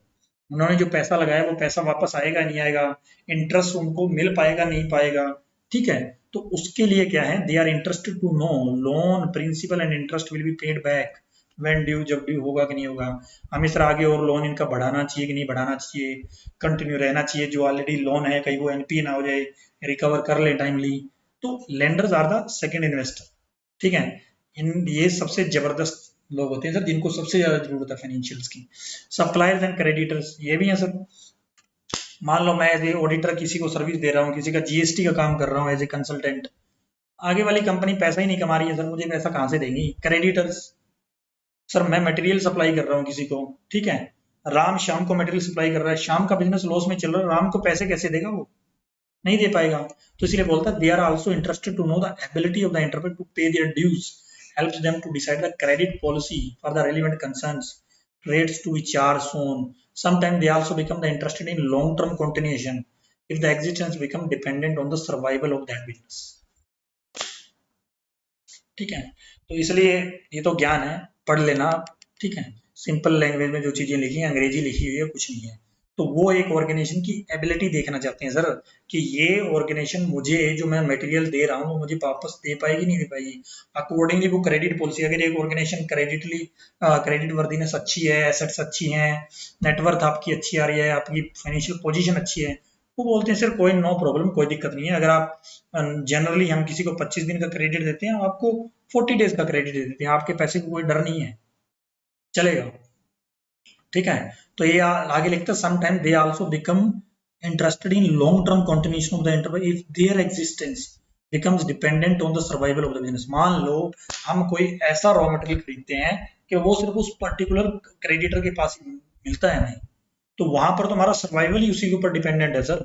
उन्होंने जो पैसा लगाया वो पैसा वापस आएगा नहीं आएगा, इंटरेस्ट उनको मिल पाएगा नहीं पाएगा। ठीक है, तो उसके लिए क्या है, they are interested to know loan principal and interest will be paid back when due, जब ड्यू होगा कि नहीं होगा, हमें सर आगे और लोन इनका बढ़ाना चाहिए कि नहीं बढ़ाना चाहिए, कंटिन्यू रहना चाहिए, जो ऑलरेडी लोन है कहीं वो एनपी ना हो जाए, रिकवर कर ले टाइमली। तो lenders are the second investor. ठीक है, इन ये सबसे जबरदस्त लोग होते हैं सर, जिनको सबसे ज्यादा जरूरत है फाइनेंशियल्स की। सप्लायर्स एंड क्रेडिटर्स ये भी हैं सर। मान लो मैं एज ए ऑडिटर किसी को सर्विस दे रहा हूँ, किसी का जीएसटी का काम कर रहा हूँ एज ए कंसल्टेंट, आगे वाली कंपनी पैसा ही नहीं कमा रही है सर, मुझे पैसा कहाँ से देंगी। क्रेडिटर्स, सर मैं मटेरियल सप्लाई कर रहा हूँ किसी को, ठीक है, राम शाम को मटेरियल सप्लाई कर रहा है, शाम का बिजनेस लॉस में चल रहा है, राम को पैसे कैसे देगा, वो नहीं दे पाएगा। तो इसलिए बोलता है they are also interested to know the ability of the enterprise to pay their dues, helps them to decide the credit policy for the relevant concerns, rates to be charged on, Sometimes they also become the interested in long-term continuation if the existence become dependent on the survival of that business. ठीक है, तो इसलिए ये तो ज्ञान है, पढ़ लेना, ठीक है, सिंपल लैंग्वेज में जो चीजें लिखी हैं, अंग्रेजी लिखी हुई है, कुछ नहीं है। तो वो एक ऑर्गेनाइजेशन की एबिलिटी देखना चाहते हैं सर, कि ये ऑर्गेनाइजेशन मुझे जो मैं मटेरियल दे रहा हूँ मुझे वापस दे पाएगी नहीं दे पाएगी। अकॉर्डिंगली वो क्रेडिट पॉलिसी, अगर एक ऑर्गेनाइजेशन क्रेडिट वर्दीनेस अच्छी है, एसेट्स अच्छी हैं, नेटवर्थ आपकी अच्छी आ रही है, आपकी फाइनेंशियल पोजीशन अच्छी है, वो बोलते हैं सर कोई नो प्रॉब्लम, कोई दिक्कत नहीं है। अगर आप जनरली हम किसी को 25 दिन का क्रेडिट देते हैं, आपको 40 डेज का क्रेडिट दे देते हैं, आपके पैसे को कोई डर नहीं है, चलेगा, ठीक है। तो ये आगे लिखते हैं sometime they also become interested in long term continuation of the enterprise if there existence becomes dependent on the survival of the business. मान लो हम कोई ऐसा रॉ मटेरियल खरीदते हैं कि वो सिर्फ उस पर्टिकुलर क्रेडिटर के पास ही मिलता है, नहीं तो वहां पर तो हमारा सर्वाइवल ही उसी के ऊपर डिपेंडेंट है सर।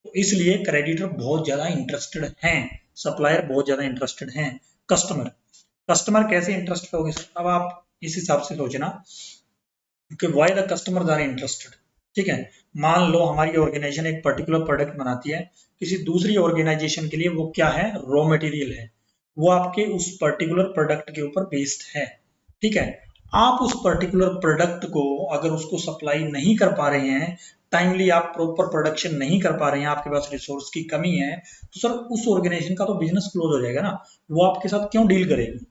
तो इसलिए क्रेडिटर बहुत ज्यादा इंटरेस्टेड हैं, सप्लायर बहुत ज्यादा इंटरेस्टेड हैं। कस्टमर कस्टमर कैसे इंटरेस्टेड होगी सर, अब आप इस हिसाब से सोचना कि why the customers are interested, ठीक है। मान लो हमारी ऑर्गेनाइजेशन एक पर्टिकुलर प्रोडक्ट बनाती है, किसी दूसरी ऑर्गेनाइजेशन के लिए वो क्या है, रॉ मटेरियल है, वो आपके उस पर्टिकुलर प्रोडक्ट के ऊपर बेस्ड है, ठीक है। आप उस पर्टिकुलर प्रोडक्ट को अगर उसको सप्लाई नहीं कर पा रहे हैं, टाइमली आप प्रॉपर प्रोडक्शन नहीं कर पा रहे हैं, आपके पास रिसोर्स की कमी है, तो सर उस ऑर्गेनाइजेशन का तो बिजनेस क्लोज हो जाएगा ना। वो आपके साथ क्यों डील करेगी,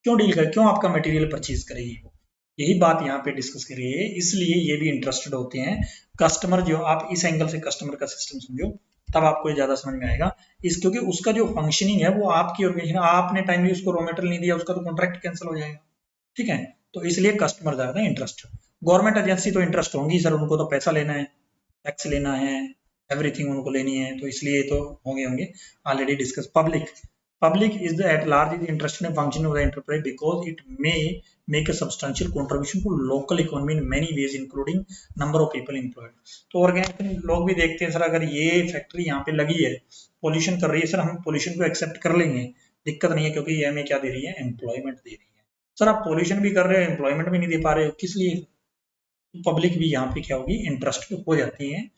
क्यों आपका मटेरियल परचेज करेगी वो। यही बात यहाँ पे डिस्कस करी है, इसलिए ये भी इंटरेस्टेड होते हैं कस्टमर। जो आप इस एंगल से कस्टमर का सिस्टम समझो, तब आपको ज्यादा समझ में आएगा। इस क्योंकि उसका जो फंक्शनिंग है वो आपकी ऑर्गेनाइजेशन, आपने टाइमली उसको रॉ मटेरियल नहीं दिया, उसका तो कॉन्ट्रैक्ट कैंसिल हो जाएगा, ठीक है। तो इसलिए कस्टमर ज्यादा इंटरेस्ट। गवर्नमेंट एजेंसी तो इंटरेस्ट होंगी सर, उनको तो पैसा लेना है, टैक्स लेना है, एवरीथिंग उनको लेनी है, तो इसलिए तो होंगे होंगे already discuss. Public is the at large is interested in function of the enterprise because it may make a substantial contribution to local economy in many ways including number of people employed। तो organisation लोग भी देखते हैं sir, अगर ये factory यहाँ पे लगी है, पोल्यूशन कर रही है, सर हम पोल्यूशन को एक्सेप्ट कर लेंगे, दिक्कत नहीं है, क्योंकि ये हमें क्या दे रही है, एम्प्लॉयमेंट दे रही है। सर आप पोल्यूशन भी कर रहे हो, एम्प्लॉयमेंट भी नहीं दे पा रहे हो, किस लिए। पब्लिक भी यहाँ पे क्या होगी, इंटरेस्ट हो जाती है।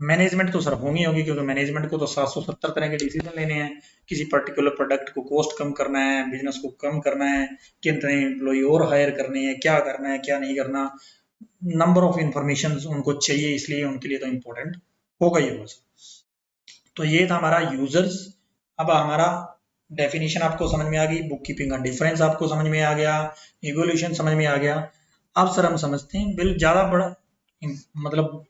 मैनेजमेंट तो सर होंगी होगी, क्योंकि मैनेजमेंट को तो 770 तरह के डिसीजन लेने हैं, किसी पर्टिकुलर प्रोडक्ट को कॉस्ट कम करना है, बिजनेस को कम करना है, कितने एम्प्लॉय और हायर करने हैं, क्या करना है क्या नहीं करना, नंबर ऑफ इंफॉर्मेशन उनको चाहिए, इसलिए उनके लिए तो इम्पोर्टेंट होगा ये बस। तो ये था हमारा यूजर्स। अब हमारा डेफिनेशन आपको समझ में आ गई, बुक कीपिंग का डिफरेंस आपको समझ में आ गया, इवोल्यूशन समझ में आ गया। अब सर हम समझते हैं, बिल ज्यादा बड़ा मतलब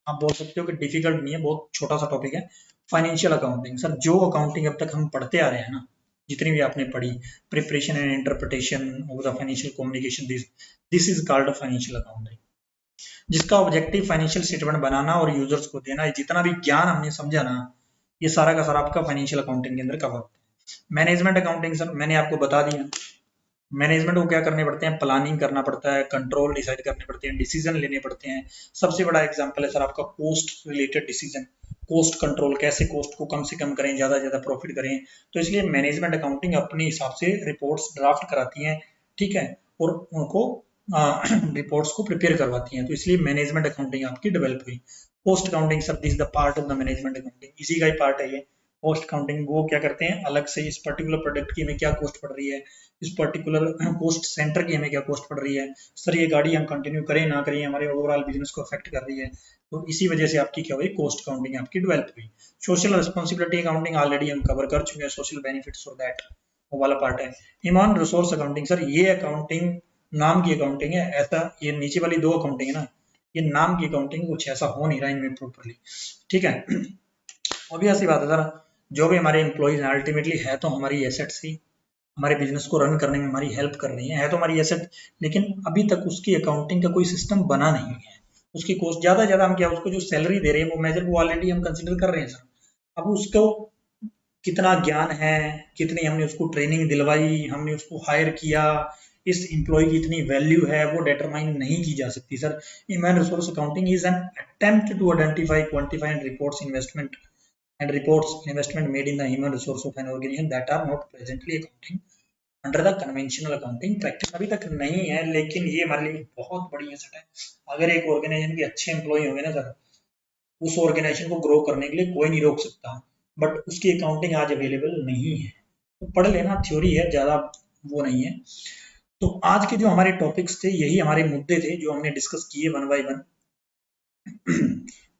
आप बोल सकते हो कि डिफिकल्ट नहीं है, बहुत छोटा सा टॉपिक है, फाइनेंशियल अकाउंटिंग। सर जो अकाउंटिंग अब तक हम पढ़ते आ रहे हैं ना, जितनी भी आपने पढ़ी, preparation and interpretation of the financial communication, this is called financial accounting, जिसका ऑब्जेक्टिव फाइनेंशियल स्टेटमेंट बनाना और यूजर्स को देना है। जितना भी ज्ञान हमने समझा ना, ये सारा का सारा आपका फाइनेंशियल अकाउंटिंग के अंदर कवर होता है। मैनेजमेंट अकाउंटिंग सर मैंने आपको बता दिया, मैनेजमेंट को क्या करने पड़ते हैं, प्लानिंग करना पड़ता है, कंट्रोल डिसाइड करने पड़ते हैं, डिसीजन लेने पड़ते हैं। सबसे बड़ा एग्जांपल है सर आपका cost related decision, cost control, कैसे कोस्ट को कम से कम करें, ज्यादा से ज्यादा प्रॉफिट करें। तो इसलिए मैनेजमेंट अकाउंटिंग अपने हिसाब से रिपोर्ट्स ड्राफ्ट कराती हैं, ठीक है, और उनको रिपोर्ट्स को प्रिपेयर करवाती हैं। तो इसलिए मैनेजमेंट अकाउंटिंग आपकी डेवलप हुई। Post accounting sir this the part of the management accounting, इसी का ही पार्ट है ये। पोस्ट अकाउंटिंग वो क्या करते हैं, अलग से इस पर्टिकुलर प्रोडक्ट की हमें क्या कॉस्ट पड़ रही है, इस पर्टिकुलर कॉस्ट सेंटर की हमें क्या कॉस्ट पड़ रही है, सर ये गाड़ी हम कंटिन्यू करें ना करें, हमारे ओवरऑल बिजनेस को अफेक्ट कर रही है। तो इसी वजह से आपकी क्या हुई, कॉस्ट अकाउंटिंग आपकी डेवलप हुई। सोशल रिस्पॉन्सिबिलिटी अकाउंटिंग ऑलरेडी हम कवर कर चुके हैं, सोशल बेनिफिट्स फॉर दैट वो वाला पार्ट है। ह्यूमन रिसोर्स अकाउंटिंग सर ये अकाउंटिंग नाम की अकाउंटिंग है, ऐसा ये नीचे वाली दो अकाउंटिंग है ना, ये नाम की अकाउंटिंग, कुछ ऐसा हो नहीं रहा इनमें प्रॉपरली, ठीक है। ऑब्वियस सी बात है सर, जो भी हमारे एम्प्लॉइज हैं अल्टीमेटली है तो हमारी एसेट्स ही, हमारे बिजनेस को रन करने में हमारी हेल्प कर रही है तो हमारी एसेट, लेकिन अभी तक उसकी अकाउंटिंग का कोई सिस्टम बना नहीं है। उसकी कॉस्ट ज्यादा ज्यादा हम क्या, उसको जो सैलरी दे रहे हैं वो मेजर वो ऑलरेडी हम कंसिडर कर रहे हैं सर। अब उसको कितना ज्ञान है, कितनी हमने उसको ट्रेनिंग दिलवाई, हमने उसको हायर किया, इस एम्प्लॉय की इतनी वैल्यू है, वो डिटरमाइन नहीं की जा सकती sir. Human resource accounting is an attempt to identify, quantify and reports investment made in the human resource of an organization that are not presently accounting under the conventional accounting practice. अभी तक नहीं है, लेकिन ये हमारे लिए बहुत बड़ी एसेट है। अगर एक ऑर्गेनाइजेशन के अच्छे एम्प्लॉय होंगे ना सर, उस ऑर्गेनाइजेशन को ग्रो करने के लिए कोई नहीं रोक सकता। बट उसकी अकाउंटिंग आज अवेलेबल नहीं है, तो पढ़ लेना, थ्योरी है, ज़्यादा वो नहीं है। तो आज के जो हमारे टॉपिक्स थे, यही हमारे मुद्दे थे जो हमने डिस्कस किए वन बाय वन।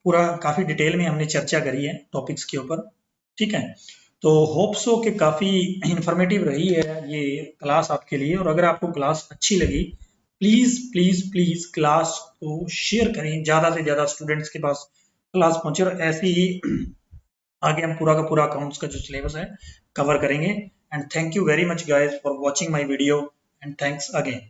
पूरा काफ़ी डिटेल में हमने चर्चा करी है टॉपिक्स के ऊपर, ठीक है। तो होप सो कि काफ़ी इंफॉर्मेटिव रही है ये क्लास आपके लिए। और अगर आपको क्लास अच्छी लगी, प्लीज़ प्लीज़ प्लीज़ क्लास को शेयर करें, ज़्यादा से ज़्यादा स्टूडेंट्स के पास क्लास पहुंचे। और ऐसे ही आगे हम पूरा का पूरा अकाउंट्स का जो सिलेबस है कवर करेंगे। And thank you very much guys for watching my video, and thanks again.